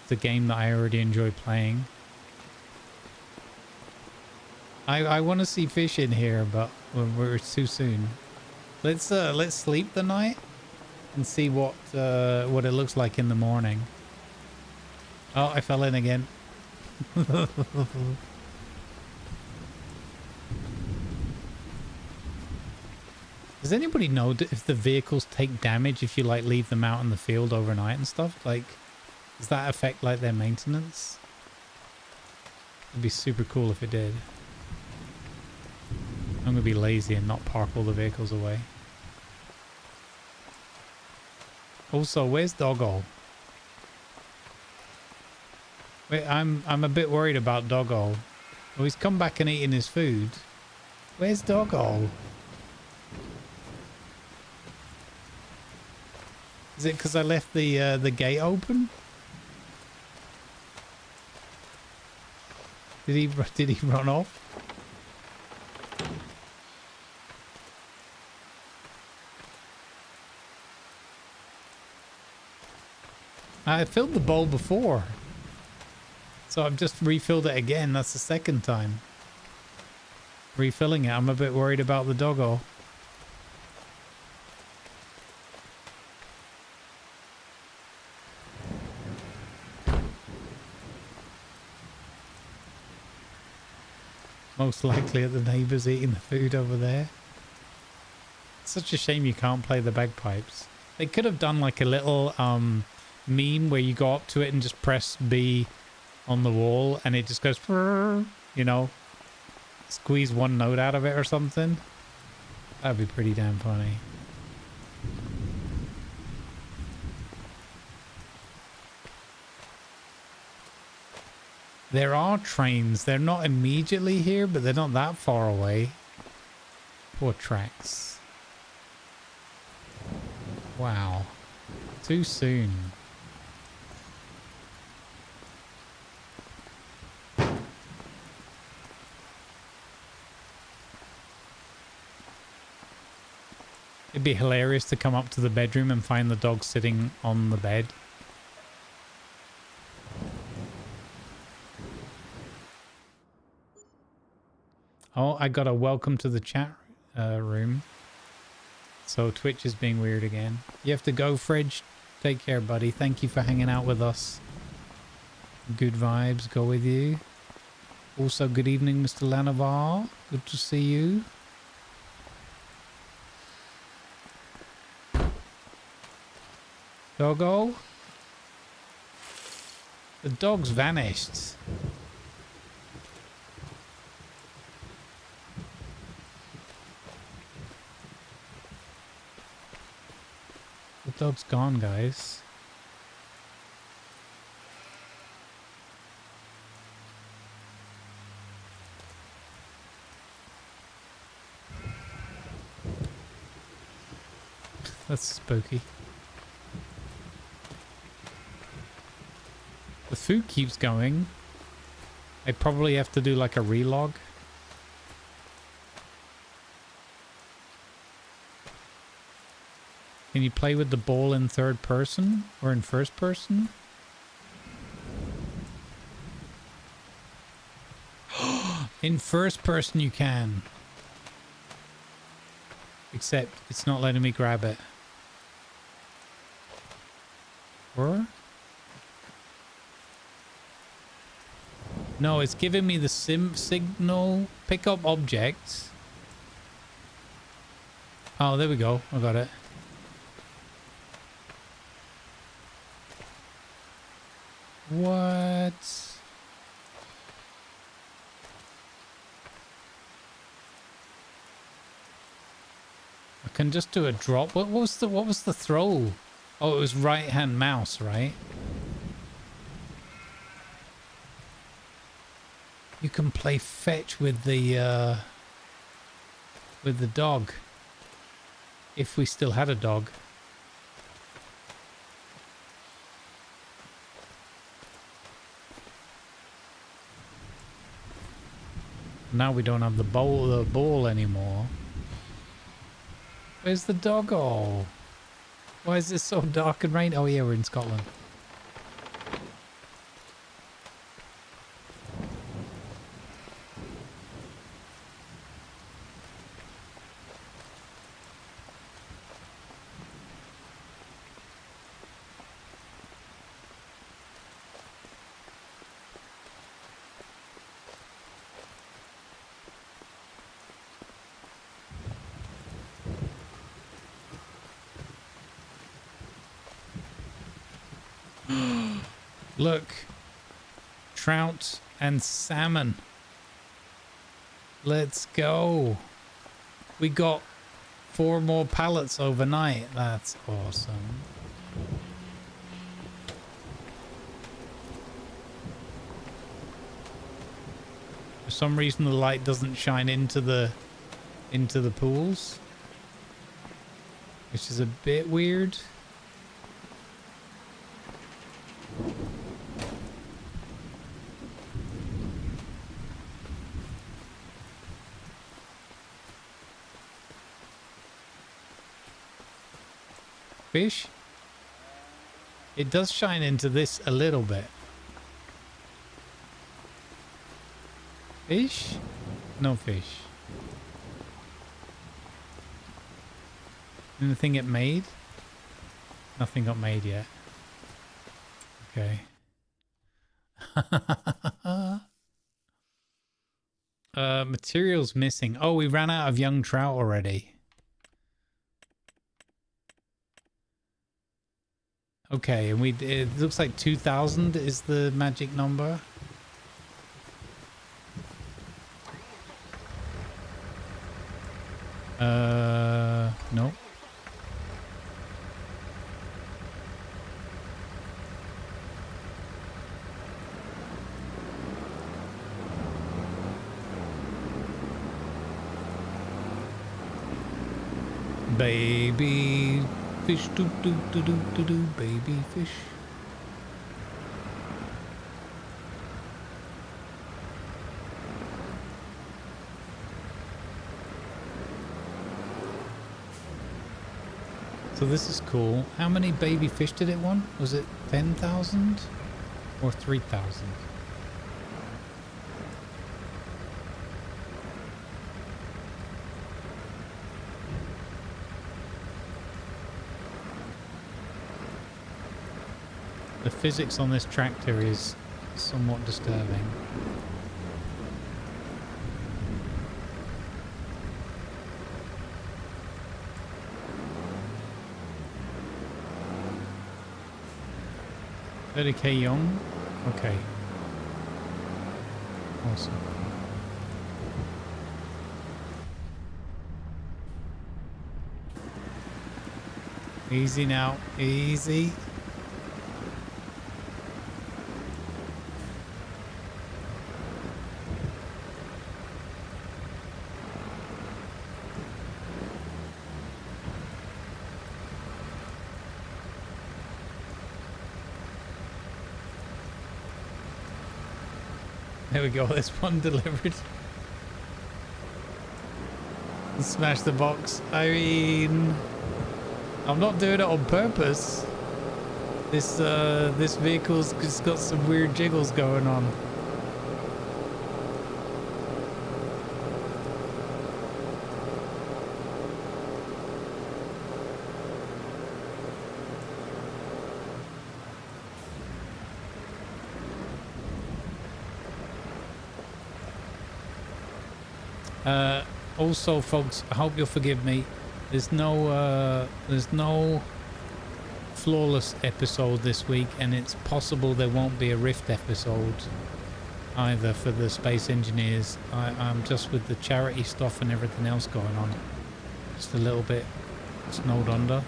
it's a game that I already enjoy playing. I want to see fish in here, but we're too soon. Let's sleep the night and see what it looks like in the morning. Oh, I fell in again. Does anybody know if the vehicles take damage if you like leave them out in the field overnight and stuff? Like, does that affect like their maintenance? It'd be super cool if it did. I'm gonna be lazy and not park all the vehicles away. Also, where's Doggo? Wait, I'm a bit worried about Doggo. Oh, he's come back and eaten his food. Where's Doggo? Is it because I left the gate open? Did he run off? I filled the bowl before, so I've just refilled it again. That's the second time refilling it. I'm a bit worried about the doggo. Most likely the neighbours eating the food over there. It's such a shame you can't play the bagpipes. They could have done like a little meme where you go up to it and just press B on the wall and it just goes, you know, squeeze one note out of it or something. That'd be pretty damn funny. There are trains. They're not immediately here, but they're not that far away. Poor tracks. Wow. Too soon. It'd be hilarious to come up to the bedroom and find the dog sitting on the bed. Oh, I got a welcome to the chat room. So Twitch is being weird again. You have to go, Fridge. Take care, buddy. Thank you for hanging out with us. Good vibes go with you. Also, good evening, Mr. Lanavar. Good to see you. Doggo? The dog's vanished. The dog's gone, guys. That's spooky. The food keeps going. I probably have to do like a relog. Can you play with the ball in third person or in first person? In first person you can. Except it's not letting me grab it. Or? No, it's giving me the signal pick up objects. Oh, there we go. I got it. What? I can just do a drop. What was the throw? Oh, it was right hand mouse, right? You can play fetch with the dog. If we still had a dog. Now we don't have the ball anymore. Where's the doggo? Why is this so dark and rainy? Oh yeah, we're in Scotland. Look, trout and salmon. Let's go. We got 4 more pallets overnight. That's awesome. For some reason the light doesn't shine into the pools, which is a bit weird. Fish? It does shine into this a little bit. Fish? No fish. Anything get made? Nothing got made yet. Okay. Materials missing. Oh, we ran out of young trout already. Okay, and it looks like 2,000 is the magic number. No. Baby fish, do do do do do do, baby fish. So this is cool. How many baby fish did it want? Was it 10,000 or 3,000? The physics on this tractor is somewhat disturbing. $30K young? Okay. Awesome. Easy now. Easy. There we go, this one delivered. Smash the box. I mean, I'm not doing it on purpose. This vehicle's just got some weird jiggles going on. Also, folks, I hope you'll forgive me. There's no flawless episode this week, and it's possible there won't be a Rift episode either for the Space Engineers. I'm just with the charity stuff and everything else going on. Just a little bit snowed under.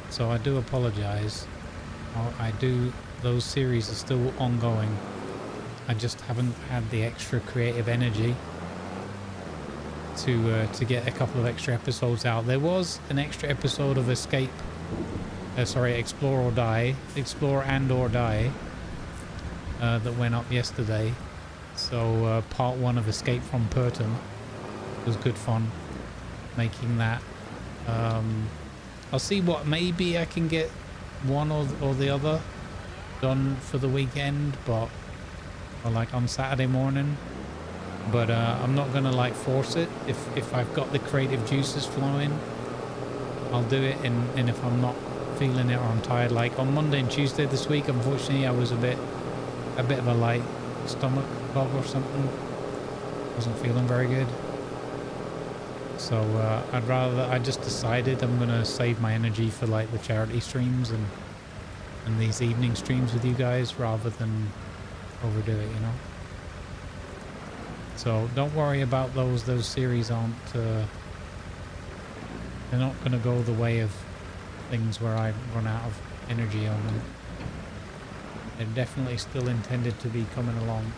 So I do apologize. Those series are still ongoing. I just haven't had the extra creative energy to get a couple of extra episodes out. There was an extra episode of Explore and or Die that went up yesterday. So part 1 of Escape from Purton was good fun making that. I'll see what, maybe I can get one or the other done for the weekend, or like on Saturday morning, but I'm not gonna like force it. If I've got the creative juices flowing, I'll do it, and if I'm not feeling it or I'm tired, like on Monday and Tuesday this week, unfortunately I was a bit of a light stomach bug or something. Wasn't feeling very good, so I just decided I'm gonna save my energy for like the charity streams and these evening streams with you guys rather than overdo it, you know. So don't worry about those series aren't they're not gonna go the way of things where I run out of energy on them. They're definitely still intended to be coming along.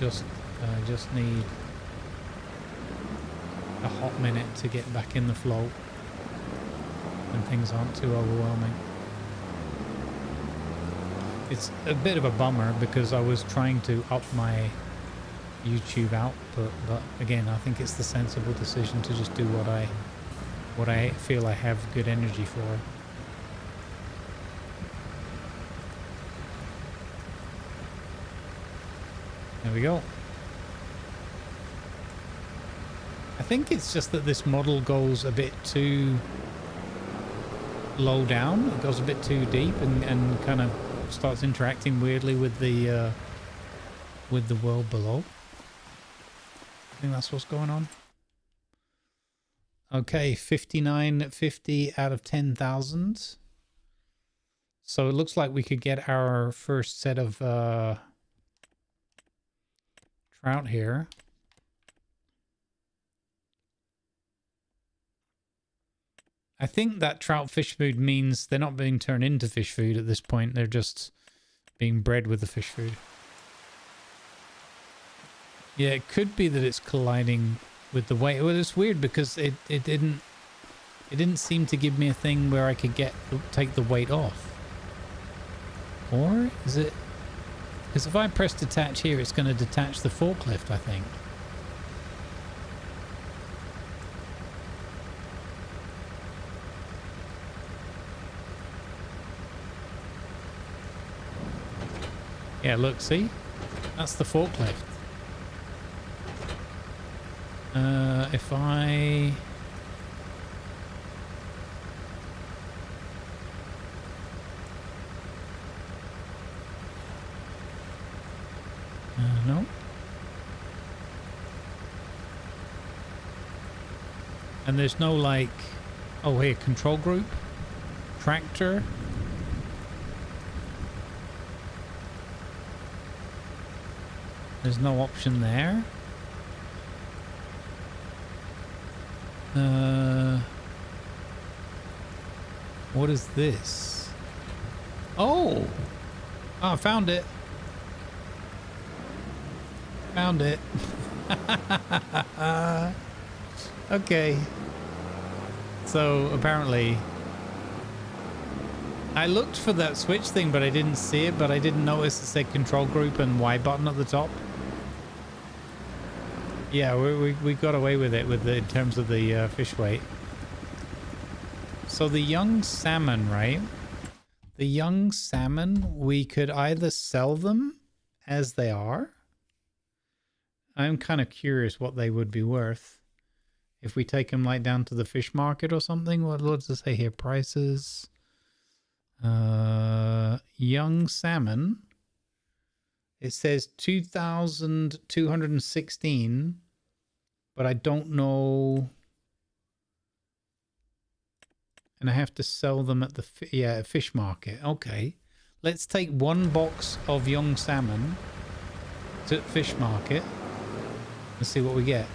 Just need a hot minute to get back in the flow and things aren't too overwhelming. It's a bit of a bummer because I was trying to up my YouTube output, but again, I think it's the sensible decision to just do what I feel I have good energy for. There we go. I think it's just that this model goes a bit too low down. It goes a bit too deep and kind of starts interacting weirdly with the world below. I think that's what's going on. Okay, 59.50 out of 10,000. So it looks like we could get our first set of trout here. I think that trout fish food means they're not being turned into fish food at this point. They're just being bred with the fish food. Yeah, it could be that it's colliding with the weight. Well, it's weird because it didn't seem to give me a thing where I could take the weight off. Or is it? Because if I press detach here, it's going to detach the forklift, I think. Yeah, look, see? That's the forklift. If I... no. And there's no like... Oh, here, control group? Tractor? There's no option there. What is this? Oh! Oh, I found it. Found it. Okay. So apparently I looked for that switch thing, but I didn't see it, but I didn't notice it said control group and Y button at the top. Yeah, we got away with it in terms of the fish weight. So the young salmon, right? The young salmon, we could either sell them as they are. I'm kind of curious what they would be worth if we take them like down to the fish market or something. What does it say here? Prices. Young salmon. It says 2,216, but I don't know. And I have to sell them at the fish market. Okay, let's take one box of young salmon to fish market and see what we get.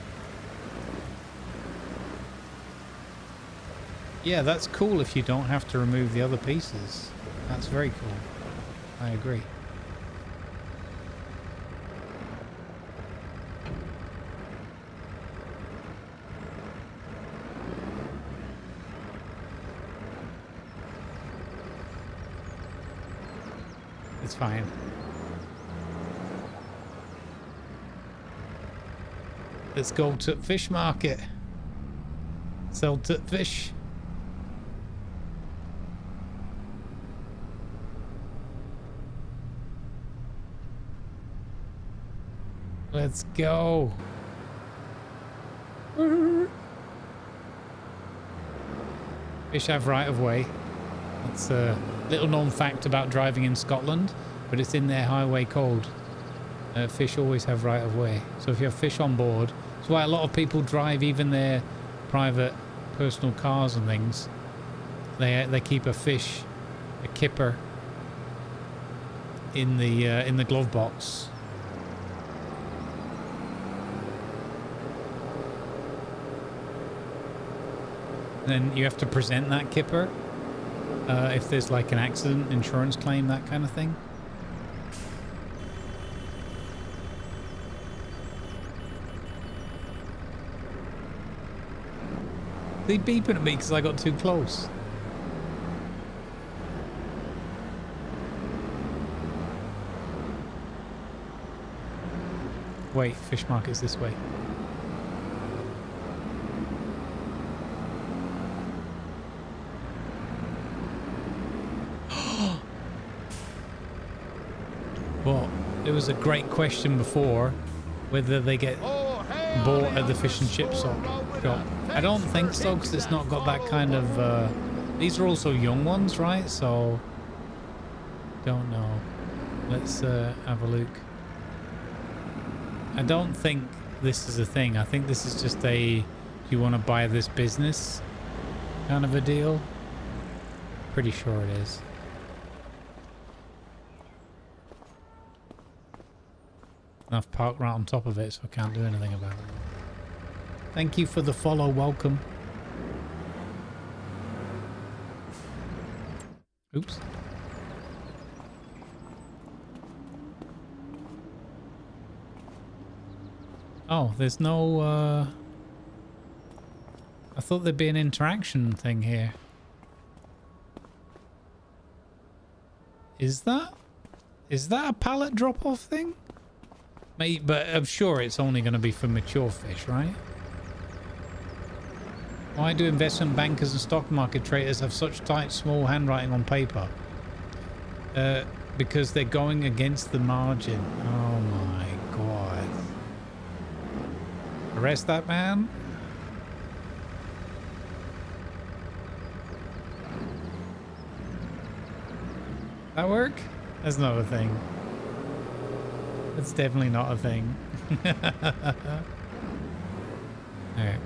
Yeah, that's cool if you don't have to remove the other pieces. That's very cool. I agree. It's fine. Let's go to fish market. Sell to fish. Let's go. Fish have right of way. It's a little known fact about driving in Scotland, but it's in their highway code. Fish always have right of way. So if you have fish on board, that's why a lot of people drive even their private personal cars and things. They keep a fish, a kipper, in the glove box. Then you have to present that kipper if there's like an accident, insurance claim, that kind of thing. They beeping at me because I got too close. Wait, fish market's this way. Well, it was a great question before whether they get bought at the fish and chip shop. I don't think so, because it's not got that kind of these are also young ones, right? So don't know. Let's have a look. I don't think this is a thing. I think this is just a you want to buy this business kind of a deal. Pretty sure it is. I've parked right on top of it, so I can't do anything about it. Thank you for the follow. Welcome. Oops. Oh, there's no... I thought there'd be an interaction thing here. Is that? Is that a pallet drop-off thing? Mate, but I'm sure it's only going to be for mature fish, right? Why do investment bankers and stock market traders have such tight, small handwriting on paper? Because they're going against the margin. Oh my god. Arrest that man. That work? That's not a thing. That's definitely not a thing. Alright.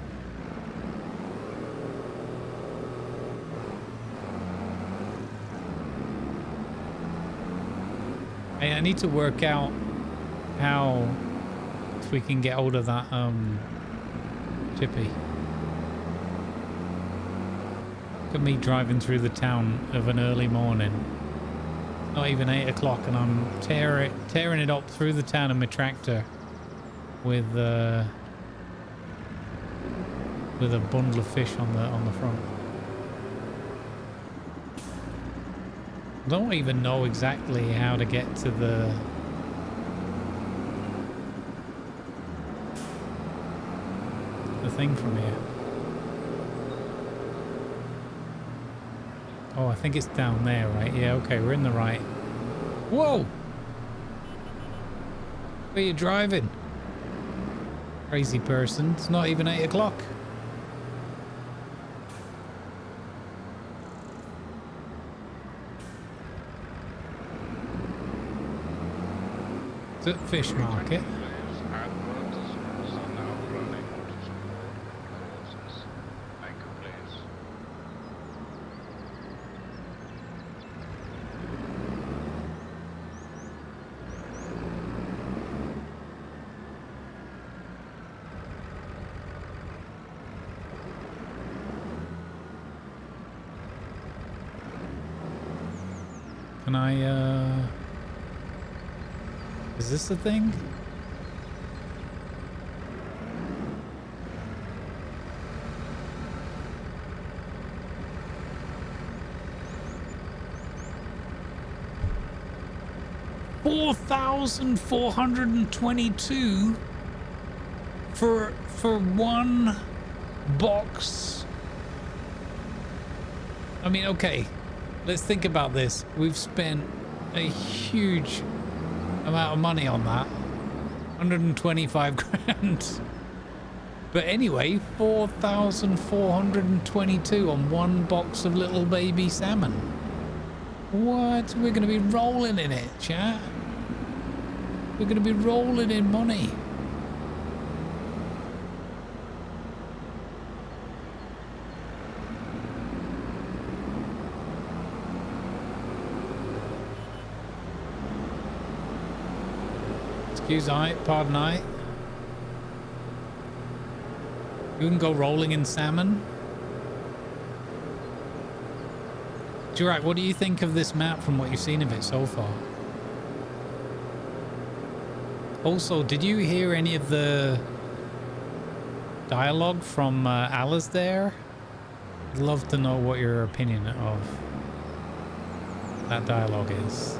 Hey, I need to work out how if we can get hold of that chippy. Look at me driving through the town of an early morning. Not even 8 o'clock, and I'm tearing it up through the town in my tractor with a bundle of fish on the front. I don't even know exactly how to get to the thing from here. Oh, I think it's down there, right? Yeah, okay, we're in the right. Whoa! Where are you driving? Crazy person. It's not even 8 o'clock. It's at fish market. Can I, is this the thing? 4,422 for one box. I mean, okay, let's think about this. We've spent a huge amount of money on that. 125 grand. But anyway, 4,422 on one box of little baby salmon. What? We're going to be rolling in it, chat. We're going to be rolling in money. Excuse I, pardon I. You can go rolling in salmon. Jurak, what do you think of this map from what you've seen of it so far? Also, did you hear any of the dialogue from Alice there? I'd love to know what your opinion of that dialogue is.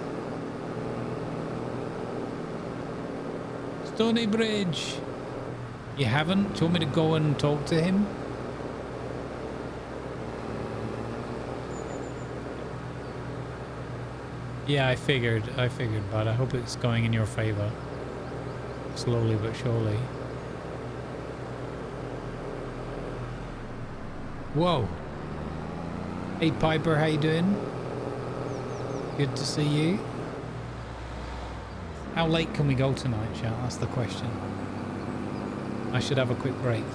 Stony Bridge. You haven't? Do you want me to go and talk to him? Yeah, I figured, but I hope it's going in your favor. Slowly but surely. Whoa. Hey Piper, how you doing? Good to see you. How late can we go tonight, chat? That's the question. I should have a quick break.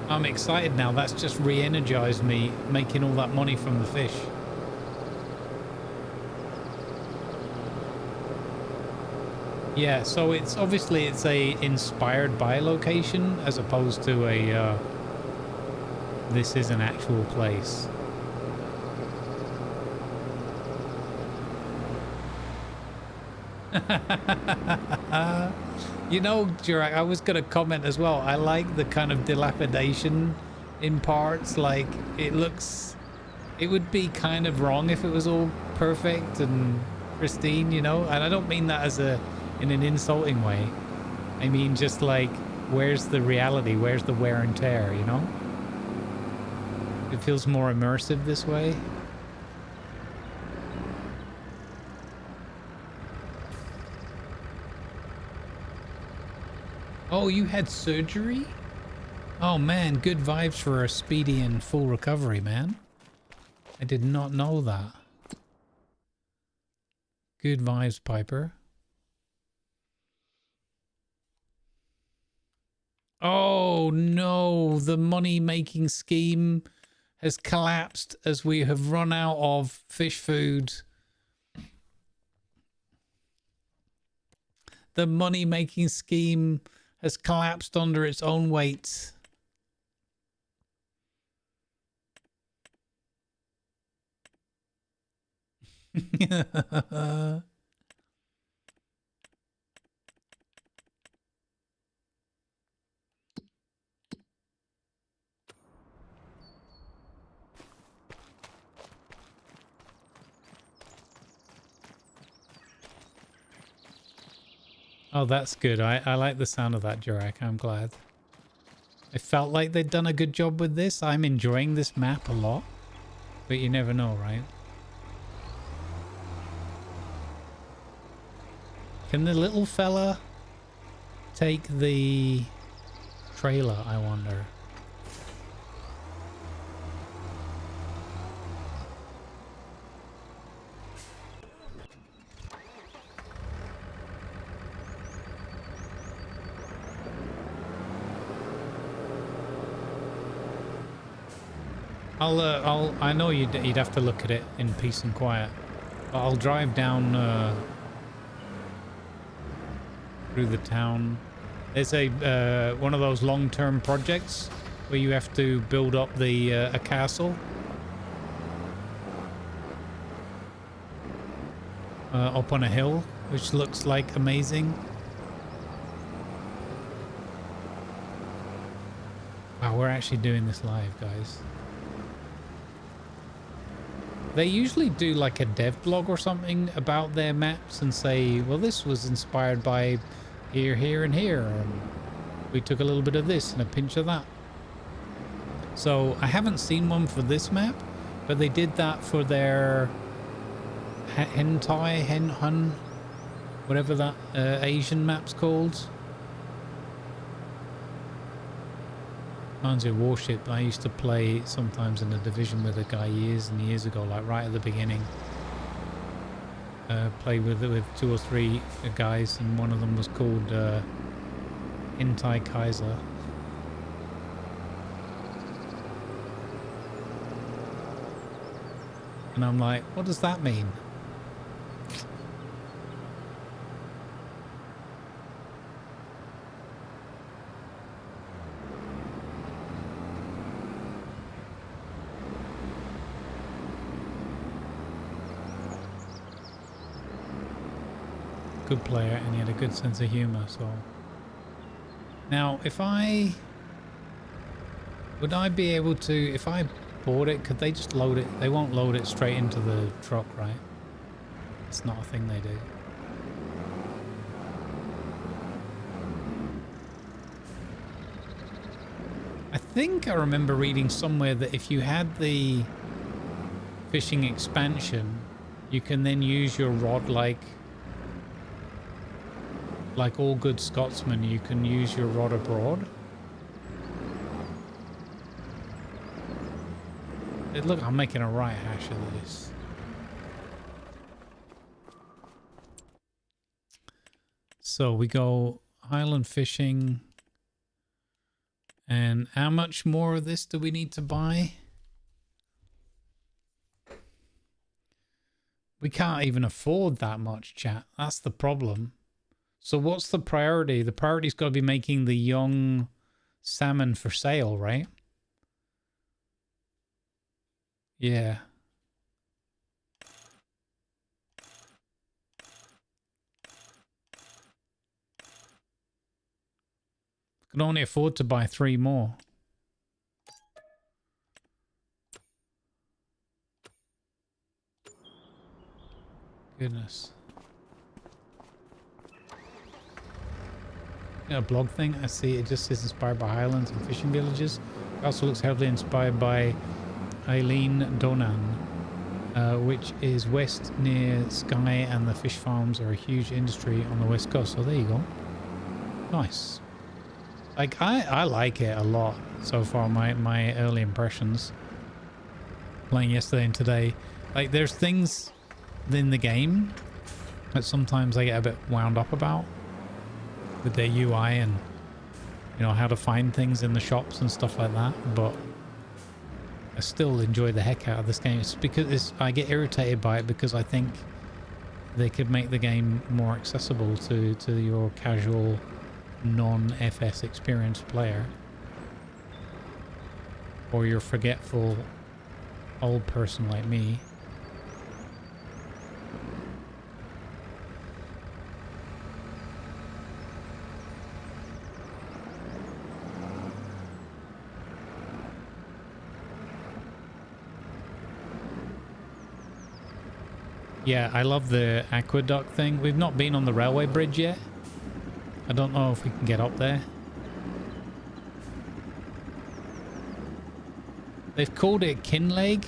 I'm excited now. That's just re-energized me making all that money from the fish. Yeah, so it's obviously it's a inspired by location as opposed to a this is an actual place. You know, Jurak, I was going to comment as well. I like the kind of dilapidation in parts. Like, it looks... It would be kind of wrong if it was all perfect and pristine, you know? And I don't mean that as in an insulting way. I mean just like, where's the reality? Where's the wear and tear, you know? It feels more immersive this way. Oh, you had surgery? Oh man, good vibes for a speedy and full recovery, man. I did not know that. Good vibes, Piper. Oh no, the money-making scheme has collapsed as we have run out of fish food. The money-making scheme has collapsed under its own weight. Oh, that's good. I like the sound of that, Jurak. I'm glad. I felt like they'd done a good job with this. I'm enjoying this map a lot. But you never know, right? Can the little fella take the trailer, I wonder? I know you'd have to look at it in peace and quiet, but I'll drive down through the town. There's a one of those long-term projects where you have to build up the a castle up on a hill, which looks like amazing. Wow, we're actually doing this live, guys. They usually do like a dev blog or something about their maps and say, well, this was inspired by here, here, and here. And we took a little bit of this and a pinch of that. So I haven't seen one for this map, but they did that for their Hun, whatever that Asian map's called. Reminds me of Warship. I used to play sometimes in a division with a guy years and years ago, like right at the beginning. Played with 2 or 3 guys, and one of them was called Hentai Kaiser. And I'm like, what does that mean? Good player, and he had a good sense of humor. So now would I be able to, if I bought it, could they just load it? They won't load it straight into the truck, right? It's not a thing they do. I think I remember reading somewhere that if you had the fishing expansion, you can then use your rod like all good Scotsmen, you can use your rod abroad. Look, I'm making a right hash of this. So we go Highland fishing. And how much more of this do we need to buy? We can't even afford that much, chat. That's the problem. So what's the priority? The priority's got to be making the young salmon for sale, right? Yeah. Can only afford to buy 3 more. Goodness. A blog thing. I see it just says inspired by Highlands and fishing villages. It also looks heavily inspired by Eileen Donan, which is west near Skye, and the fish farms are a huge industry on the west coast. So there you go. Nice. Like I like it a lot so far. My early impressions playing yesterday and today. Like there's things in the game that sometimes I get a bit wound up about with their UI and you know how to find things in the shops and stuff like that, but I still enjoy the heck out of this game. It's because I get irritated by it because I think they could make the game more accessible to your casual non-FS experienced player, or your forgetful old person like me. Yeah, I love the aqueduct thing. We've not been on the railway bridge yet. I don't know if we can get up there. They've called it Kinleg.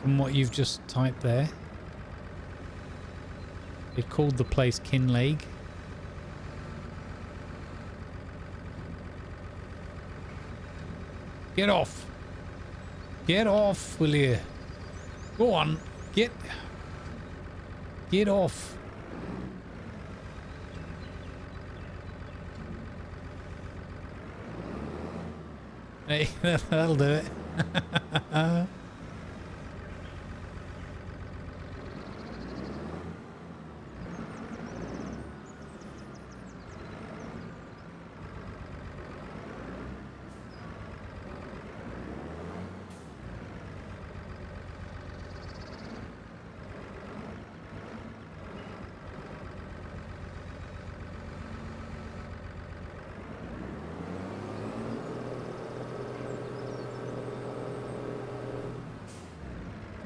From what you've just typed there. They've called the place Kinleg. Get off. Get off, will you? Go on. Get off. Hey, that'll do it.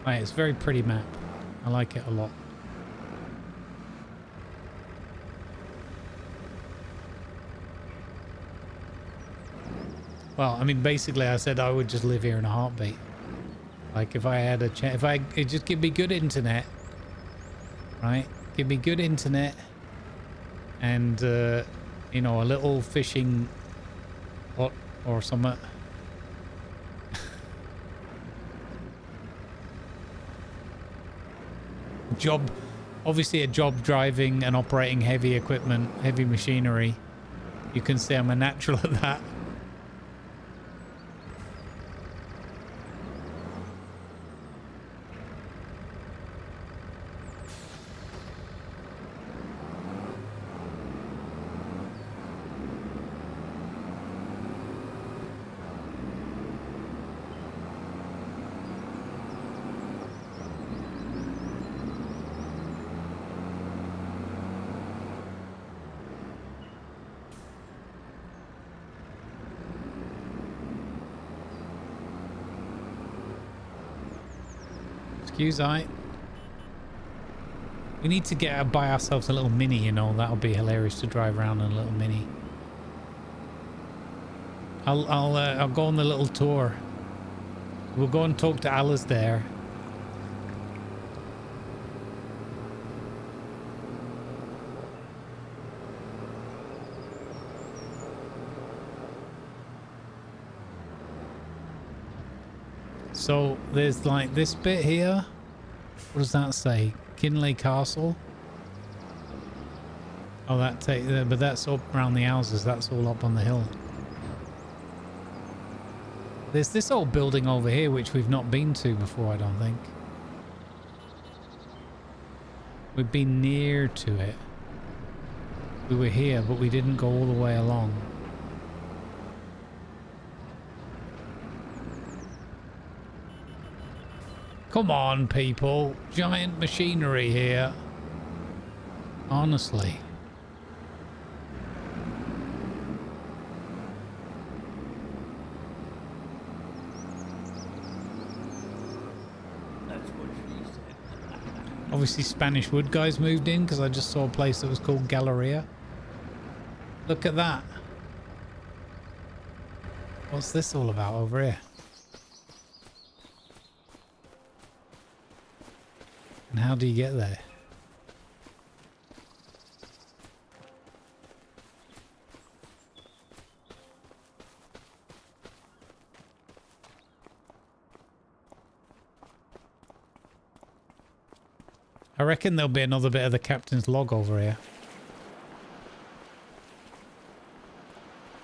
Right, it's a very pretty map. I like it a lot. Well, I mean, basically I said I would just live here in a heartbeat. Like if I had a chance, if it just give me good internet, right? Give me good internet and, you know, a little fishing hut or something. Job, obviously a job driving and operating heavy equipment, heavy machinery. You can say I'm a natural at that. Excuse I. We need to buy ourselves a little mini, you know. That'll be hilarious to drive around in a little mini. I'll go on the little tour. We'll go and talk to Alice there. So there's like this bit here. What does that say? Kinley Castle. Oh, but that's up around the houses. That's all up on the hill. There's this old building over here which we've not been to before, I don't think. We've been near to it. We were here, but we didn't go all the way along. Come on, people. Giant machinery here. Honestly. That's what she said. Obviously, Spanish wood guys moved in because I just saw a place that was called Galleria. Look at that. What's this all about over here? And how do you get there? I reckon there'll be another bit of the captain's log over here.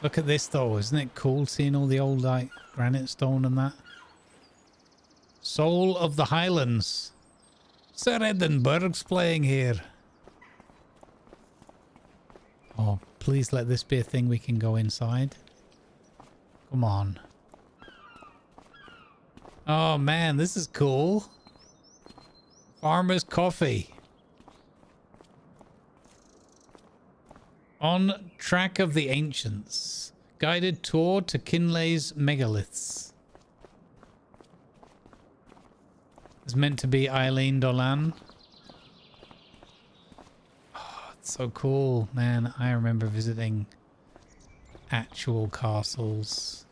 Look at this though, isn't it cool seeing all the old like granite stone and that? Soul of the Highlands. Sir Edinburgh's playing here. Oh, please let this be a thing we can go inside. Come on. Oh man, this is cool. Farmer's Coffee. On Track of the Ancients. Guided tour to Kinley's megaliths. It's meant to be Eileen Dolan. Oh, it's so cool, man. I remember visiting actual castles.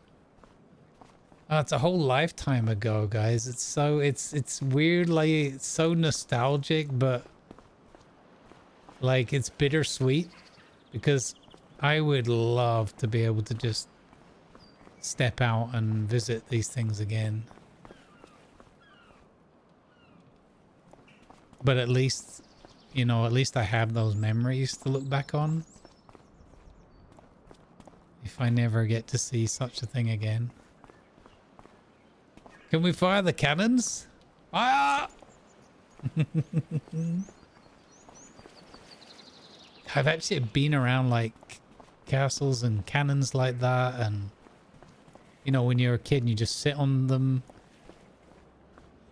Oh, it's a whole lifetime ago, guys. It's weird, like it's so nostalgic, but like it's bittersweet because I would love to be able to just step out and visit these things again. But at least, you know, at least I have those memories to look back on. If I never get to see such a thing again. Can we fire the cannons? Fire! I've actually been around like castles and cannons like that, and you know, when you're a kid and you just sit on them,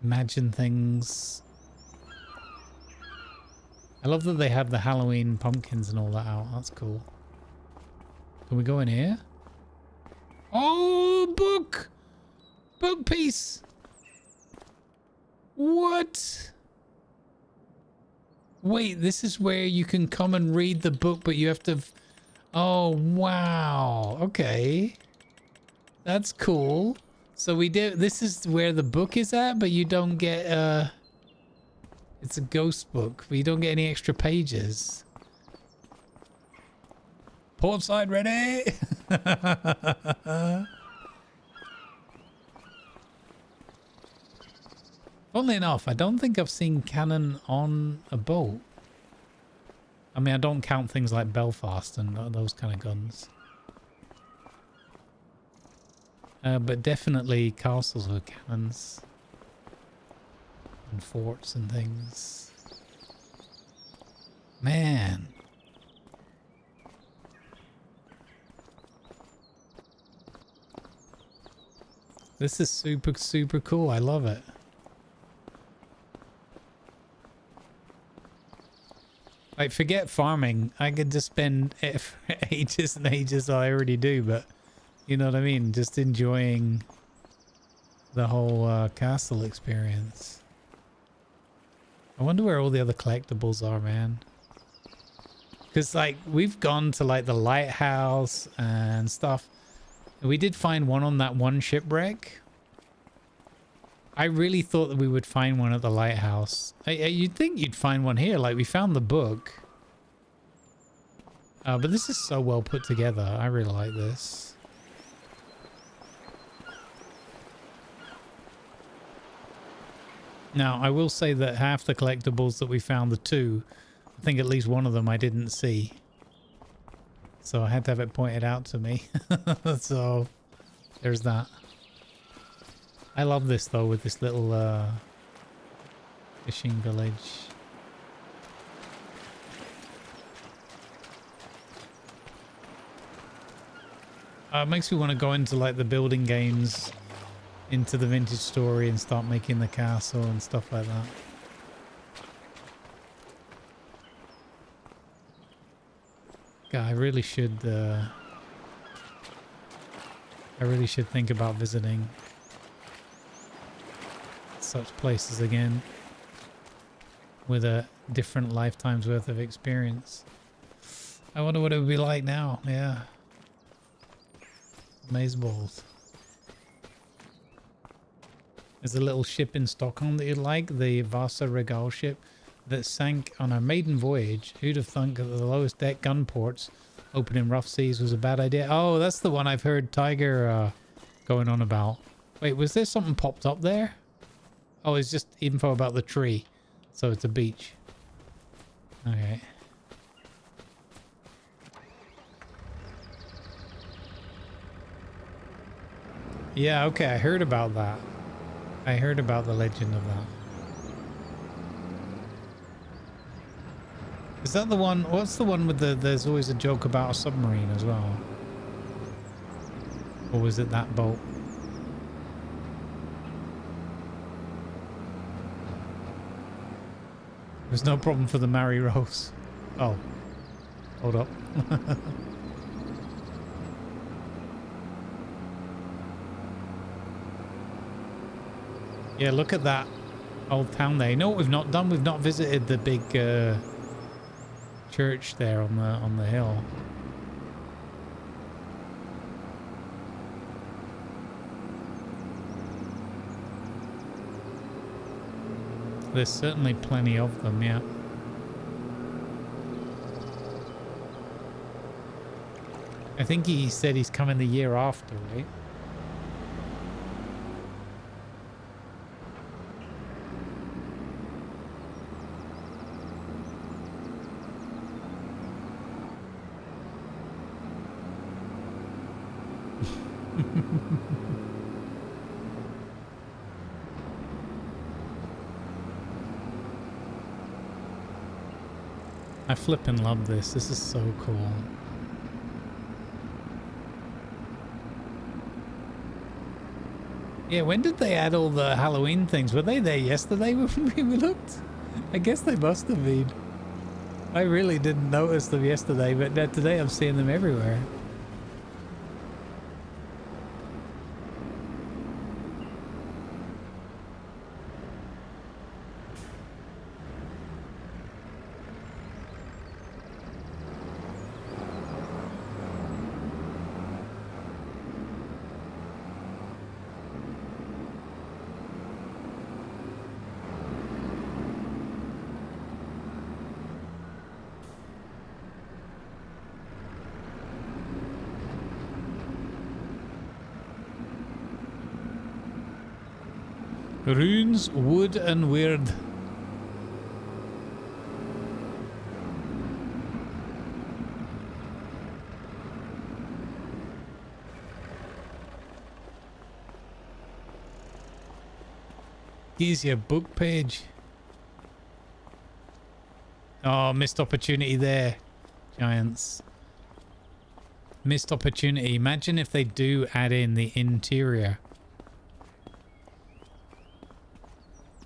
imagine things. I love that they have the Halloween pumpkins and all that out. That's cool. Can we go in here? Oh, book! Book piece! What? Wait, this is where you can come and read the book, but you have to... Oh, wow. Okay. That's cool. So we do... This is where the book is at, but you don't get... It's a ghost book, but you don't get any extra pages. Port side ready? Funnily enough, I don't think I've seen cannon on a boat. I mean, I don't count things like Belfast and those kind of guns. But definitely castles with cannons. And forts and things. Man. This is super, super cool. I love it. Like, forget farming. I could just spend ages and ages. I already do, but you know what I mean? Just enjoying the whole castle experience. I wonder where all the other collectibles are, man. Because, like, we've gone to, like, the lighthouse and stuff. We did find one on that one shipwreck. I really thought that we would find one at the lighthouse. You'd think you'd find one here. Like, we found the book. But this is so well put together. I really like this. Now, I will say that half the collectibles that we found, the two, I think at least one of them I didn't see. So I had to have it pointed out to me. So there's that. I love this though, with this little fishing village. It makes me want to go into like the building games, into the vintage story and start making the castle and stuff like that. God, I really should think about visiting such places again with a different lifetime's worth of experience. I wonder what it would be like now. Yeah. Amazeballs. There's a little ship in Stockholm that you like, the Vasa Regal ship that sank on a maiden voyage. Who'd have thunk that the lowest deck gun ports opening rough seas was a bad idea? Oh, that's the one I've heard Tiger going on about. Wait, was there something popped up there? Oh, it's just info about the tree. So it's a beach. Okay. Yeah, okay, I heard about that. I heard about the legend of that. Is that the one? What's the one with the... There's always a joke about a submarine as well. Or was it that boat? There's no problem for the Mary Rose. Oh. Hold up. Yeah, look at that old town there. You know what we've not done? We've not visited the big church there on the hill. There's certainly plenty of them, yeah. I think he said he's coming the year after, right? I flippin' love this. This is so cool. Yeah, when did they add all the Halloween things? Were they there yesterday when we looked? I guess they must have been. I really didn't notice them yesterday, but today I'm seeing them everywhere. Runes, wood and weird. Here's your book page. Oh, missed opportunity there, giants. Missed opportunity. Imagine if they do add in the interior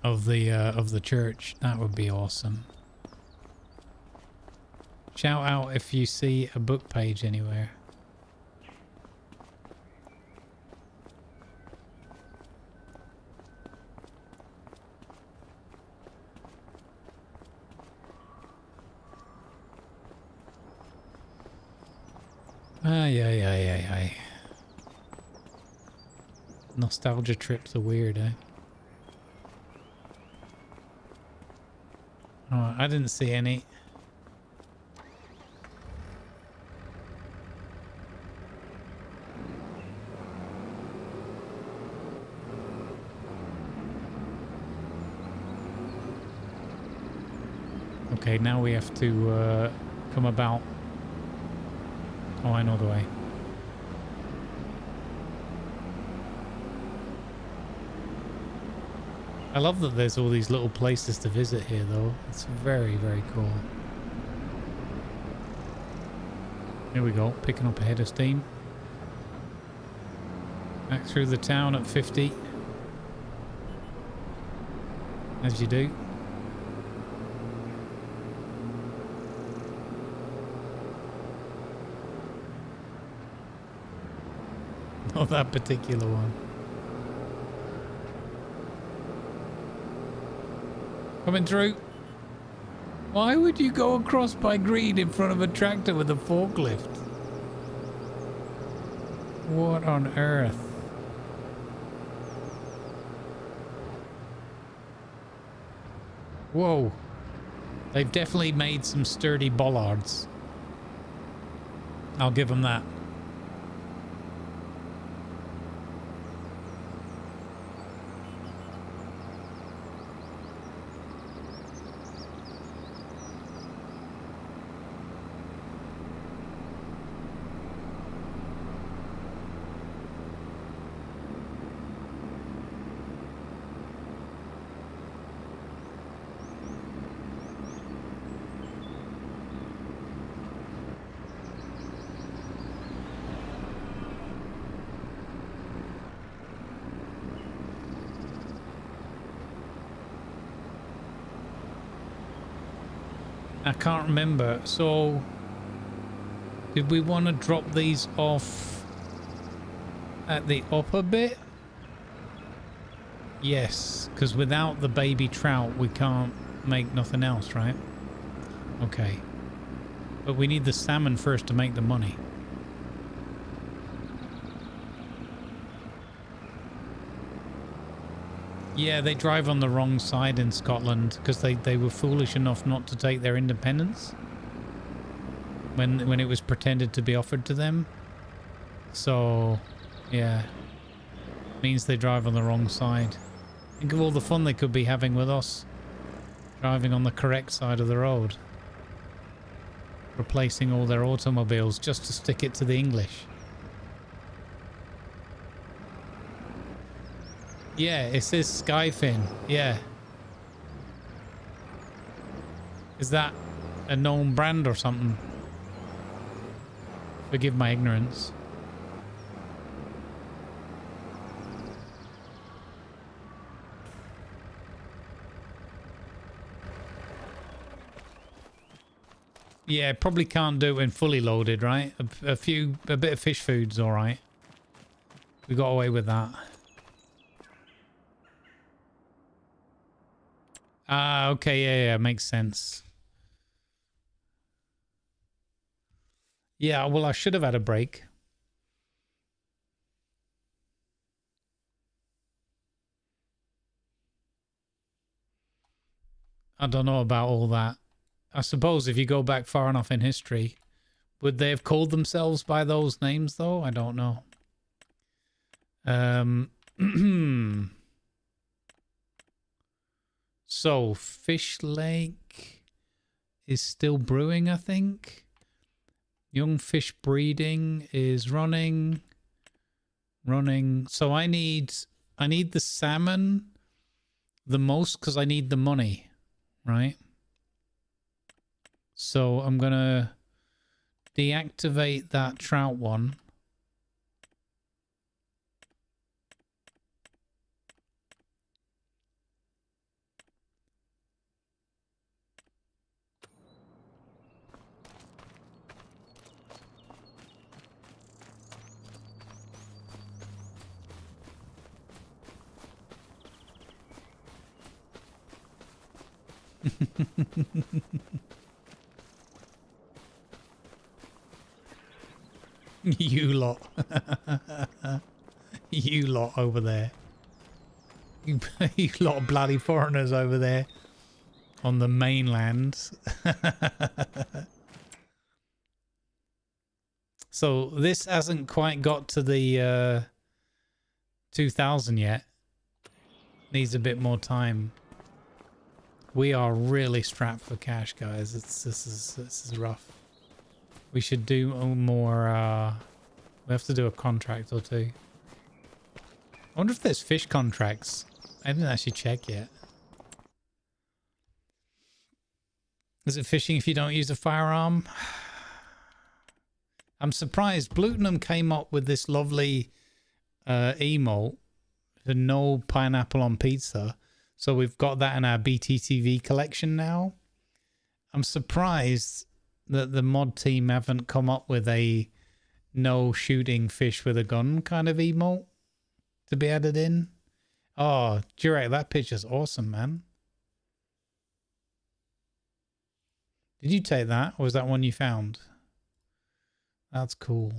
of the church. That would be awesome. Shout out if you see a book page anywhere. Ay, ay, ay, ay, ay. Nostalgia trips are weird, eh? Oh, I didn't see any. Okay, now we have to come about. Oh, I know the way. I love that there's all these little places to visit here, though. It's very, very cool. Here we go, picking up a head of steam. Back through the town at 50. As you do. Not that particular one. Coming through. Why would you go across by green in front of a tractor with a forklift? What on earth? Whoa. They've definitely made some sturdy bollards. I'll give them that. I can't remember. So, did we want to drop these off at the upper bit? Yes, because without the baby trout, we can't make nothing else, right? Okay. But we need the salmon first to make the money. Yeah, they drive on the wrong side in Scotland because they were foolish enough not to take their independence when it was pretended to be offered to them. So, yeah. Means they drive on the wrong side. Think of all the fun they could be having with us. Driving on the correct side of the road. Replacing all their automobiles just to stick it to the English. Yeah, it says Skyfin. Yeah. Is that a known brand or something? Forgive my ignorance. Yeah, probably can't do it when fully loaded, right? A bit of fish food's all right. We got away with that. Ah, okay, yeah, makes sense. Yeah, well, I should have had a break. I don't know about all that. I suppose if you go back far enough in history, would they have called themselves by those names, though? I don't know. So, Fish Lake is still brewing, I think. Young fish breeding is running. So I need the salmon the most because I need the money, right? So I'm gonna deactivate that trout one. You lot. You lot over there. You lot of bloody foreigners over there on the mainland. So this hasn't quite got to the 2000 yet. Needs a bit more time. We are really strapped for cash, guys. This is rough. We should do more. We have to do a contract or two. I wonder if there's fish contracts. I haven't actually checked yet. Is it fishing if you don't use a firearm? I'm surprised. Blutenham came up with this lovely emote for no pineapple on pizza. So we've got that in our BTTV collection now. I'm surprised that the mod team haven't come up with a no shooting fish with a gun kind of emote to be added in. Oh, Jurek, that picture's awesome, man. Did you take that, or was that one you found? That's cool.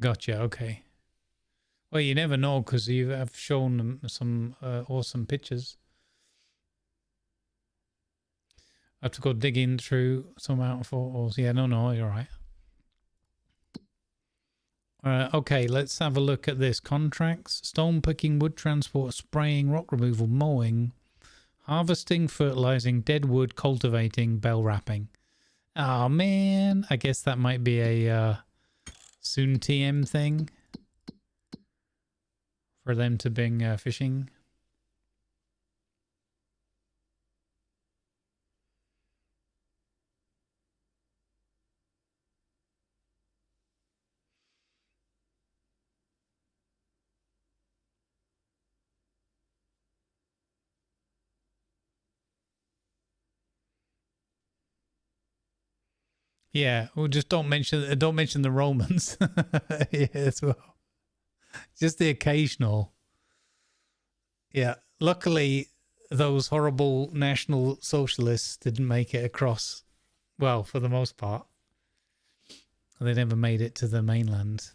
Gotcha, okay. Well, you never know because you have shown them some awesome pictures. I have to go digging through some out photos. Yeah, no, you're right. Okay, let's have a look at this. Contracts: stone picking, wood transport, spraying, rock removal, mowing, harvesting, fertilizing, dead wood, cultivating, bell wrapping. Oh man, I guess that might be a soon TM thing for them to bring fishing. Yeah, well, just don't mention the Romans. Yeah, as well. Just the occasional. Yeah, luckily those horrible National Socialists didn't make it across. Well, for the most part, they never made it to the mainland.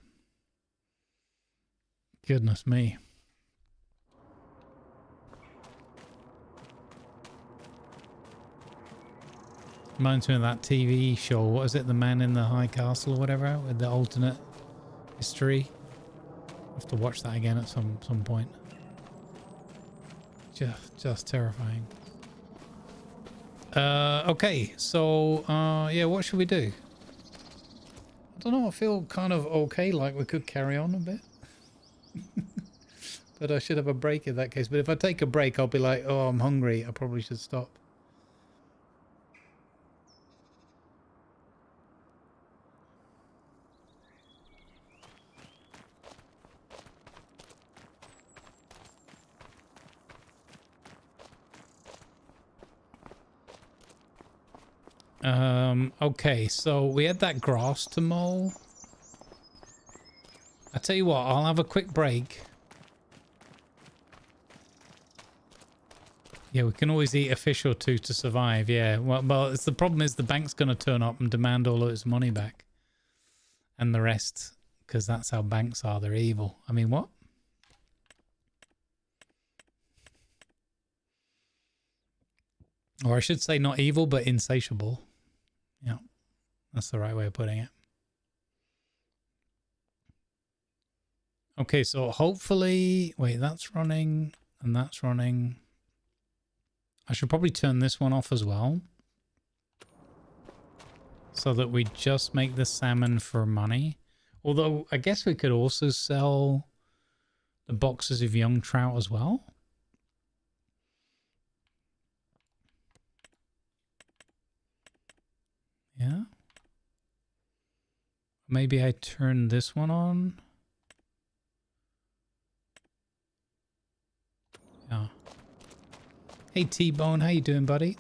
Goodness me. Reminds me of that TV show. What is it? The Man in the High Castle or whatever, with the alternate history. I have to watch that again at some point. Just terrifying. Okay, so yeah, what should we do? I don't know. I feel kind of okay. Like we could carry on a bit, but I should have a break in that case. But if I take a break, I'll be like, oh, I'm hungry. I probably should stop. Okay, so we had that grass to mow. I tell you what, I'll have a quick break. Yeah, we can always eat a fish or two to survive. Yeah, well, it's the problem is the bank's going to turn up and demand all of its money back. and the rest, because that's how banks are. They're evil. I mean, what? Or I should say not evil, but insatiable. Yeah, that's the right way of putting it. Okay, so hopefully... Wait, that's running and that's running. I should probably turn this one off as well, so that we just make the salmon for money. Although, I guess we could also sell the boxes of young trout as well. Yeah. Maybe I turn this one on. Yeah. Hey T-Bone, how you doing, buddy?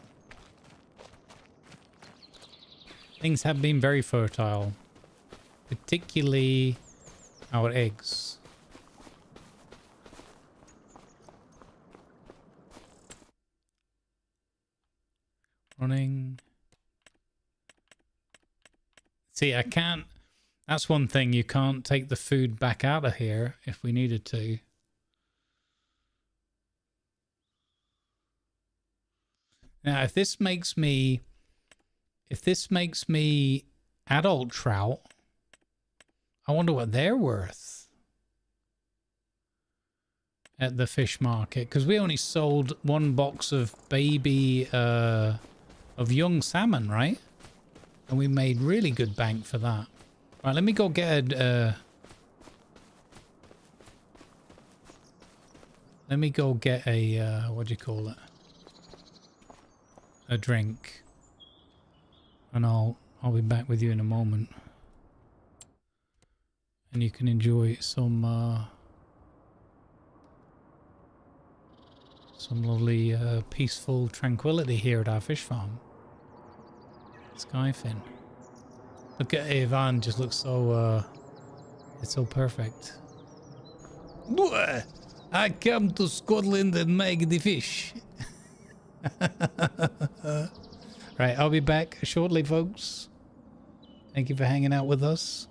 Things have been very fertile, particularly our eggs. Running. See, I can't. That's one thing, you can't take the food back out of here if we needed to. Now, if this makes me adult trout, I wonder what they're worth at the fish market, because we only sold one box of baby of young salmon, right? And we made really good bank for that. Right, let me go get a what do you call it? A drink. And I'll be back with you in a moment. And you can enjoy some lovely peaceful tranquility here at our fish farm. Skyfin. Look at Ivan, just looks so it's so perfect. I come to Scotland and make the fish. Right, I'll be back shortly, folks. Thank you for hanging out with us.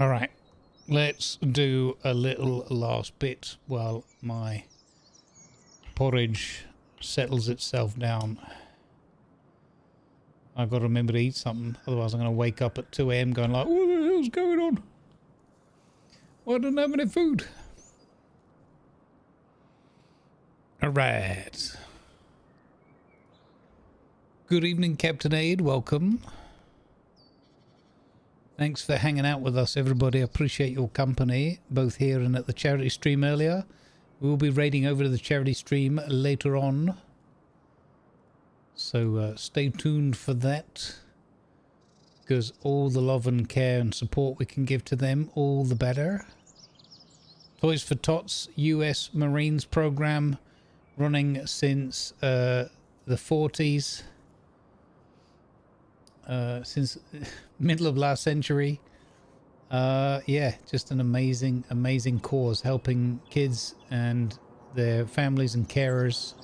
All right, let's do a little last bit while my porridge settles itself down. I've got to remember to eat something, otherwise I'm going to wake up at 2 AM going like, what the hell's going on? Well, I don't have any food. All right. Good evening, Captain Aid. Welcome. Thanks for hanging out with us, everybody. I appreciate your company, both here and at the charity stream earlier. We'll be raiding over to the charity stream later on. So stay tuned for that. Because all the love and care and support we can give to them, all the better. Toys for Tots US Marines program running since the 40s. Since middle of last century. Yeah, just an amazing cause, helping kids and their families and carers,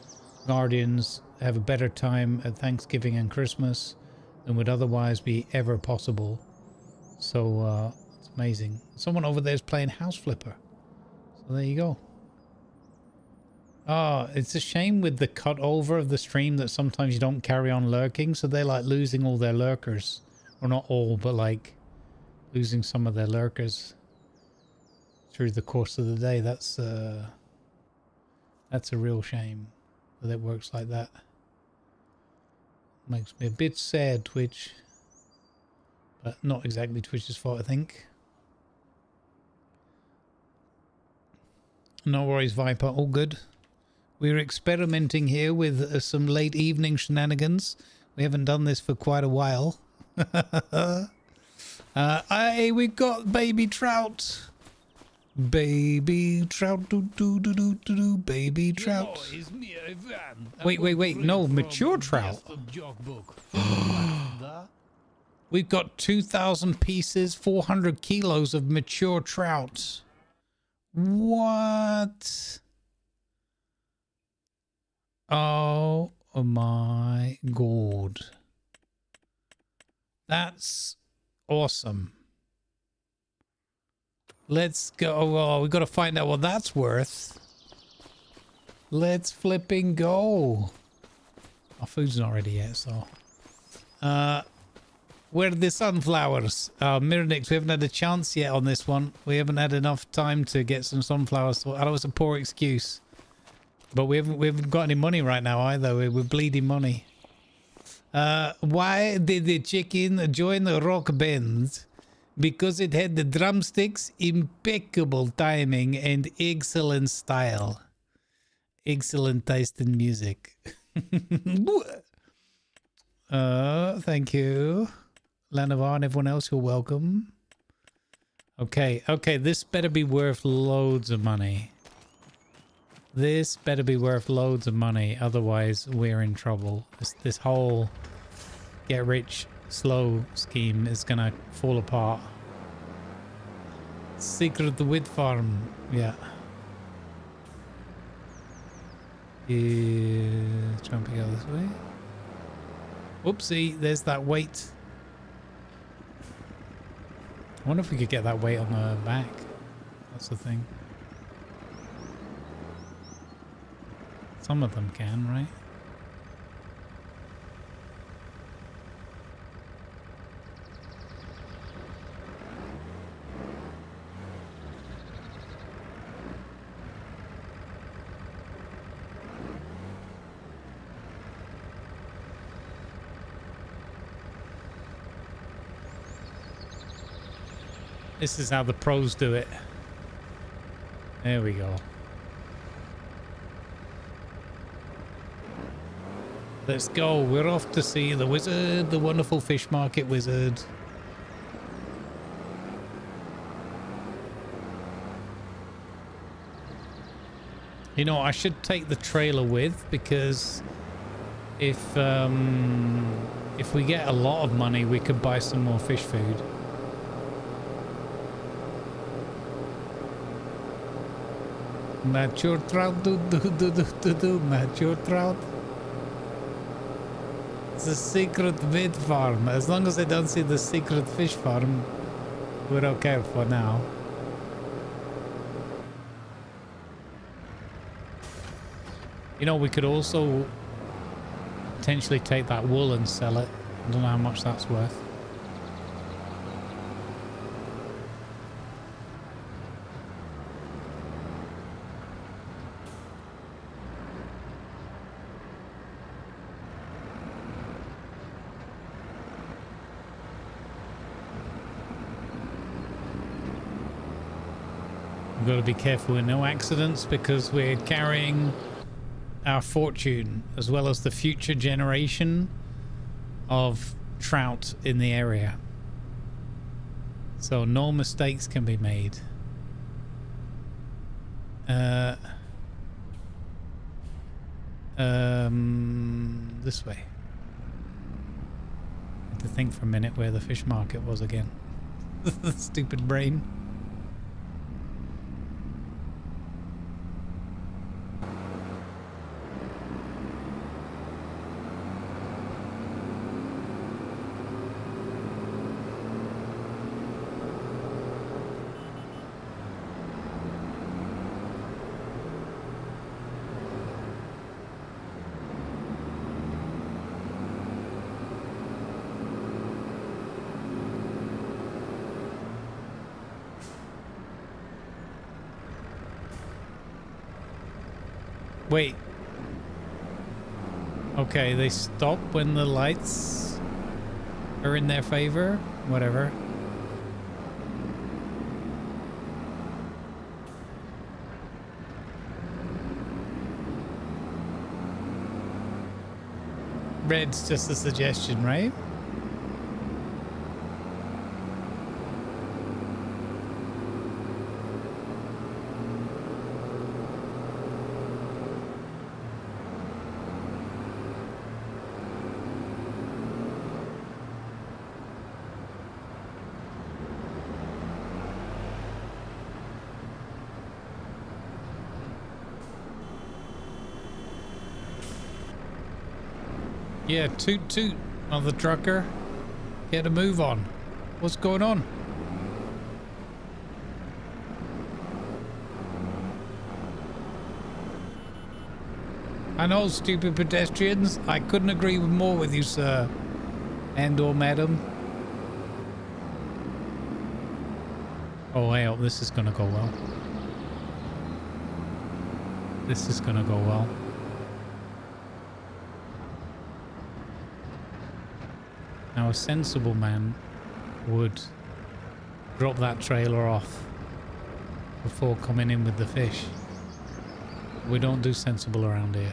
guardians have a better time at Thanksgiving and Christmas than would otherwise be ever possible. So it's amazing. Someone over there is playing House Flipper, so there you go. Oh, it's a shame with the cut over of the stream that sometimes you don't carry on lurking, so they're like losing all their lurkers. Or not all, but like losing some of their lurkers through the course of the day. That's a real shame that it works like that. Makes me a bit sad, Twitch. But not exactly Twitch's fault, I think. No worries, Viper. All good. We're experimenting here with some late evening shenanigans. We haven't done this for quite a while. Hey, we've got baby trout. Baby trout, baby trout. Wait, no, mature trout. We've got 2,000 pieces, 400 kilos of mature trout. What? Oh my god. That's awesome. Let's go. Oh, we've got to find out what that's worth. Let's flipping go. Our food's not ready yet, so. Where are the sunflowers? Miranix, we haven't had a chance yet on this one. We haven't had enough time to get some sunflowers. I know it's a poor excuse. But we haven't got any money right now either. We're bleeding money. Why did the chicken join the rock band? Because it had the drumsticks, impeccable timing, and excellent style. Excellent taste in music. Thank you. Lanavar and everyone else, you're welcome. Okay, this better be worth loads of money. This better be worth loads of money, otherwise we're in trouble. This whole get rich slow scheme is gonna fall apart. Secret of the Wheat Farm, yeah. Try and pick out this way. Oopsie, there's that weight. I wonder if we could get that weight on the back. That's the thing. Some of them can, right? This is how the pros do it. There we go. Let's go. We're off to see the wizard, the wonderful fish market wizard. You know, I should take the trailer with, because if we get a lot of money, we could buy some more fish food. Mature trout, mature trout. It's a secret wheat farm. As long as I don't see the secret fish farm, We're okay for now. You know, we could also potentially take that wool and sell it. I don't know how much that's worth. We've got to be careful with no accidents because we're carrying our fortune as well as the future generation of trout in the area. So no mistakes can be made. This way. I had to think for a minute where the fish market was again. Stupid brain. Wait. Okay, they stop when the lights are in their favor? Whatever. Red's just a suggestion, right? Yeah, toot toot on the trucker. Get a move on. What's going on? I know, stupid pedestrians. I couldn't agree more with you, sir. And or madam. Oh, hell, this is gonna go well. This is gonna go well. Now, a sensible man would drop that trailer off before coming in with the fish. We don't do sensible around here.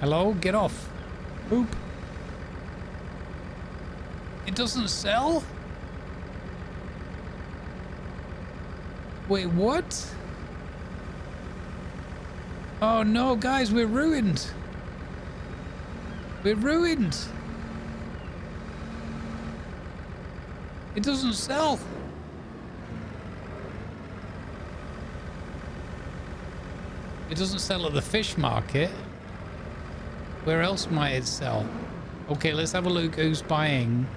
Hello? Get off. Boop. It doesn't sell? Wait, what? Oh no, guys, we're ruined. We're ruined. It doesn't sell. It doesn't sell at the fish market. Where else might it sell? Okay, let's have a look who's buying.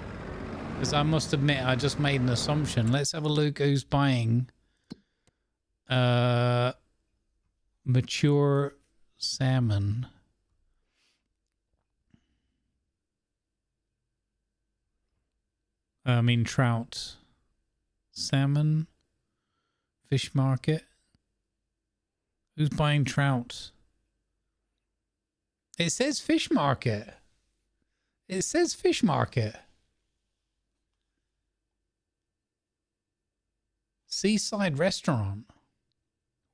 Because I must admit, I just made an assumption. Let's have a look who's buying. Mature salmon. I mean trout. Salmon. Fish market. Who's buying trout? It says fish market. It says fish market. Seaside restaurant.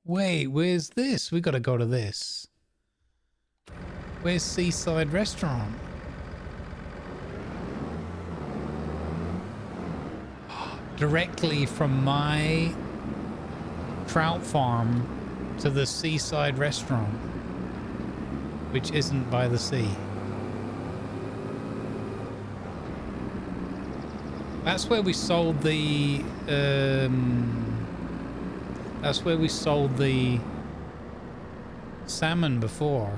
Wait, where's this? We gotta go to this. Where's Seaside Restaurant? Directly from my trout farm to the Seaside Restaurant, which isn't by the sea. That's where we sold the that's where we sold the salmon before.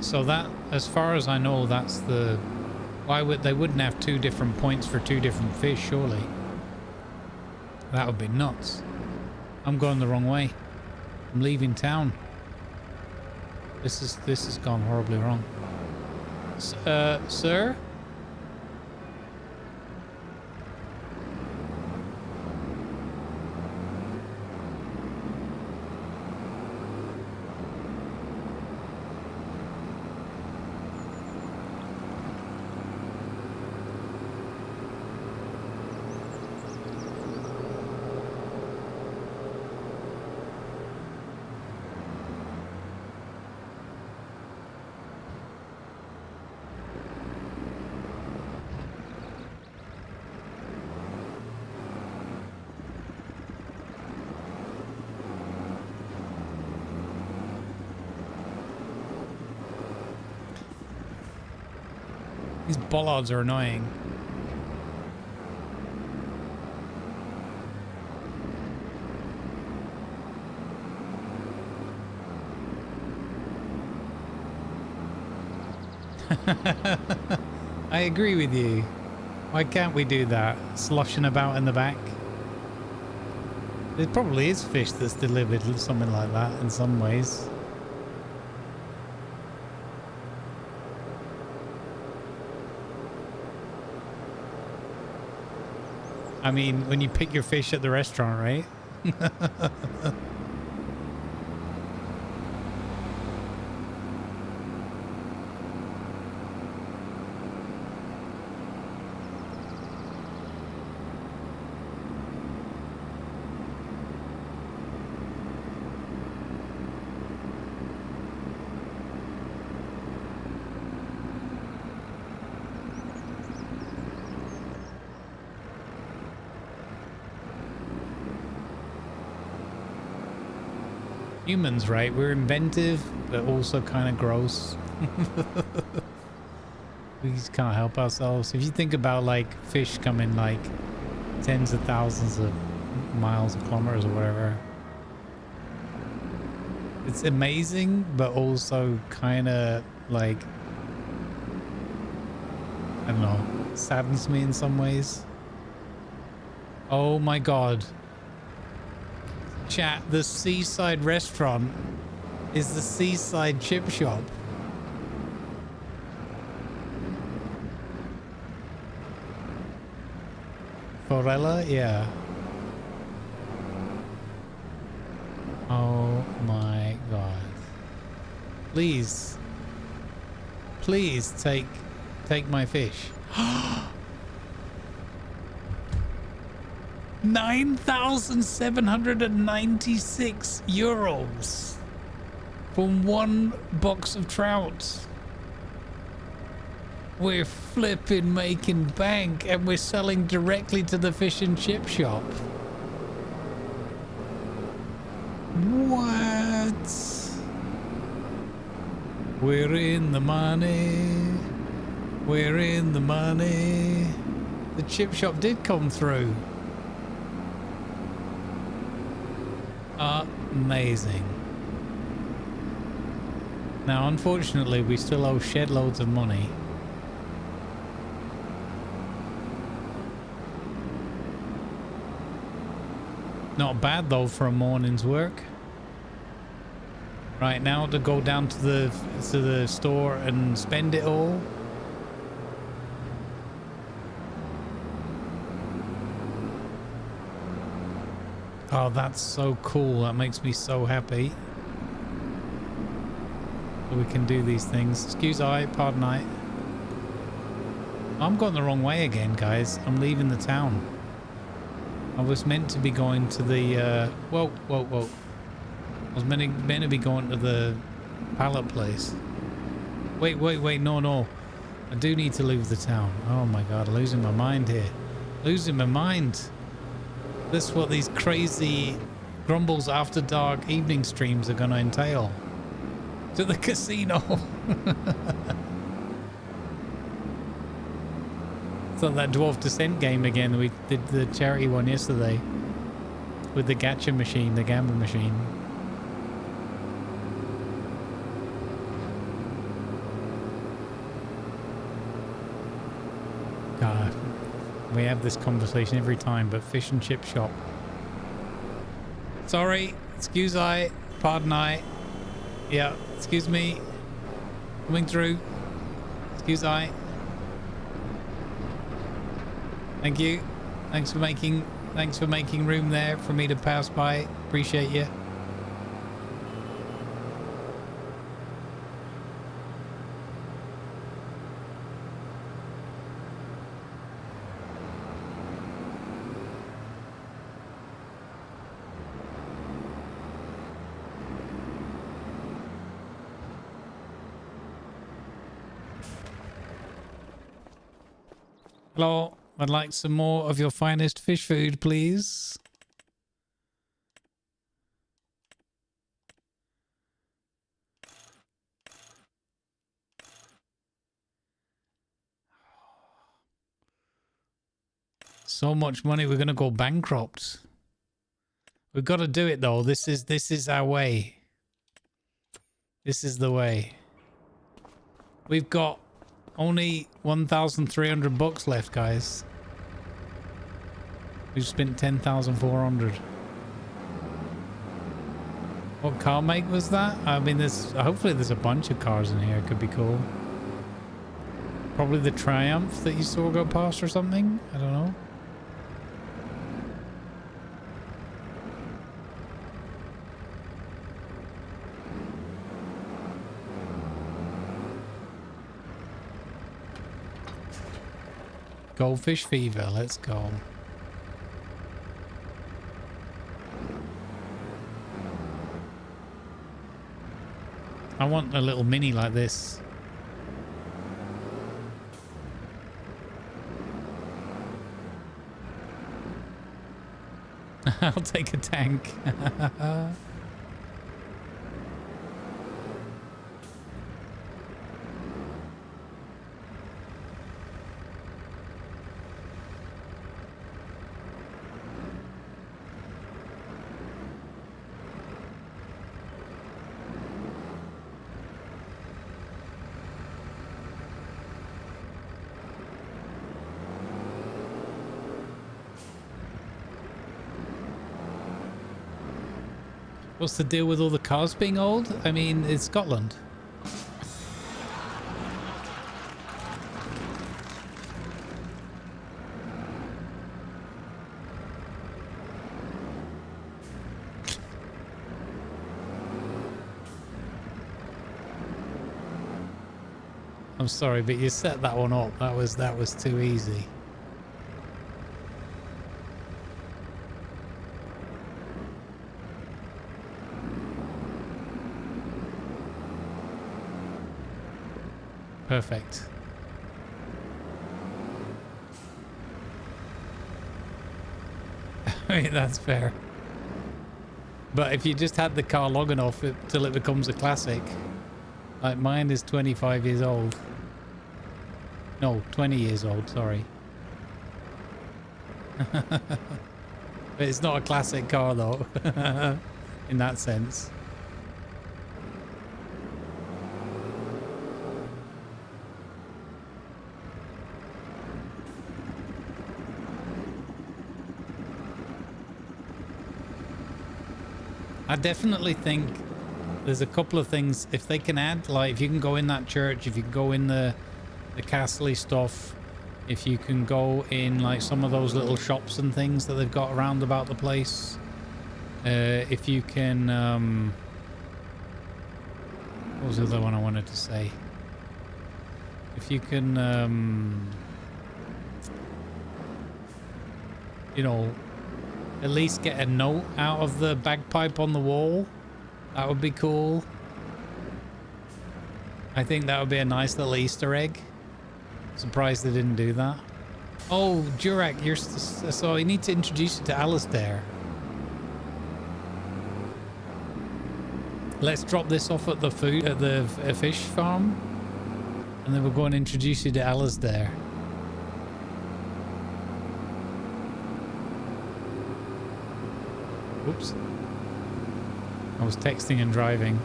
So that, as far as I know, that's the... Why would they wouldn't have 2 different points for 2 different fish, surely? That would be nuts. I'm going the wrong way. I'm leaving town. This has gone horribly wrong. Sir? These bollards are annoying. I agree with you. Why can't we do that? Sloshing about in the back. There probably is fish that's delivered something like that in some ways. I mean, when you pick your fish at the restaurant, right? Humans, right? We're inventive, but also kind of gross. We just can't help ourselves. If you think about like fish coming like tens of thousands of miles or kilometers or whatever, it's amazing, but also kind of like, I don't know, saddens me in some ways. Oh my God. Chat, the seaside restaurant is the seaside chip shop. Forella? Yeah. Oh my God. Please. Please take my fish. 9,796 euros for 1 box of trout. We're flipping making bank, and we're selling directly to the fish and chip shop. What? We're in the money. We're in the money. The chip shop did come through. Amazing. Now, unfortunately, we still owe shed loads of money. Not bad though for a morning's work. Right now, to go down to the store and spend it all. Oh, that's so cool. That makes me so happy. So we can do these things. Excuse I, pardon I. I'm going the wrong way again, guys. I'm leaving the town. I was meant to be going to the, whoa. I was meant to be going to the pallet place. Wait, no. I do need to leave the town. Oh my God, I'm losing my mind here. Losing my mind. This is what these crazy Grumbles After Dark evening streams are going to entail. To the casino. It's like that Dwarf Descent game again. We did the charity one yesterday. With the gacha machine, the gamble machine. We have this conversation every time, but fish and chip shop. Sorry, excuse I, pardon I. Yeah, excuse me. Coming through. Excuse I. Thank you. Thanks for making room there for me to pass by. Appreciate you. Hello, I'd like some more of your finest fish food, please. So much money, we're gonna go bankrupt. We've got to do it though. This is our way. This is the way. We've got only 1,300 bucks left, guys. We've spent 10,400. What car make was that? I mean, hopefully there's a bunch of cars in here. It could be cool. Probably the Triumph that you saw go past or something. I don't know. Goldfish fever, let's go. I want a little mini like this. I'll take a tank. What's the deal with all the cars being old? I mean, it's Scotland. I'm sorry, but you set that one up. That was too easy. Perfect. I mean, that's fair. But if you just had the car long enough till it becomes a classic, like mine is 25 years old. No, 20 years old, sorry. But it's not a classic car though, in that sense. I definitely think there's a couple of things, if they can add, like if you can go in that church, if you can go in the castle-y stuff, if you can go in like some of those little shops and things that they've got around about the place, if you can, what was the other one I wanted to say? If you can, you know, at least get a note out of the bagpipe on the wall. That would be cool. I think that would be a nice little Easter egg. Surprised they didn't do that. Oh, Durak, so I need to introduce you to Alistair. Let's drop this off at the fish farm, and then we'll go and introduce you to Alistair. Oops. I was texting and driving.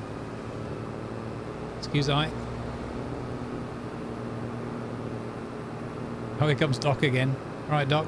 Excuse I. Oh, here comes Doc again. All right, Doc.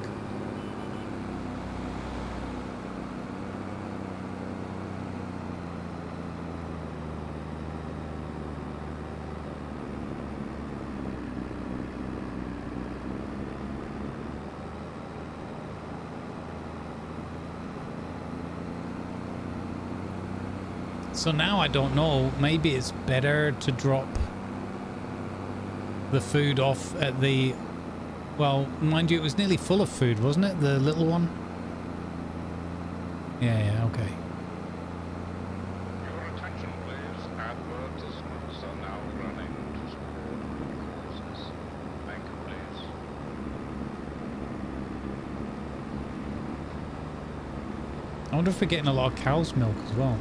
So now I don't know, maybe it's better to drop the food off at the, well, mind you, it was nearly full of food, wasn't it? The little one? Yeah, okay. Your attention please. Advertisements are now running to support good causes. Thank you please. I wonder if we're getting a lot of cow's milk as well.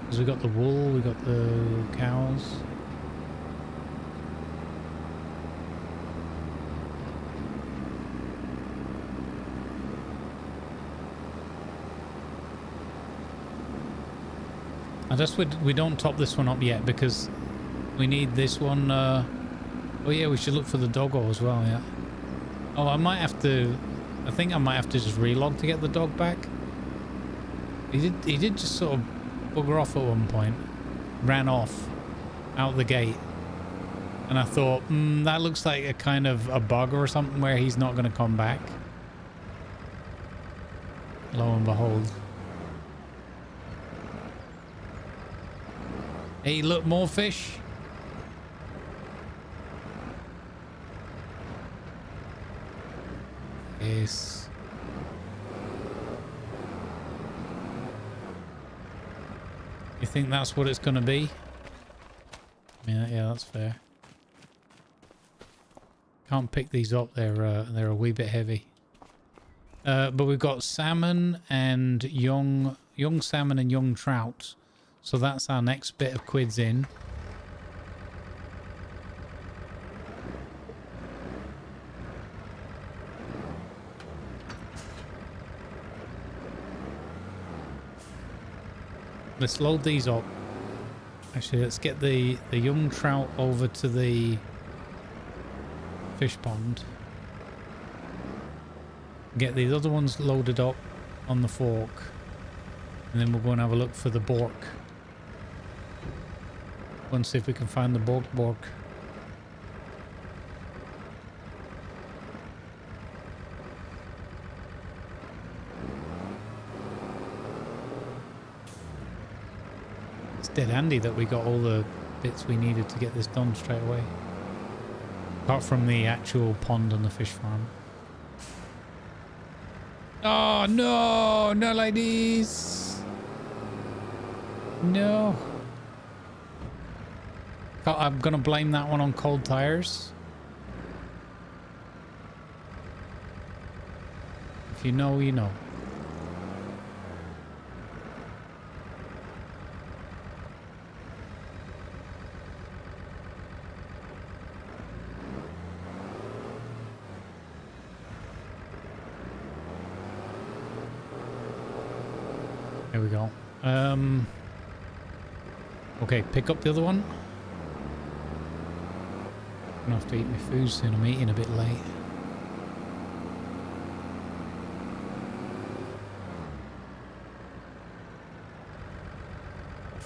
Because we got the wool, we got the cows. I guess we don't top this one up yet because we need this one. Oh yeah, we should look for the doggo as well. Yeah. Oh, I might have to. I think I might have to just relog to get the dog back. He did just sort of bugger off at one point, ran off out the gate, and I thought that looks like a kind of a bug or something where he's not going to come back. Lo and behold. Hey, look, more fish. Yes. You think that's what it's going to be? Yeah, that's fair. Can't pick these up. They're a wee bit heavy. But we've got salmon and young salmon and young trout. So that's our next bit of quids in. Let's load these up. Actually, let's get the young trout over to the fish pond. Get these other ones loaded up on the fork. And then we'll go and have a look for the bork. Go and see if we can find the bork. It's dead handy that we got all the bits we needed to get this done straight away. Apart from the actual pond and the fish farm. Oh no, not like this. No. I'm gonna blame that one on cold tires. If you know, you know. There we go. Okay, pick up the other one. I'm gonna have to eat my food soon. I'm eating a bit late.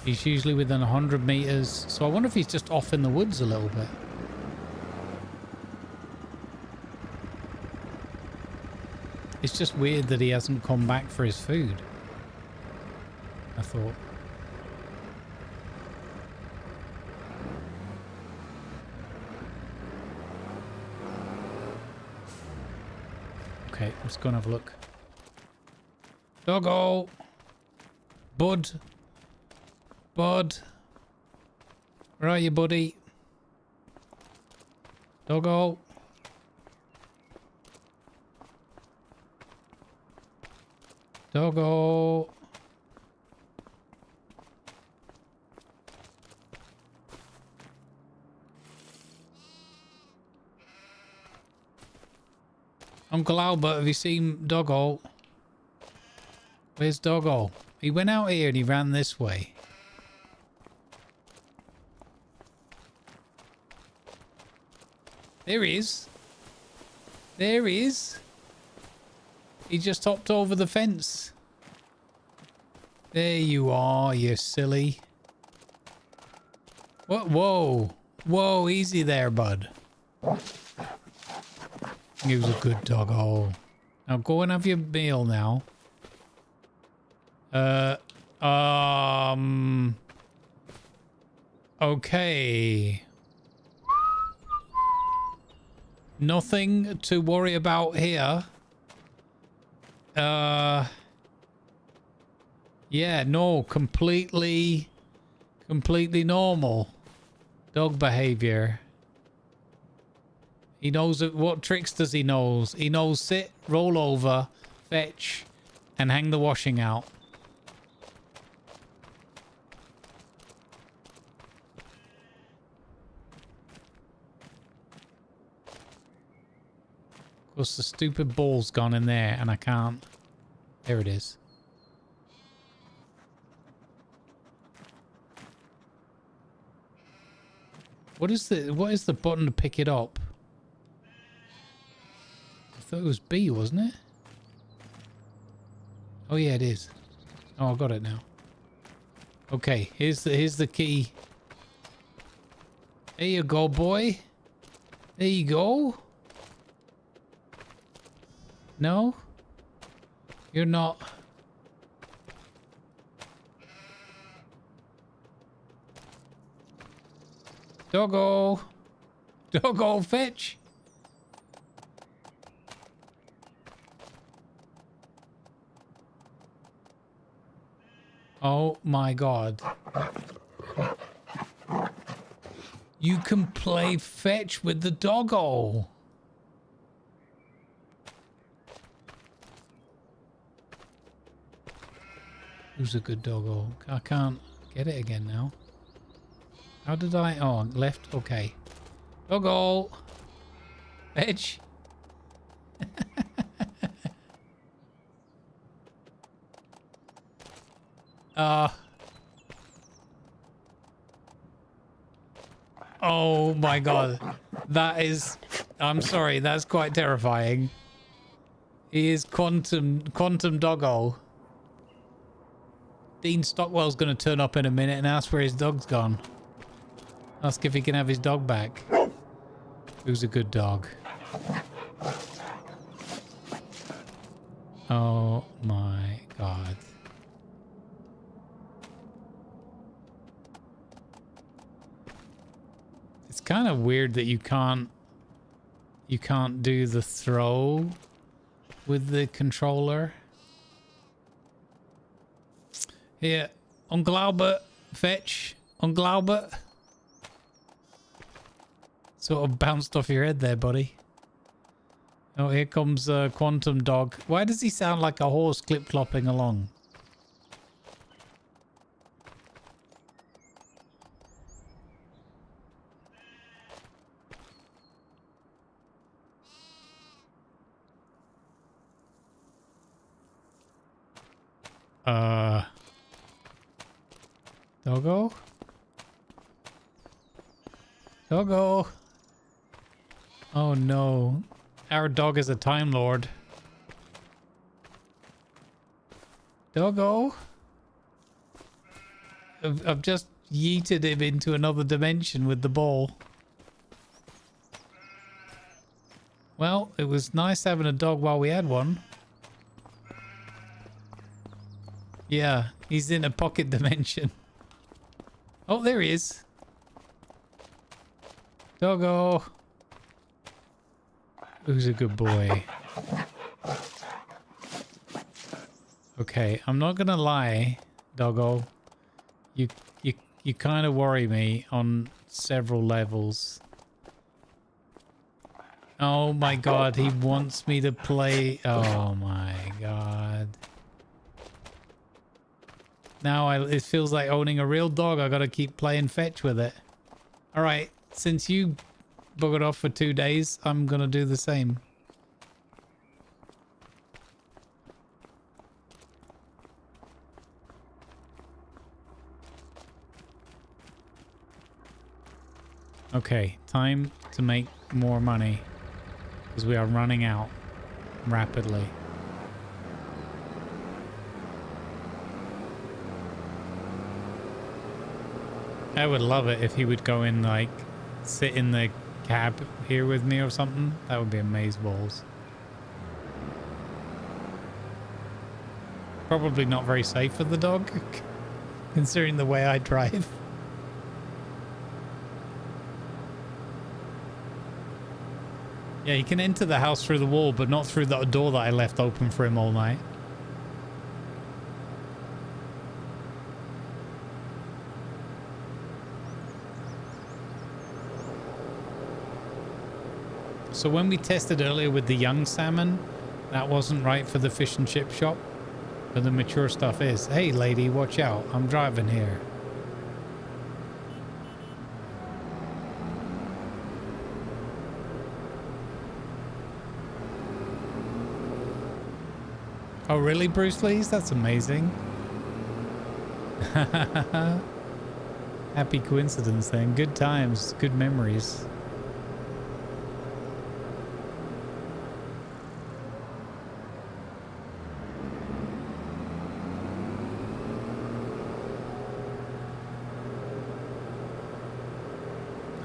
He's usually within 100 meters, so I wonder if he's just off in the woods a little bit. It's just weird that he hasn't come back for his food. I thought. Okay, let's go and have a look. Doggo! Bud! Bud! Where are you, buddy? Doggo! Doggo! Uncle Albert, have you seen Doggo? Where's Doggo? He went out here and he ran this way. There he is. There he is. He just hopped over the fence. There you are, you silly. What? Whoa. Whoa, easy there, bud. He was a good doggo. Now go and have your meal now. Okay. Nothing to worry about here. Yeah, no, completely normal dog behavior. He knows it. What tricks does he knows? He knows sit, roll over, fetch, and hang the washing out. Of course, the stupid ball's gone in there, and I can't. There it is. What is the button to pick it up? I thought it was B, wasn't it? Oh yeah, it is. Oh, I got it now. Okay, here's the key. There you go, boy. There you go. No? You're not. Doggo. Doggo, fetch. Oh my god. You can play fetch with the doggo. Who's a good doggo? I can't get it again now. How did I? Oh, left. Okay. Doggo. Fetch. Oh my god. That is... I'm sorry, that's quite terrifying. He is quantum doggo. Dean Stockwell's going to turn up in a minute and ask where his dog's gone. Ask if he can have his dog back. Who's a good dog? Oh my god. It's kind of weird that you can't do the throw with the controller. Here, Uncle Albert, fetch. Uncle Albert. Sort of bounced off your head there, buddy. Oh, here comes Quantum Dog. Why does he sound like a horse clip-clopping along? Doggo? Doggo! Oh no. Our dog is a Time Lord. Doggo? I've just yeeted him into another dimension with the ball. Well, it was nice having a dog while we had one. Yeah, he's in a pocket dimension. Oh, there he is. Doggo. Who's a good boy? Okay, I'm not gonna lie, Doggo. You kind of worry me on several levels. Oh my god, he wants me to play. Oh my god. Now it feels like owning a real dog. I gotta keep playing fetch with it. Alright, since you buggered off for 2 days, I'm gonna do the same. Okay, time to make more money. because we are running out rapidly. I would love it if he would go in, like, sit in the cab here with me or something. That would be amazeballs. Probably not very safe for the dog, considering the way I drive. Yeah, he can enter the house through the wall, but not through the door that I left open for him all night. So when we tested earlier with the young salmon, that wasn't right for the fish and chip shop, but the mature stuff is. Hey lady, watch out, I'm driving here. Oh really, Bruce Lee's? That's amazing. Happy coincidence then. Good times, good memories.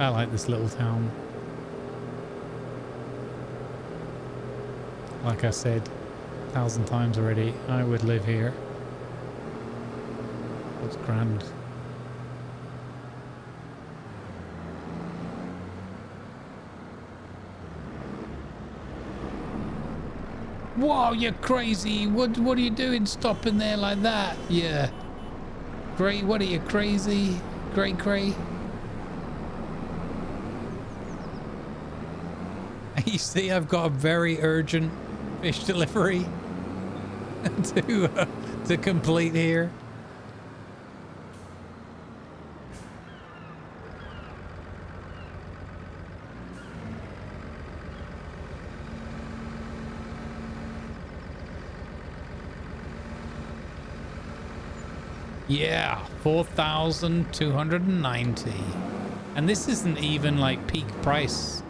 I like this little town. Like I said 1,000 times already, I would live here. It's grand. Whoa, you're crazy. What are you doing stopping there like that? Yeah. Great, what are you, crazy? Great cray. You see, I've got a very urgent fish delivery to complete here. Yeah, 4,290. And this isn't even like peak price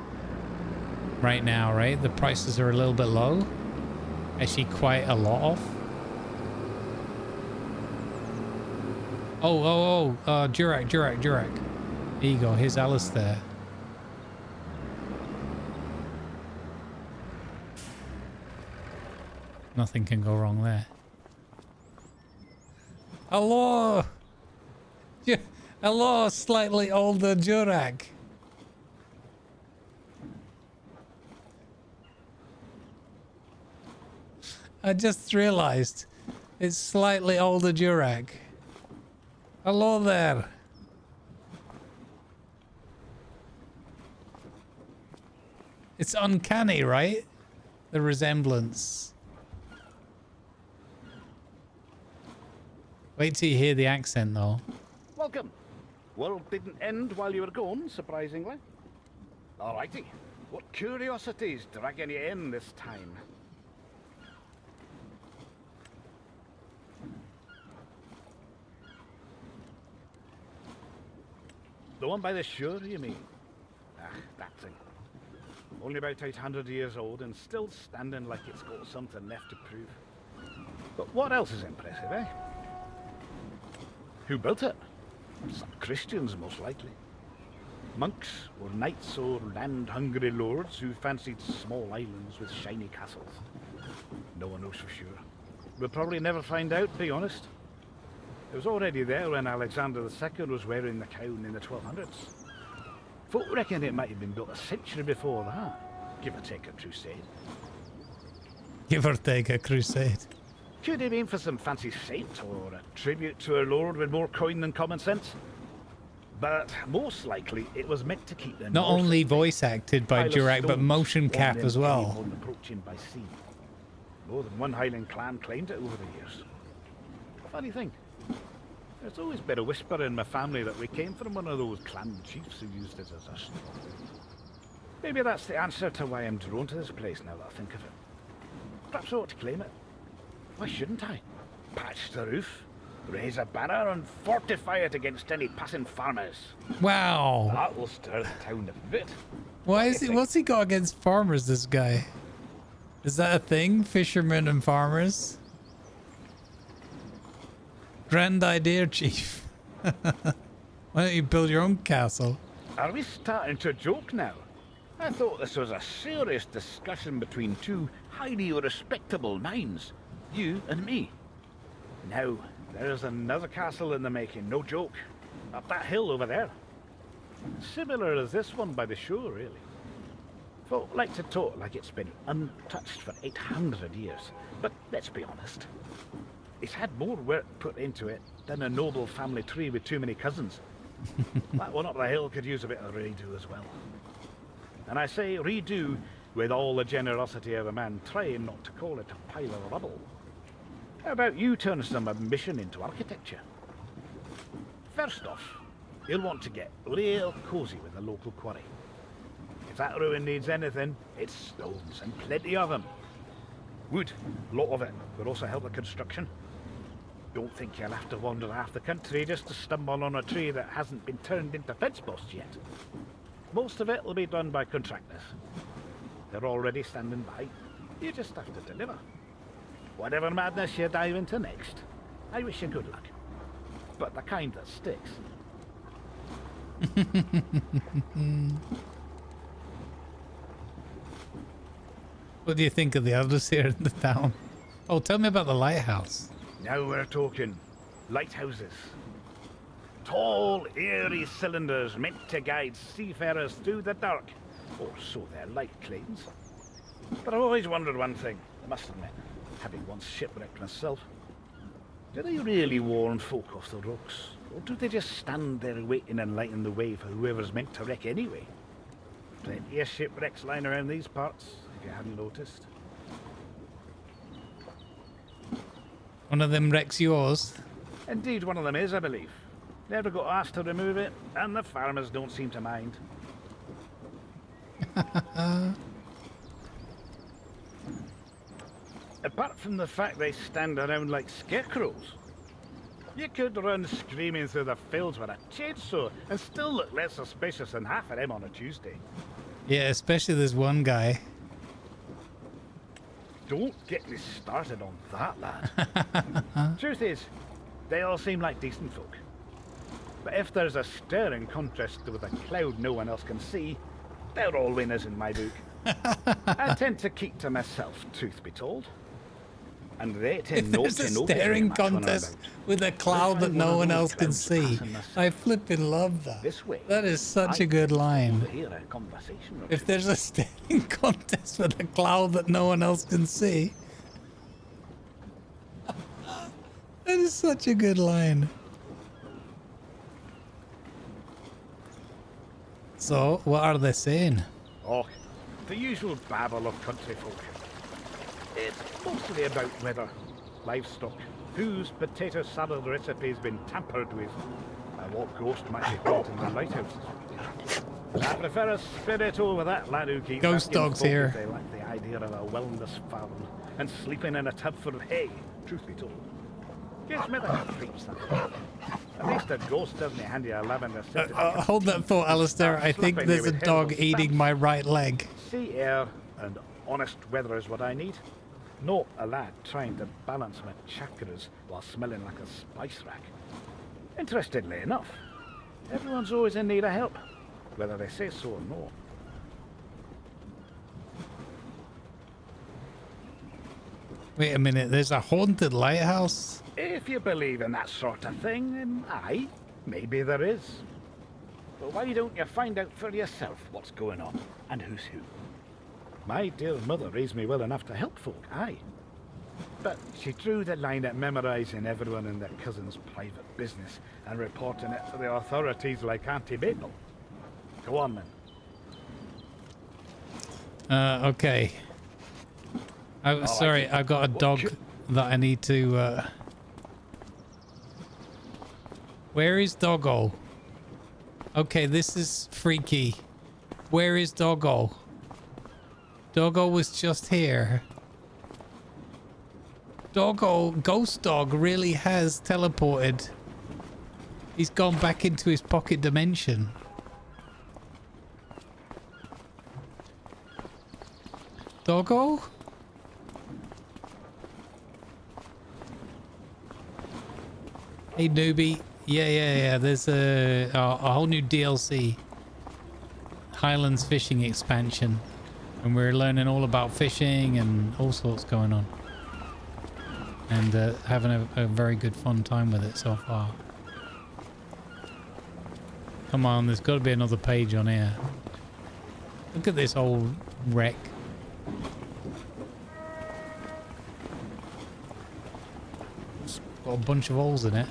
right now, right? The prices are a little bit low. Actually quite a lot off. Durac. Here you go, here's Alistair. Nothing can go wrong there. Hello! Hello, slightly older Durac. I just realized it's slightly older Durac. Hello there. It's uncanny, right? The resemblance. Wait till you hear the accent, though. Welcome. World didn't end while you were gone, surprisingly. Alrighty. What curiosities dragging you in this time? The one by the shore, you mean? Ah, that thing. Only about 800 years old and still standing like it's got something left to prove. But what else is impressive, eh? Who built it? Some Christians, most likely. Monks or knights or land-hungry lords who fancied small islands with shiny castles. No one knows for sure. We'll probably never find out, to be honest. It was already there when Alexander II was wearing the crown in the 1200s. Folk reckon it might have been built a century before that, give or take a crusade. Give or take a crusade. Could have been for some fancy saint or a tribute to a lord with more coin than common sense. But most likely it was meant to keep the Not only voice acted by Durac, but motion cap as well. Approaching by sea. More than one Highland clan claimed it over the years. Funny thing. There's always been a whisper in my family that we came from one of those clan chiefs who used it as a store. Maybe that's the answer to why I'm drawn to this place now that I think of it. Perhaps I ought to claim it. Why shouldn't I? Patch the roof, raise a banner and fortify it against any passing farmers. Wow. That will stir the town a bit. Why is he? What's he got against farmers? This guy. Is that a thing? Fishermen and farmers. Grand idea, chief. Why don't you build your own castle? Are we starting to joke now? I thought this was a serious discussion between two highly respectable minds. You and me. Now, there's another castle in the making, no joke. Up that hill over there. Similar as this one by the shore, really. Folk like to talk like it's been untouched for 800 years. But let's be honest. It's had more work put into it than a noble family tree with too many cousins. That one up the hill could use a bit of redo as well. And I say redo with all the generosity of a man trying not to call it a pile of rubble. How about you turn some ambition into architecture? First off, you'll want to get real cosy with the local quarry. If that ruin needs anything, it's stones and plenty of them. Wood, a lot of it, would also help the construction. Don't think you'll have to wander half the country just to stumble on a tree that hasn't been turned into fence posts yet. Most of it will be done by contractors. They're already standing by. You just have to deliver. Whatever madness you dive into next, I wish you good luck. But the kind that sticks. What do you think of the others here in the town? Oh, tell me about the lighthouse. Now we're talking lighthouses. Tall, airy cylinders meant to guide seafarers through the dark, or so their light claims. But I've always wondered one thing, I must admit, having once shipwrecked myself. Do they really warn folk off the rocks, or do they just stand there waiting and lighten the way for whoever's meant to wreck anyway? Plenty of shipwrecks lying around these parts, if you hadn't noticed. One of them wrecks yours. Indeed, one of them is, I believe. Never got asked to remove it, and the farmers don't seem to mind. Apart from the fact they stand around like scarecrows. You could run screaming through the fields with a chainsaw and still look less suspicious than half of them on a Tuesday. Yeah, especially this one guy. Don't get me started on that, lad. Truth is, they all seem like decent folk. But if there's a staring contrast with a cloud no one else can see, they're all winners in my book. I tend to keep to myself, truth be told. And they tend not There's to a notice staring much when I'm contest about. with a cloud that no one else can see. I flipping love that. This way, That is such I a good line. overhear a conversation or If two. there's a staring contest with a cloud that no one else can see. That is such a good line. So, what are they saying? Oh, the usual babble of country folk. It's mostly about weather, livestock, whose potato salad recipe's been tampered with, and what ghost might be haunting the lighthouses. I prefer a spirit over that lad who keeps Ghost asking dogs folk here. if they like the idea of a wellness farm and sleeping in a tub full of hay, truth be told. Gives me the creeps, that. At least a ghost doesn't hand you a lavender scented Hold that thought, Alistair. I think there's a dog eating my right leg. sea air and honest weather is what I need. Not a lad trying to balance my chakras while smelling like a spice rack. Interestingly enough, everyone's always in need of help, whether they say so or not. Wait a minute, there's a haunted lighthouse? If you believe in that sort of thing, then aye, maybe there is. But why don't you find out for yourself what's going on and who's who? My dear mother raised me well enough to help folk, aye. But she drew the line at memorising everyone in their cousin's private business and reporting it to the authorities like Auntie Babel. Go on then. Okay. Oh, sorry, I got a dog that I need to, Where is Doggo? Okay, this is freaky. Where is Doggo? Doggo was just here. Doggo, Ghost Dog really has teleported. He's gone back into his pocket dimension. Doggo? Hey, newbie. Yeah. There's a whole new DLC. Highlands fishing expansion. And we're learning all about fishing and all sorts going on. And having a very good fun time with it so far. Come on, there's got to be another page on here. Look at this old wreck. It's got a bunch of holes in it.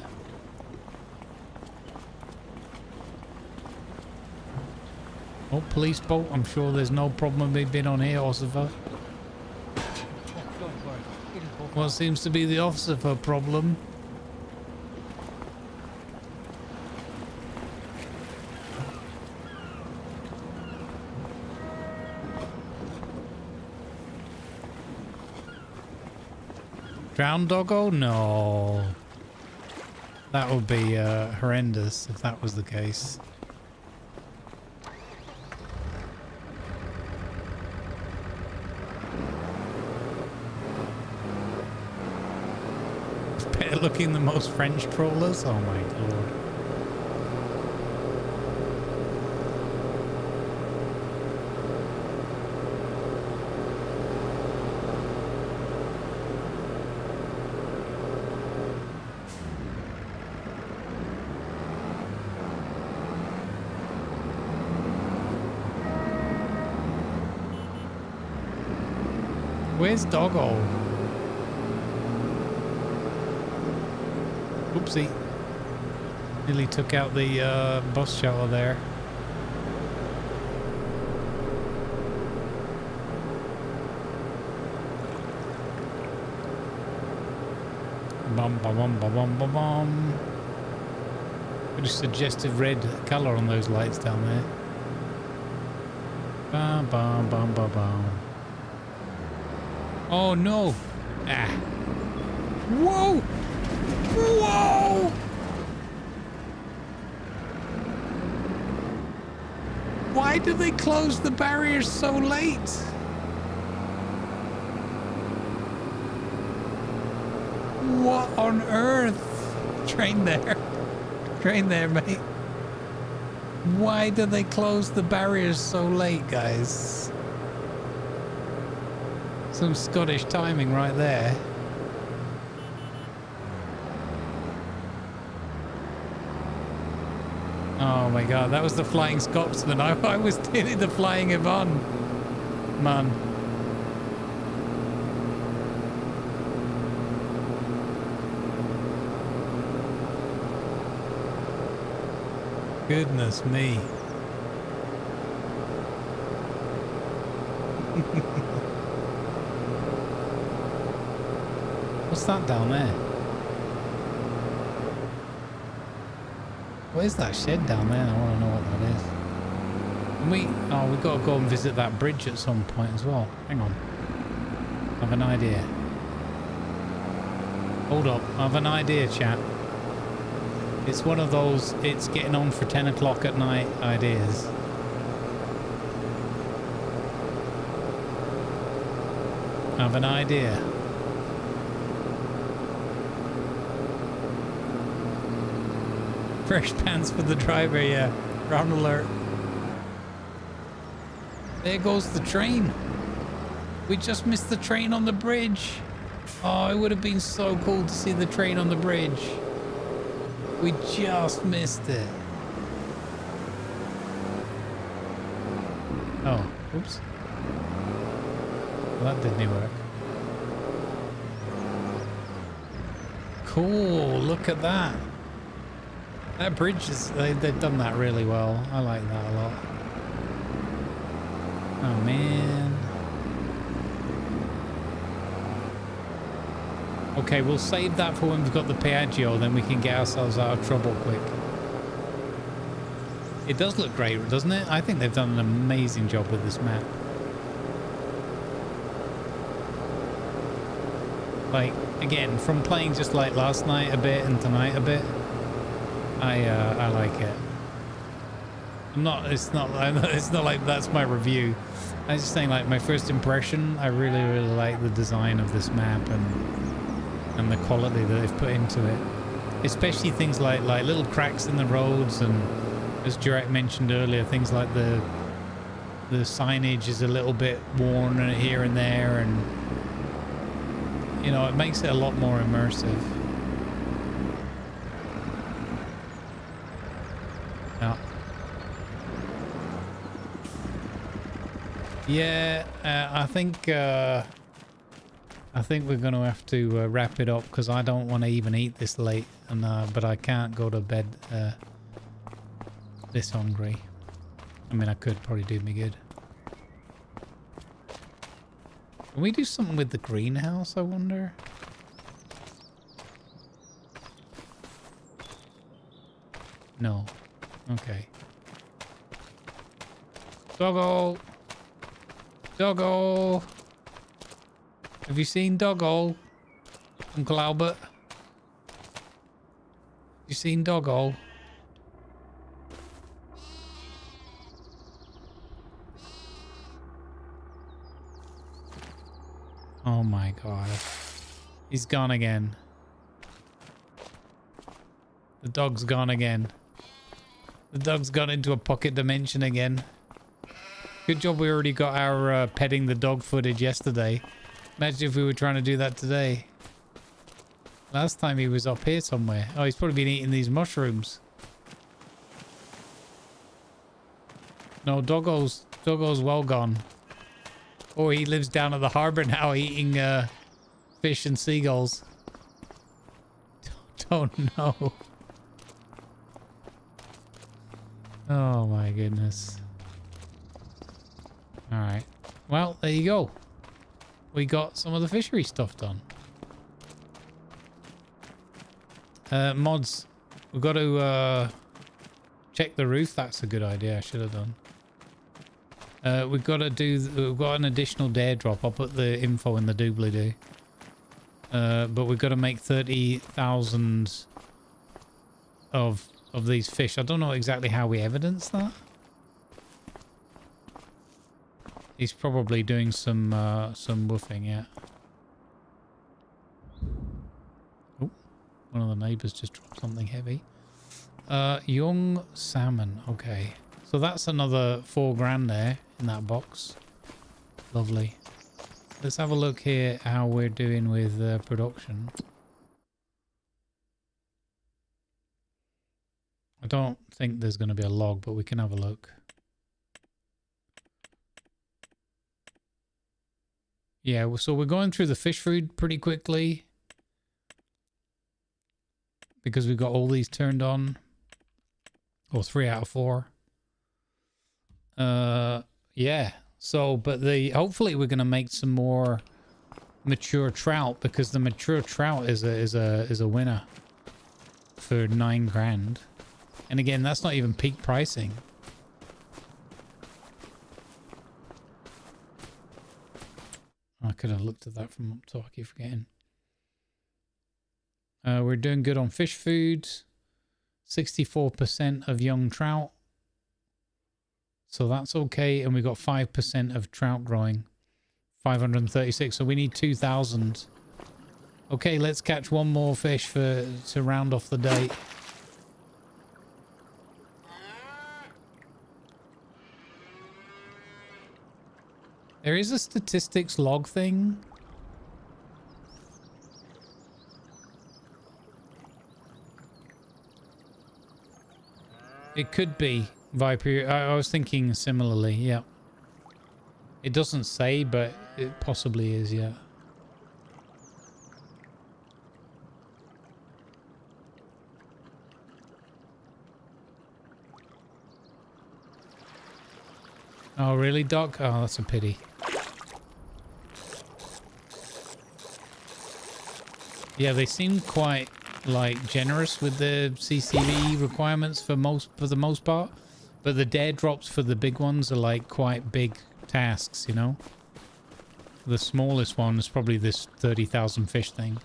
Oh, police boat. I'm sure there's no problem with me being on here, Ossifer. What seems to be the Ossifer problem? Drown doggo? No. That would be horrendous if that was the case. Better looking than most French trawlers? Oh my lord. Where's Doggo? Oopsie. Nearly took out the bus shelter there. Bum bum bum bum bum bum bum. Pretty suggestive red colour on those lights down there. Bum bum bum bum bum. Oh no! Ah! Whoa! Whoa! Why do they close the barriers so late? What on earth? Train there. Train there, mate. Why do they close the barriers so late, guys? Some Scottish timing right there. Oh my god, that was the Flying Scotsman. I was nearly the Flying Yvonne. Man. Goodness me. What's that down there? What is that shed down there? I want to know what that is. And we've got to go and visit that bridge at some point as well. Hang on. I have an idea. Hold up. I have an idea, chat. It's one of those, it's getting on for 10 o'clock at night ideas. I have an idea. Fresh pants for the driver, yeah. Round alert. There goes the train. We just missed the train on the bridge. Oh, it would have been so cool to see the train on the bridge. We just missed it. Oh, oops. Well, that didn't work. Cool, look at that. That bridge is, they've done that really well. I like that a lot. Oh man. Okay, we'll save that for when we've got the Piaggio, then we can get ourselves out of trouble quick. It does look great, doesn't it? I think they've done an amazing job with this map. Like, again, from playing just like last night a bit and tonight a bit, I like it. It's not like that's my review. I was just saying, like, my first impression, I really, really like the design of this map and the quality that they've put into it. Especially things like little cracks in the roads, and as Jurek mentioned earlier, things like the signage is a little bit worn here and there, and you know, it makes it a lot more immersive. Yeah, I think we're going to have to wrap it up because I don't want to even eat this late, and but I can't go to bed this hungry. I mean, I could probably do me good. Can we do something with the greenhouse, I wonder? No. Okay. Doggo! Doggo! Have you seen Doggo? Uncle Albert? You seen Doggo? Oh my god. He's gone again. The dog's gone again. The dog's gone into a pocket dimension again. Good job we already got our petting the dog footage yesterday. Imagine if we were trying to do that today. Last time he was up here somewhere. Oh, he's probably been eating these mushrooms. No, Doggo's well gone. Or he lives down at the harbour now eating fish and seagulls. Don't know. Oh my goodness. Alright. Well, there you go. We got some of the fishery stuff done. Mods. We've got to check the roof. That's a good idea. I should have done. We've got an additional dare drop. I'll put the info in the doobly-doo. But we've got to make 30,000 of these fish. I don't know exactly how we evidence that. He's probably doing some woofing, yeah. Oh, one of the neighbors just dropped something heavy. Young salmon. Okay, so that's another 4 grand there in that box. Lovely. Let's have a look here how we're doing with production. I don't think there's going to be a log, but we can have a look. Yeah, so we're going through the fish food pretty quickly because we've got all these turned on. Or 3 out of 4. Yeah. So, but hopefully we're going to make some more mature trout, because the mature trout is a winner for 9 grand. And again, that's not even peak pricing. I could have looked at that from up top. I keep forgetting. We're doing good on fish food. 64% of young trout. So that's okay. And we got 5% of trout growing. 536. So we need 2,000. Okay, let's catch one more fish to round off the day. There is a statistics log thing. It could be Viper. I was thinking similarly, yeah. It doesn't say, but it possibly is, yeah. Oh, really, Doc? Oh, that's a pity. Yeah, they seem quite, like, generous with the CCV requirements for the most part. But the dare drops for the big ones are, like, quite big tasks, you know? The smallest one is probably this 30,000 fish thing.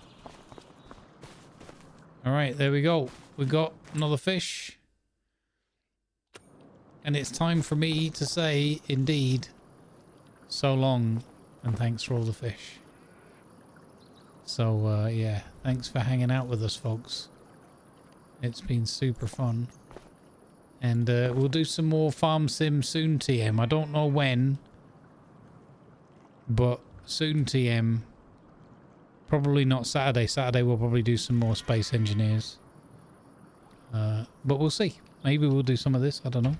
Alright, there we go. We got another fish. And it's time for me to say, indeed, so long, and thanks for all the fish. So yeah, thanks for hanging out with us, folks. It's been super fun. And we'll do some more farm sim soon, TM. I don't know when, but soon, TM. Probably not Saturday. Saturday we'll probably do some more Space Engineers. But we'll see. Maybe we'll do some of this. I don't know.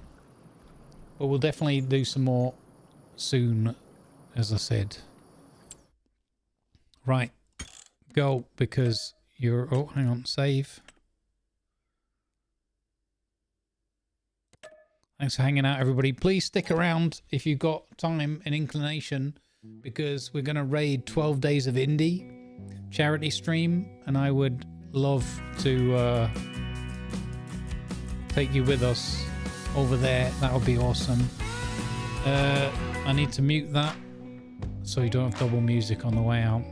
But we'll definitely do some more soon, as I said. Right. Go, because you're... Oh, hang on. Save. Thanks for hanging out, everybody. Please stick around if you've got time and inclination, because we're going to raid 12 Days of Indie charity stream, and I would love to take you with us over there. That would be awesome. I need to mute that so you don't have double music on the way out.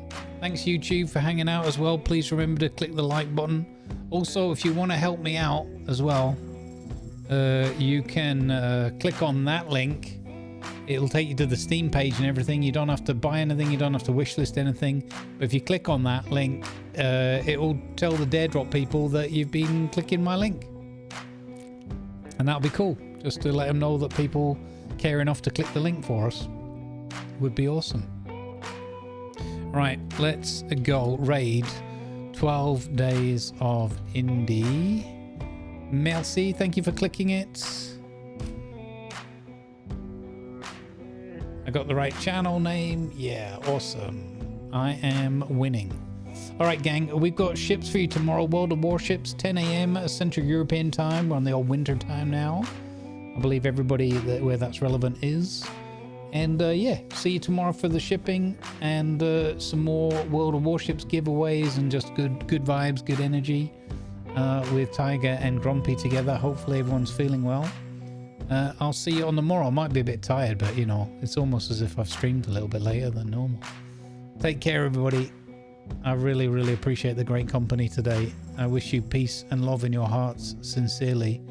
Thanks, YouTube, for hanging out as well. Please remember to click the like button. Also, if you want to help me out as well, you can click on that link. It'll take you to the Steam page and everything. You don't have to buy anything. You don't have to wishlist anything. But if you click on that link, it will tell the Daredrop people that you've been clicking my link. And that'll be cool. Just to let them know that people care enough to click the link for us. Would be awesome. Right, let's go raid 12 Days of Indie. Merci, thank you for clicking it. I got the right channel name. Yeah, awesome. I am winning. All right, gang, we've got ships for you tomorrow. World of Warships, 10 a.m. Central European time. We're on the old winter time now. I believe everybody where that's relevant is. And yeah, see you tomorrow for the shipping and some more World of Warships giveaways and just good vibes, good energy with Tiger and Grumpy together. Hopefully everyone's feeling well. I'll see you on the morrow. I might be a bit tired, but you know, it's almost as if I've streamed a little bit later than normal. Take care, everybody. I really, really appreciate the great company today. I wish you peace and love in your hearts, sincerely,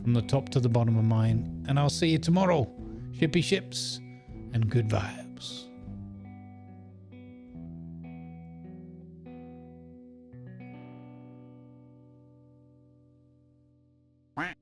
from the top to the bottom of mine. And I'll see you tomorrow. Shippy ships and good vibes. Quack.